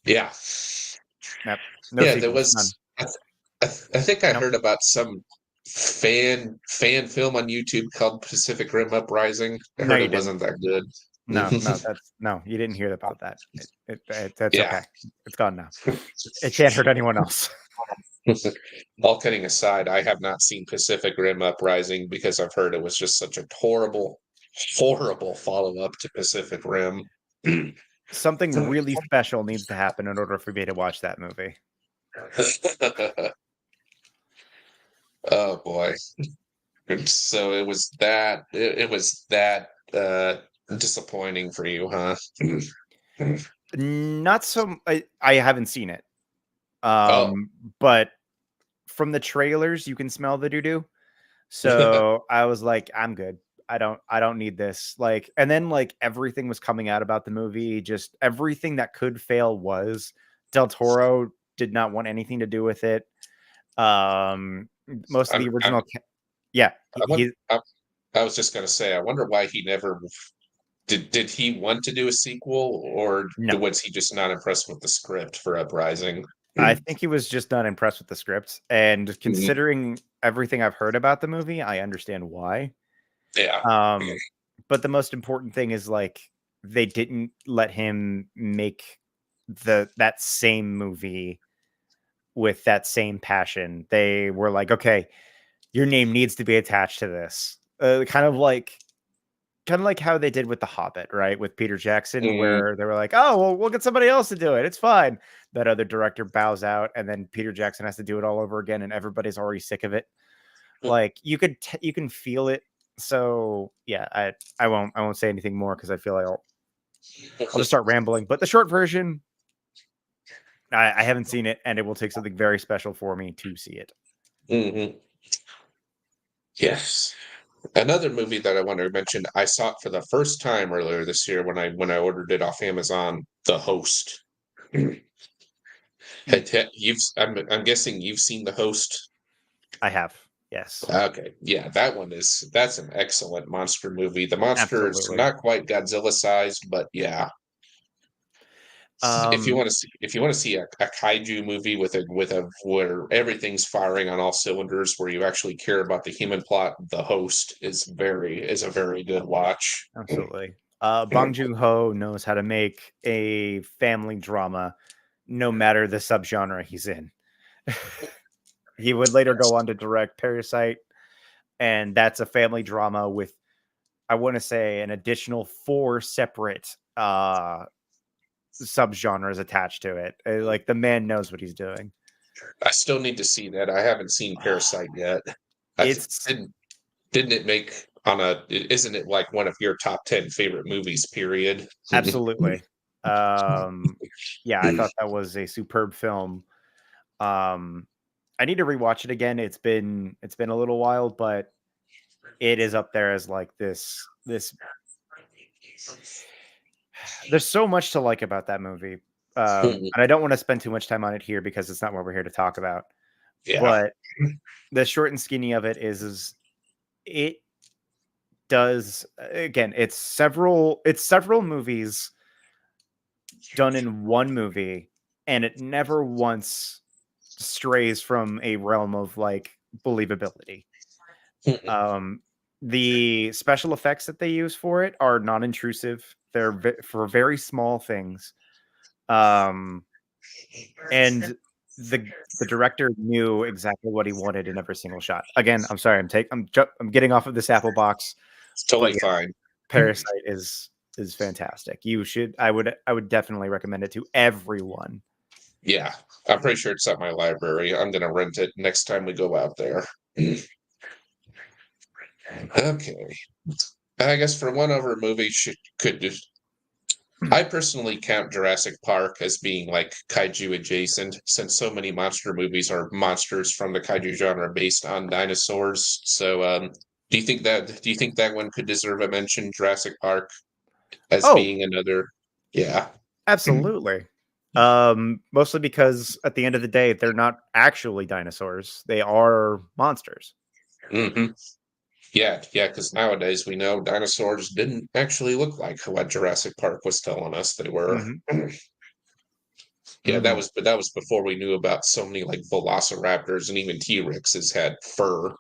S1: Yeah.
S2: Yep. No
S1: Yeah, there
S2: sequels, none.
S1: was I think I
S2: Nope.
S1: heard about some fan film on YouTube called Pacific Rim Uprising. I
S2: No,
S1: heard
S2: you
S1: it
S2: didn't.
S1: wasn't that good.
S2: No, you didn't hear about that. That's
S1: Yeah.
S2: okay. It's gone now. It can't hurt anyone else.
S1: All kidding aside, I have not seen Pacific Rim Uprising because I've heard it was just such a horrible follow-up to Pacific Rim.
S2: Something really special needs to happen in order for me to watch that movie.
S1: Oh boy. So it was that disappointing for you, huh?
S2: Not so. I haven't seen it.
S1: Oh.
S2: But from the trailers, you can smell the doo doo. So I was like, I'm good. I don't need this. Like, and then like everything was coming out about the movie, just everything that could fail was. Del Toro did not want anything to do with it. Most of the
S1: I'm
S2: original yeah,
S1: I, won- I was just gonna say, I wonder why he never did he want to do a sequel, or
S2: no.
S1: was he just not impressed with the script for Uprising?
S2: I think he was just not impressed with the script, and
S1: Mhm.
S2: considering everything I've heard about the movie, I understand why.
S1: Yeah.
S2: Um, but the most important thing is like they didn't let him make that same movie with that same passion. They were like, okay, your name needs to be attached to this. Kind of like how they did with The Hobbit, right? With Peter Jackson,
S1: Mm,
S2: where they were like, oh, well, we'll get somebody else to do it. It's fine. That other director bows out, and then Peter Jackson has to do it all over again, and everybody's already sick of it. Like you can feel it. So yeah, I won't say anything more because I feel like I'll just start rambling. But the short version, I haven't seen it, and it will take something very special for me to see it.
S1: mhm. Yes. Another movie that I want to mention, I saw it for the first time earlier this year when I ordered it off Amazon, The Host. I'm guessing you've seen The Host.
S2: I have, yes,
S1: Okay, yeah, that's an excellent monster movie. The monster's
S2: absolutely.
S1: not quite Godzilla sized, but yeah.
S2: Um,
S1: If you want to see a kaiju movie with a where everything's firing on all cylinders, where you actually care about the human plot, The Host is a very good watch.
S2: Absolutely. Bong Joon-ho knows how to make a family drama, no matter the subgenre he's in. He would later go on to direct Parasite, and that's a family drama with, I want to say, an additional 4 separate subgenres attached to it. Like the man knows what he's doing.
S1: I still need to see that. I haven't seen Parasite yet. I th-
S2: It's
S1: didn't it make on isn't it like one of your top 10 favorite movies, period?
S2: absolutely. Yeah, I thought that was a superb film. Um, I need to rewatch it again. It's been a little while, but it is up there as like this. There's so much to like about that movie, and I don't want to spend too much time on it here because it's not what we're here to talk about.
S1: Yeah.
S2: But the short and skinny of it is it does again. It's several movies done in one movie, and it never once strays from a realm of like believability. Um, the special effects that they use for it are non-intrusive. They're for very small things. Um, and the director knew exactly what he wanted in every single shot. Again, I'm sorry, I'm getting off of this Apple box,
S1: It's
S2: but
S1: totally
S2: yeah,
S1: fine.
S2: Parasite is fantastic. You should I would definitely recommend it to everyone.
S1: Yeah. I'm pretty sure it's at my library. I'm gonna rent it next time we go out there. Okay. I guess for one other movie could just I personally count Jurassic Park as being like kaiju adjacent, since so many monster movies are monsters from the kaiju genre based on dinosaurs. So, do you think that one could deserve a mention, Jurassic Park, as
S2: Oh,
S1: being another? Yeah.
S2: absolutely. Mostly because at the end of the day, they're not actually dinosaurs. They are monsters.
S1: Hmm. Yeah, because nowadays we know dinosaurs didn't actually look like what Jurassic Park was telling us they were.
S2: Hmm.
S1: Yeah,
S2: Hmm.
S1: but that was before we knew about so many like velociraptors and even T-Rexes had fur.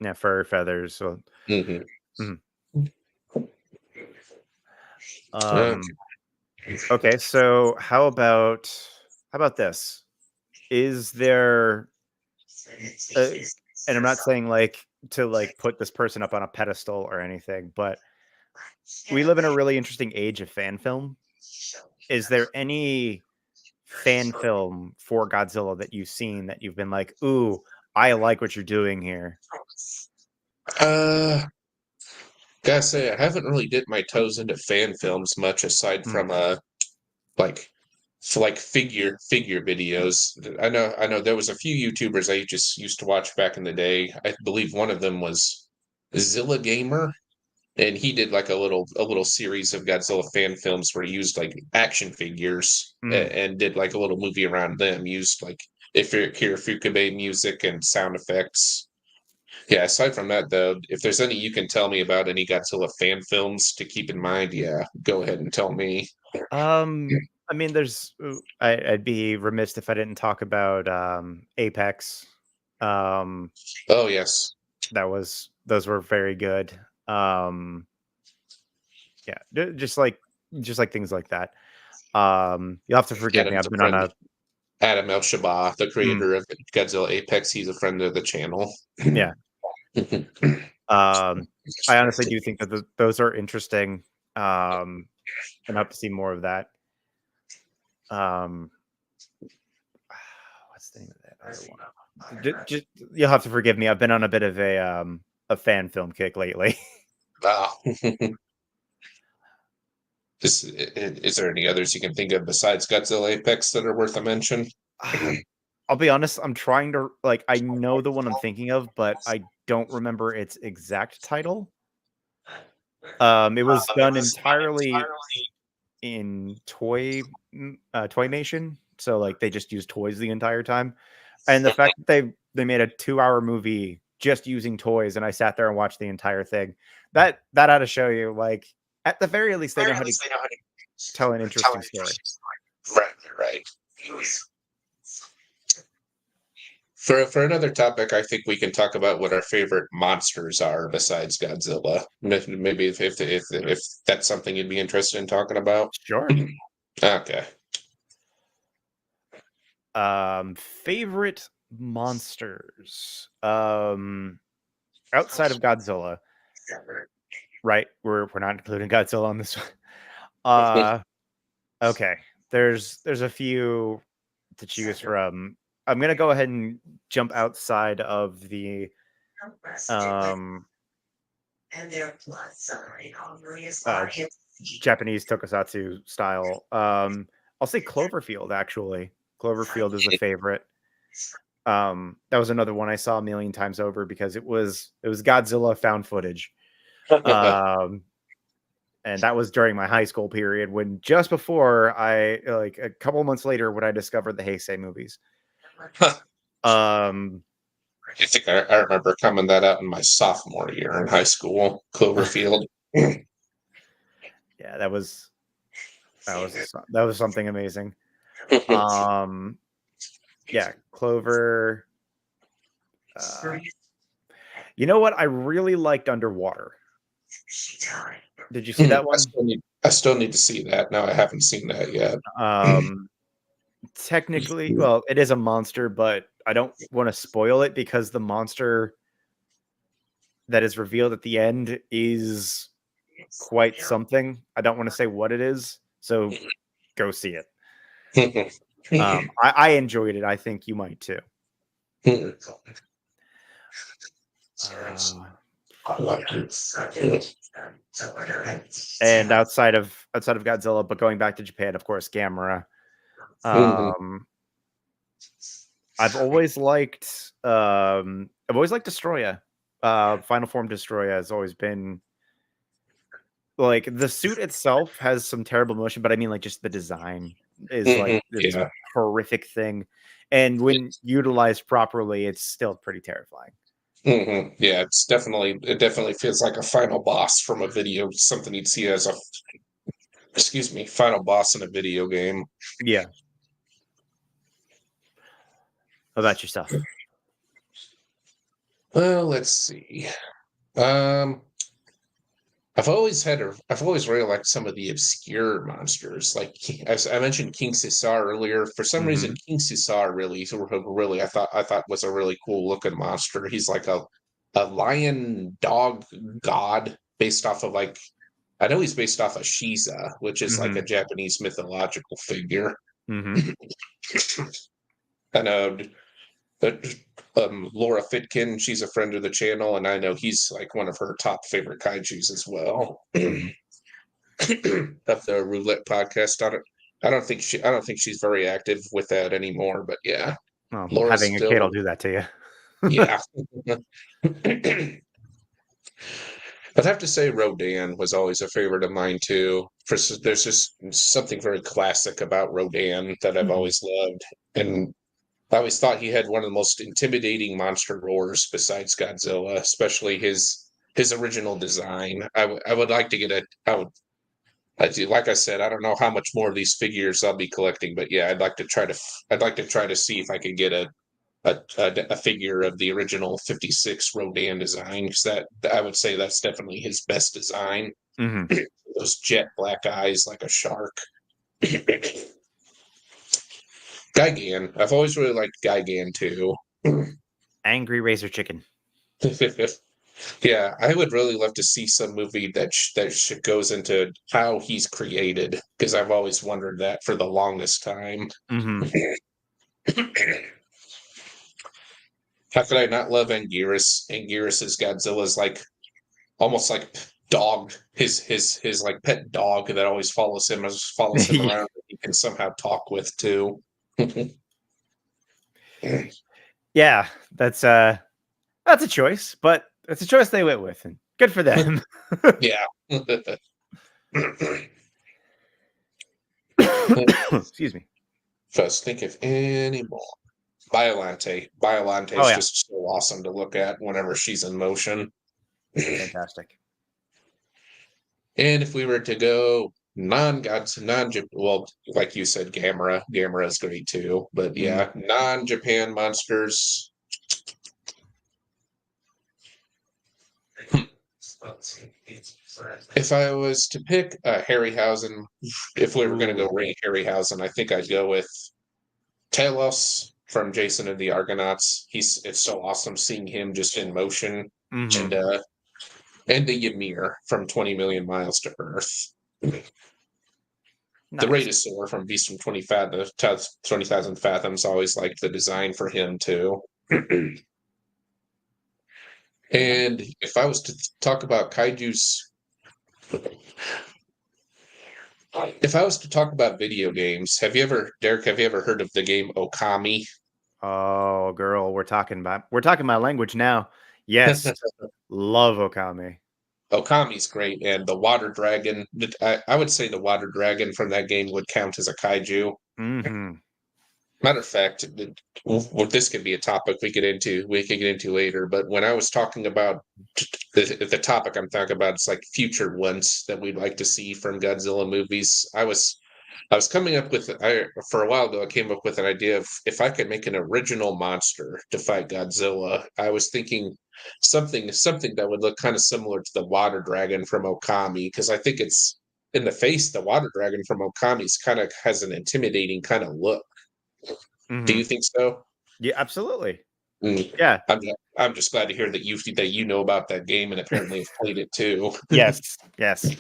S2: Yeah, fur, feathers. So,
S1: Hmm.
S2: mhm.
S1: Okay.
S2: um, okay. So how about this? Is there, uh, and I'm not saying like to like put this person up on a pedestal or anything, but we live in a really interesting age of fan film. Is there any fan film for Godzilla that you've seen that you've been like, ooh, I like what you're doing here?
S1: Uh, Gotta say, I haven't really dipped my toes into fan films much aside
S2: Mm,
S1: from like like figure videos. I know there was a few YouTubers I just used to watch back in the day. I believe one of them was Zilla Gamer, and he did like a little series of Godzilla fan films where he used like action figures
S2: mm.
S1: and did like a little movie around them. Used like if you hear Fukube music and sound effects. Yeah, aside from that, though, if there's any you can tell me about any Godzilla fan films to keep in mind, yeah, go ahead and tell me.
S2: I mean, I'd be remiss if I didn't talk about Apex. Um,
S1: Oh, yes.
S2: those were very good. Um, just like things like that. You'll have to forgive me.
S1: Adam's
S2: I've
S1: a
S2: been on
S1: friend.
S2: a
S1: Adam El Shabazz, the
S2: mm,
S1: creator of Godzilla Apex, he's a friend of the channel.
S2: yeah. I honestly do think that those are interesting. And I hope to see more of that. Um, what's the name of that other one? Just you'll have to forgive me. I've been on a bit of a fan film kick lately.
S1: Wow. Is there any others you can think of besides Godzilla Apex that are worth a mention?
S2: I'll be honest. I'm trying to like. I know the one I'm thinking of, but I don't remember its exact title. It was done entirely in toymation, so like they just used toys the entire time. And the fact that they made a 2-hour movie just using toys, and I sat there and watched the entire thing. That had to show you, like, at the very least, they know how to tell an interesting story.
S1: Right, right. For another topic, I think we can talk about what our favorite monsters are besides Godzilla. Maybe if that's something you'd be interested in talking about.
S2: Sure.
S1: Okay.
S2: Favorite monsters. Outside of Godzilla, right? We're not including Godzilla on this one. Okay. There's a few to choose from. I'm gonna go ahead and jump outside of the um uh, Japanese tokusatsu style. I'll say Cloverfield actually. Cloverfield is a favorite. That was another one I saw a million times over because it was Godzilla found footage. Um, and that was during my high school period when just before I like a couple months later when I discovered the Heisei movies. Um,
S1: I think I remember coming that out in my sophomore year in high school, Cloverfield.
S2: yeah, that was something amazing. Yeah, Clover. You know what? I really liked Underwater. Did you see that one?
S1: I still need to see that. No, I haven't seen that yet.
S2: Technically, well, it is a monster, but I don't want to spoil it because the monster that is revealed at the end is quite something. I don't want to say what it is, so go see it. I enjoyed it. I think you might too. And outside of Godzilla, but going back to Japan, of course, Gamera. I've always liked Destroya. Final Form Destroya has always been like the suit itself has some terrible motion, but I mean like just the design is like this horrific thing. And when utilized properly, it's still pretty terrifying.
S1: Yeah, it definitely feels like a final boss from a video, something you'd see as a final boss in a video game.
S2: Yeah. How about yourself?
S1: Well, let's see. I've always really liked some of the obscure monsters. Like as I mentioned King Caesar earlier. For some reason, King Caesar really I thought was a really cool looking monster. He's like a lion dog god based off of like I know he's based off of Shiza, which is like a Japanese mythological figure. I know but Laura Fitkin, she's a friend of the channel, and I know he's like one of her top favorite kaijus as well. Of the Roulette podcast. I don't think she's very active with that anymore, but yeah.
S2: Well,
S1: Laura's
S2: having a kid will do that to you.
S1: Yeah. I'd have to say Rodan was always a favorite of mine too. There's just something very classic about Rodan that I've always loved. And I always thought he had one of the most intimidating monster roars besides Godzilla, especially his original design. I would like to get like I said, I don't know how much more of these figures I'll be collecting, but yeah, I'd like to try to see if I can get a a figure of the original 56 Rodan design, because that I would say that's definitely his best design.
S2: Mm-hmm.
S1: Those jet black eyes like a shark. Gigan. I've always really liked Gigan too.
S2: Angry Razor Chicken.
S1: Yeah, I would really love to see some movie that goes into how he's created, because I've always wondered that for the longest time.
S2: Mm-hmm.
S1: How could I not love Anguirus? Anguirus is Godzilla's like almost like dog, his like pet dog that always follows him around. That he can somehow talk with too.
S2: Yeah, that's a choice, but it's a choice they went with, and good for them.
S1: Yeah.
S2: Excuse me.
S1: Just think of any more. Biolante. Biolante
S2: Oh
S1: is
S2: yeah,
S1: just so awesome to look at whenever she's in motion.
S2: fantastic.
S1: And if we were to go non-gods, well, like you said, Gamera. Gamera is great too. But yeah, non-Japan monsters. If I was to pick Harryhausen, if we were going to go rate Harryhausen, I think I'd go with Talos from Jason and the Argonauts. It's so awesome seeing him just in motion,
S2: Mm-hmm.
S1: and the Ymir from 20 Million Miles to Earth.
S2: Nice.
S1: The Radosaur from Beast from 20,000 Fathoms. Always liked the design for him too. And if I was to talk about kaiju's, if I was to talk about video games, Derek, have you ever heard of the game Okami?
S2: Oh, girl, we're talking my language now. Yes, love Okami.
S1: Okami's great, and the water dragon. I would say the water dragon from that game would count as a kaiju.
S2: Mm-hmm.
S1: Matter of fact, well, this could be a topic we could get into later. But when I was talking about the topic I'm talking about, it's like future ones that we'd like to see from Godzilla movies. I was coming up with for a while ago. I came up with an idea of if I could make an original monster to fight Godzilla. I was thinking something that would look kind of similar to the water dragon from Okami, because I think it's in the face. The water dragon from Okami's kind of has an intimidating kind of look. Do
S2: Mm-hmm.
S1: you think so?
S2: Yeah, absolutely.
S1: Mm.
S2: Yeah.
S1: I'm just glad to hear that you know about that game and apparently have played it too.
S2: Yes. Yes.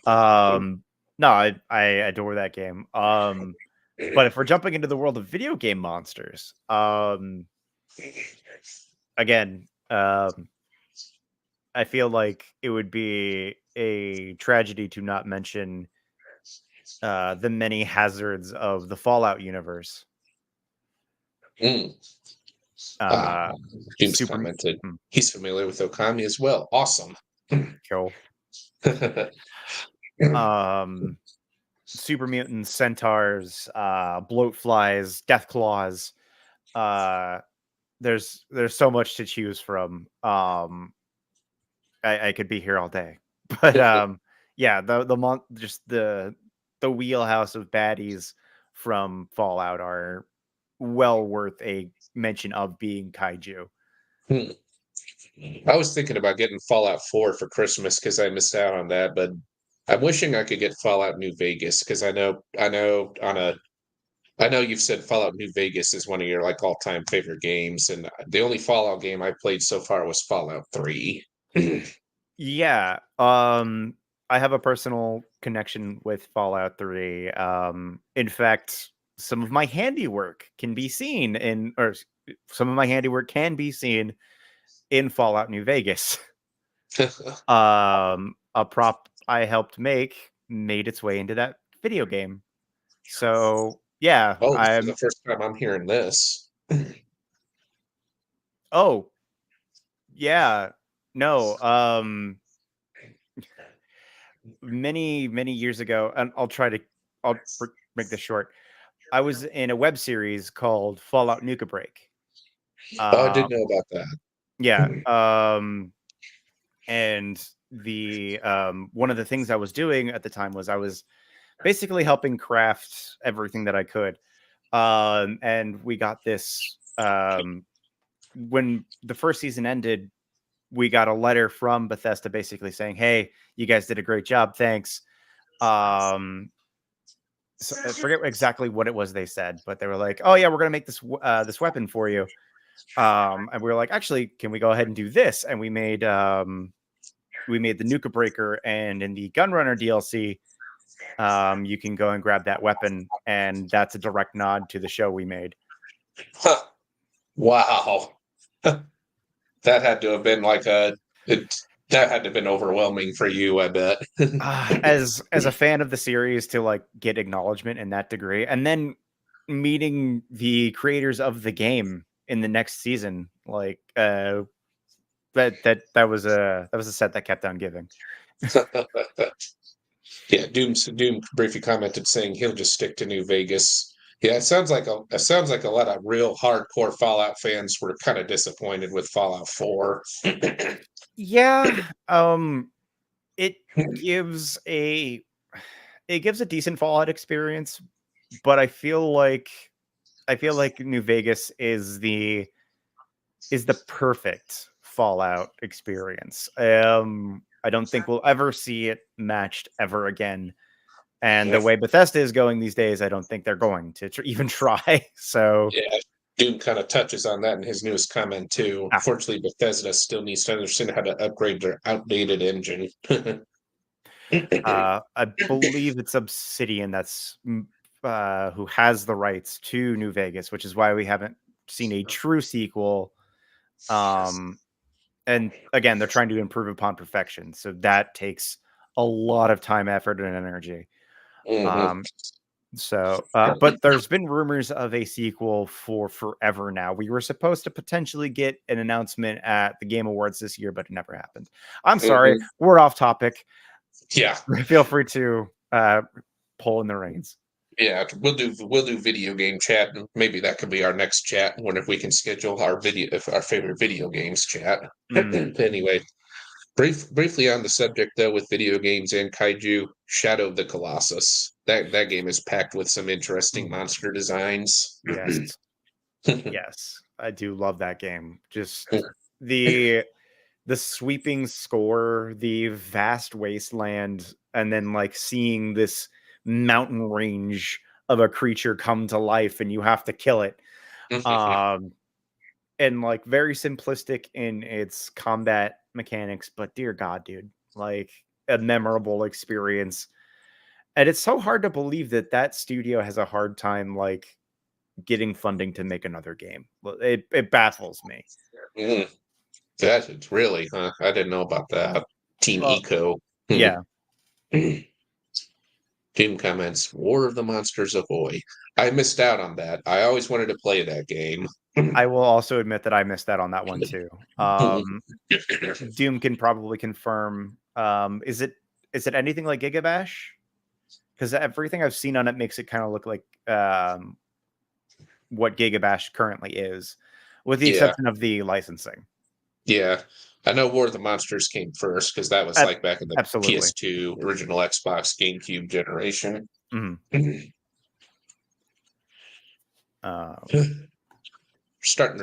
S2: No, I adore that game. But if we're jumping into the world of video game monsters, again, I feel like it would be a tragedy to not mention the many hazards of the Fallout universe.
S1: Mm.
S2: Uh,
S1: James
S2: super
S1: commented he's familiar with Okami as well. Awesome.
S2: cool. Super mutants, centaurs, bloat flies, death claws. There's so much to choose from. I could be here all day, but yeah, the wheelhouse of baddies from Fallout are well worth a mention of being kaiju.
S1: I was thinking about getting Fallout 4 for Christmas because I missed out on that, but I'm wishing I could get Fallout New Vegas because I know you've said Fallout New Vegas is one of your like all-time favorite games, and the only Fallout game I played so far was Fallout 3.
S2: Yeah, I have a personal connection with Fallout 3. In fact, some of my handiwork can be seen some of my handiwork can be seen in Fallout New Vegas. A prop I helped make made its way into that video game. So yeah,
S1: Oh, this is the first time I'm hearing this.
S2: Oh, yeah. No, many years ago, and make this short. I was in a web series called Fallout Nuka Break.
S1: Oh, I didn't know about that.
S2: Yeah. And the one of the things I was doing at the time was I was basically helping craft everything that I could. And we got this when the first season ended, we got a letter from Bethesda basically saying, "Hey, you guys did a great job. Thanks." So I forget exactly what it was they said, but they were like, "Oh yeah, we're gonna make this weapon for you." And we were like, "Actually, can we go ahead and do this?" And we made the Nuka Breaker, and in the Gunrunner DLC, you can go and grab that weapon, and that's a direct nod to the show we made.
S1: Huh. Wow. That had to have been like that had to have been overwhelming for you, I bet.
S2: As a fan of the series, to like get acknowledgement in that degree, and then meeting the creators of the game in the next season, like that was a set that kept on giving.
S1: Yeah, Doom briefly commented saying he'll just stick to New Vegas. Yeah, it sounds like a lot of real hardcore Fallout fans were kind of disappointed with Fallout 4.
S2: Yeah, it gives a it gives a decent Fallout experience, but I feel like New Vegas is the perfect Fallout experience. I don't think we'll ever see it matched ever again. And the way Bethesda is going these days, I don't think they're going to even try. So,
S1: Yeah, Doom kind of touches on that in his newest comment too.
S2: ah,
S1: Fortunately, Bethesda still needs to understand how to upgrade their outdated engine.
S2: I believe it's Obsidian who has the rights to New Vegas, which is why we haven't seen a true sequel. Um, and again, they're trying to improve upon perfection, so that takes a lot of time, effort, and energy.
S1: Mhm.
S2: Um, but there's been rumors of a sequel for forever now. We were supposed to potentially get an announcement at the Game Awards this year, but it never happened. I'm sorry,
S1: Mhm.
S2: we're off topic.
S1: Yeah,
S2: Feel free to pull in the reins.
S1: yeah. We'll do video game chat, and maybe that could be our next chat. Wonder if we can schedule our favorite video games chat.
S2: Mm.
S1: Anyway, briefly on the subject though, with video games and kaiju, Shadow of the Colossus. That game is packed with some interesting
S2: Ooh,
S1: monster designs.
S2: yes, yes, I do love that game. Just the the sweeping score, the vast wasteland, and then like seeing this mountain range of a creature come to life, and you have to kill it. Um, and like very simplistic in its combat mechanics, but dear God, dude, like a memorable experience. And it's so hard to believe that that studio has a hard time like getting funding to make another game. It baffles me.
S1: Mm, that is really, huh? I didn't know about that. Team
S2: Well,
S1: Eco.
S2: yeah,
S1: Team comments, War of the Monsters Ahoy. I missed out on that. I always wanted to play that game.
S2: I will also admit that I missed that on that one too. Doom can probably confirm. Is it anything like Gigabash? Because everything I've seen on it makes it kind of look like what Gigabash currently is, with the
S1: Yeah,
S2: exception of the licensing.
S1: yeah. I know War of the Monsters came first because that was like back in the
S2: Absolutely.
S1: PS2 original Xbox GameCube generation.
S2: Mhm. Um,
S1: Starting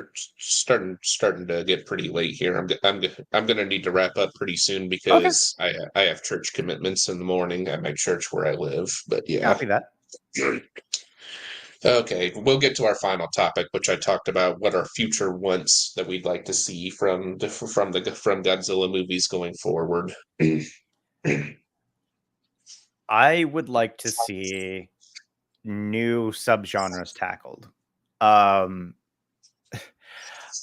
S1: to get pretty late here. I'm gonna need to wrap up pretty soon
S2: okay,
S1: because I have church commitments in the morning at my church where I live. But yeah.
S2: copy that.
S1: Okay, we'll get to our final topic, which I talked about what our future wants that we'd like to see from Godzilla movies going forward.
S2: I would like to see new subgenres tackled. Um,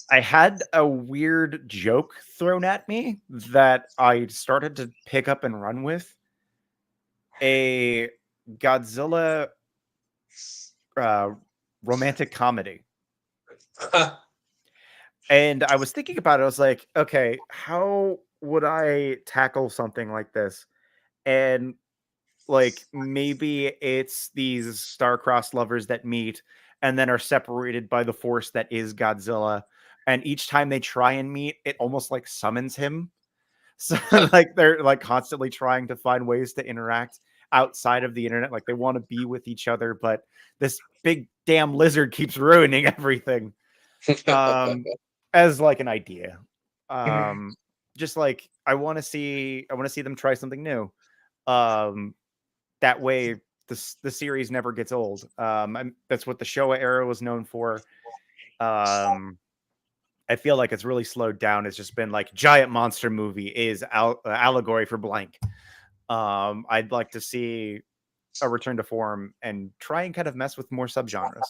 S2: I had a weird joke thrown at me that I started to pick up and run with. A Godzilla uh, romantic comedy. And I was thinking about it. I was like, okay, how would I tackle something like this? And like maybe it's these star-crossed lovers that meet and then are separated by the force that is Godzilla. And each time they try and meet, it almost like summons him. So like they're like constantly trying to find ways to interact. outside of the internet. Like they want to be with each other, but this big damn lizard keeps ruining everything. As like an idea. Just like I want to see them try something new. That way the series never gets old. That's what the Showa era was known for. I feel like it's really slowed down. It's just been like giant monster movie is allegory for blank. I'd like to see a return to form and try and kind of mess with more subgenres.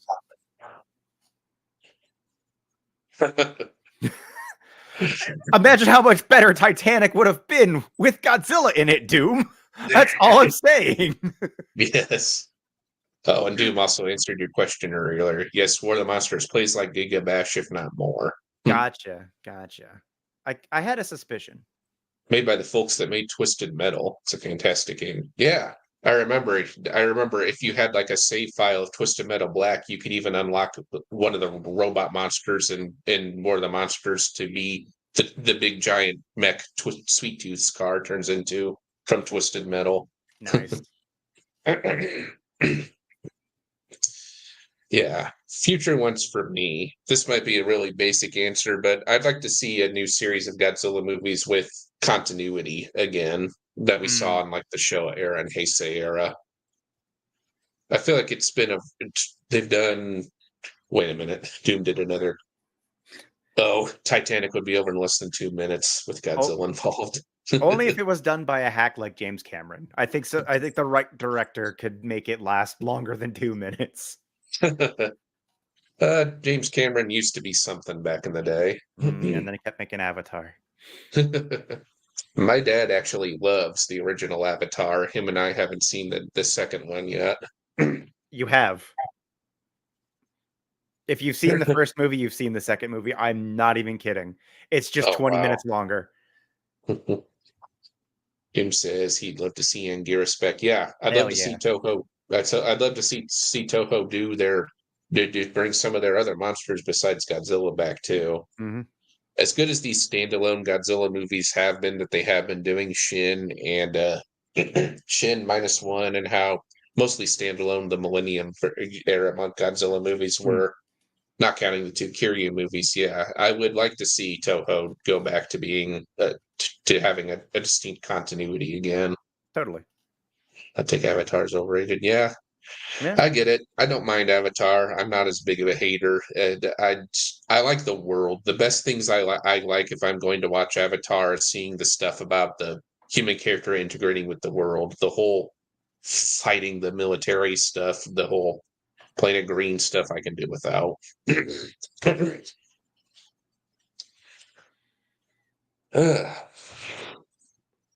S2: Imagine how much better Titanic would have been with Godzilla in it, Doom. That's all I'm saying.
S1: Yes. Oh, and Doom also answered your question earlier. Yes, War of the Monsters plays like Giga Bash, if not more.
S2: Gotcha. I had a suspicion.
S1: Made by the folks that made Twisted Metal. It's a fantastic game. Yeah. I remember if you had like a save file of Twisted Metal Black, you could even unlock one of the robot monsters in War of the Monsters to be the big giant mech Sweet Tooth's car turns into from Twisted Metal.
S2: Nice.
S1: Yeah, future ones for me. This might be a really basic answer, but I'd like to see a new series of Godzilla movies with continuity again that we saw in like the Showa era and Heisei era. I feel like they've done. Wait a minute, Doom did another. Oh, Titanic would be over in less than 2 minutes with Godzilla involved.
S2: Only if it was done by a hack like James Cameron. I think so. I think the right director could make it last longer than 2 minutes.
S1: James Cameron used to be something back in the day.
S2: And then he kept making Avatar.
S1: My dad actually loves the original Avatar. Him and I haven't seen the second one yet.
S2: You have. If you've seen the first movie, you've seen the second movie. I'm not even kidding. It's just 20 minutes longer.
S1: Jim says he'd love to see Anguirus spec. Yeah, I'd
S2: Hell
S1: love to
S2: yeah.
S1: see Toho. I'd love to see Toho do bring some of their other monsters besides Godzilla back too.
S2: Mhm.
S1: As good as these standalone Godzilla movies have been that they have been doing, Shin and Shin -1, and how mostly standalone the Millennium era Godzilla movies were, not counting the two Kiryu movies. Yeah, I would like to see Toho go back to being to having a distinct continuity again.
S2: Totally.
S1: I think Avatar's overrated. Yeah,
S2: Yeah.
S1: I get it. I don't mind Avatar. I'm not as big of a hater. And I like the world. The best things I like if I'm going to watch Avatar is seeing the stuff about the human character integrating with the world, the whole fighting the military stuff, the whole Planet Green stuff I can do without.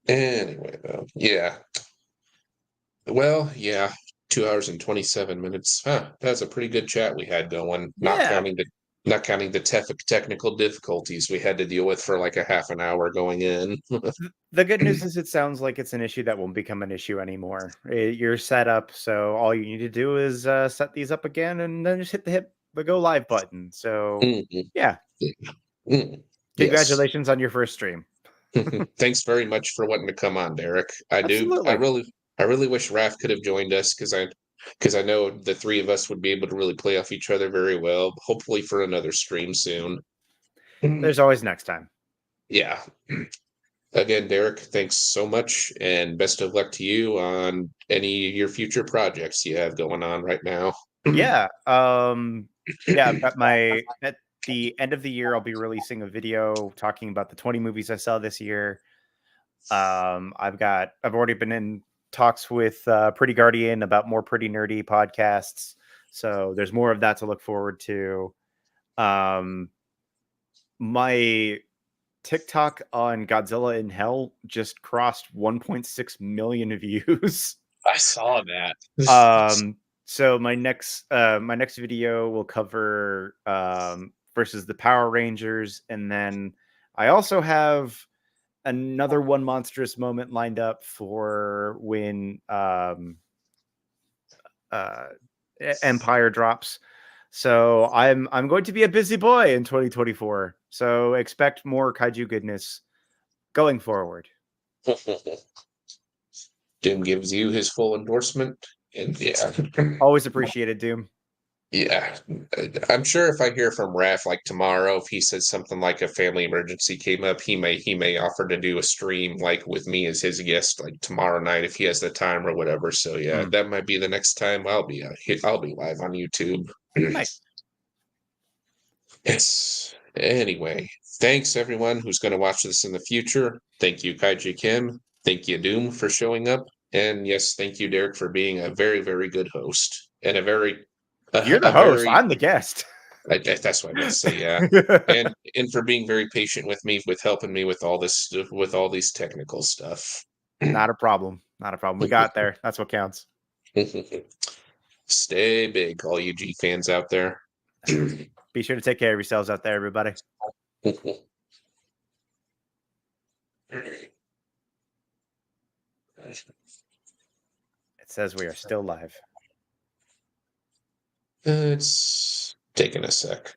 S1: Anyway, though, yeah. Well, yeah, 2 hours and 27 minutes. Huh, that's a pretty good chat we had going.
S2: Yeah.
S1: Not counting the technical difficulties we had to deal with for like a half an hour going in.
S2: The good news is it sounds like it's an issue that won't become an issue anymore. You're set up, so all you need to do is set these up again and then just hit the go live button. So yeah.
S1: Yes.
S2: Congratulations on your first stream.
S1: Thanks very much for wanting to come on, Derek.
S2: Absolutely.
S1: I really wish Raph could have joined us because I know the three of us would be able to really play off each other very well. Hopefully for another stream soon.
S2: There's always next time.
S1: Yeah. Again, Derek, thanks so much and best of luck to you on any of your future projects you have going on right now.
S2: Yeah. I've got at the end of the year, I'll be releasing a video talking about the 20 movies I saw this year. I've already been in talks with Pretty Guardian about more Pretty Nerdy podcasts. So there's more of that to look forward to. My TikTok on Godzilla in Hell just crossed 1.6 million views.
S1: I saw that.
S2: So my next video will cover versus the Power Rangers, and then I also have another one monstrous moment lined up for when Empire drops. So I'm going to be a busy boy in 2024. So expect more kaiju goodness going forward.
S1: Doom gives you his full endorsement. And yeah.
S2: Always appreciated, Doom.
S1: Yeah, I'm sure if I hear from Raph like tomorrow, if he says something like a family emergency came up, he may offer to do a stream like with me as his guest like tomorrow night if he has the time or whatever. So yeah, that might be the next time I'll be live on YouTube.
S2: Nice.
S1: Yes. Anyway, thanks everyone who's going to watch this in the future. Thank you, Kaiji Kim. Thank you, Doom, for showing up. And yes, thank you, Derek, for being a very, very good host and
S2: You're the
S1: a
S2: host.
S1: very
S2: I'm the guest.
S1: that's what I meant to say, yeah. And for being very patient with me, with helping me with all this, with all these technical stuff.
S2: Not a problem. Not a problem. We got there. That's what counts.
S1: Stay big, all you G fans out there.
S2: Be sure to take care of yourselves out there, everybody. It says we are still live.
S1: It's taking a sec.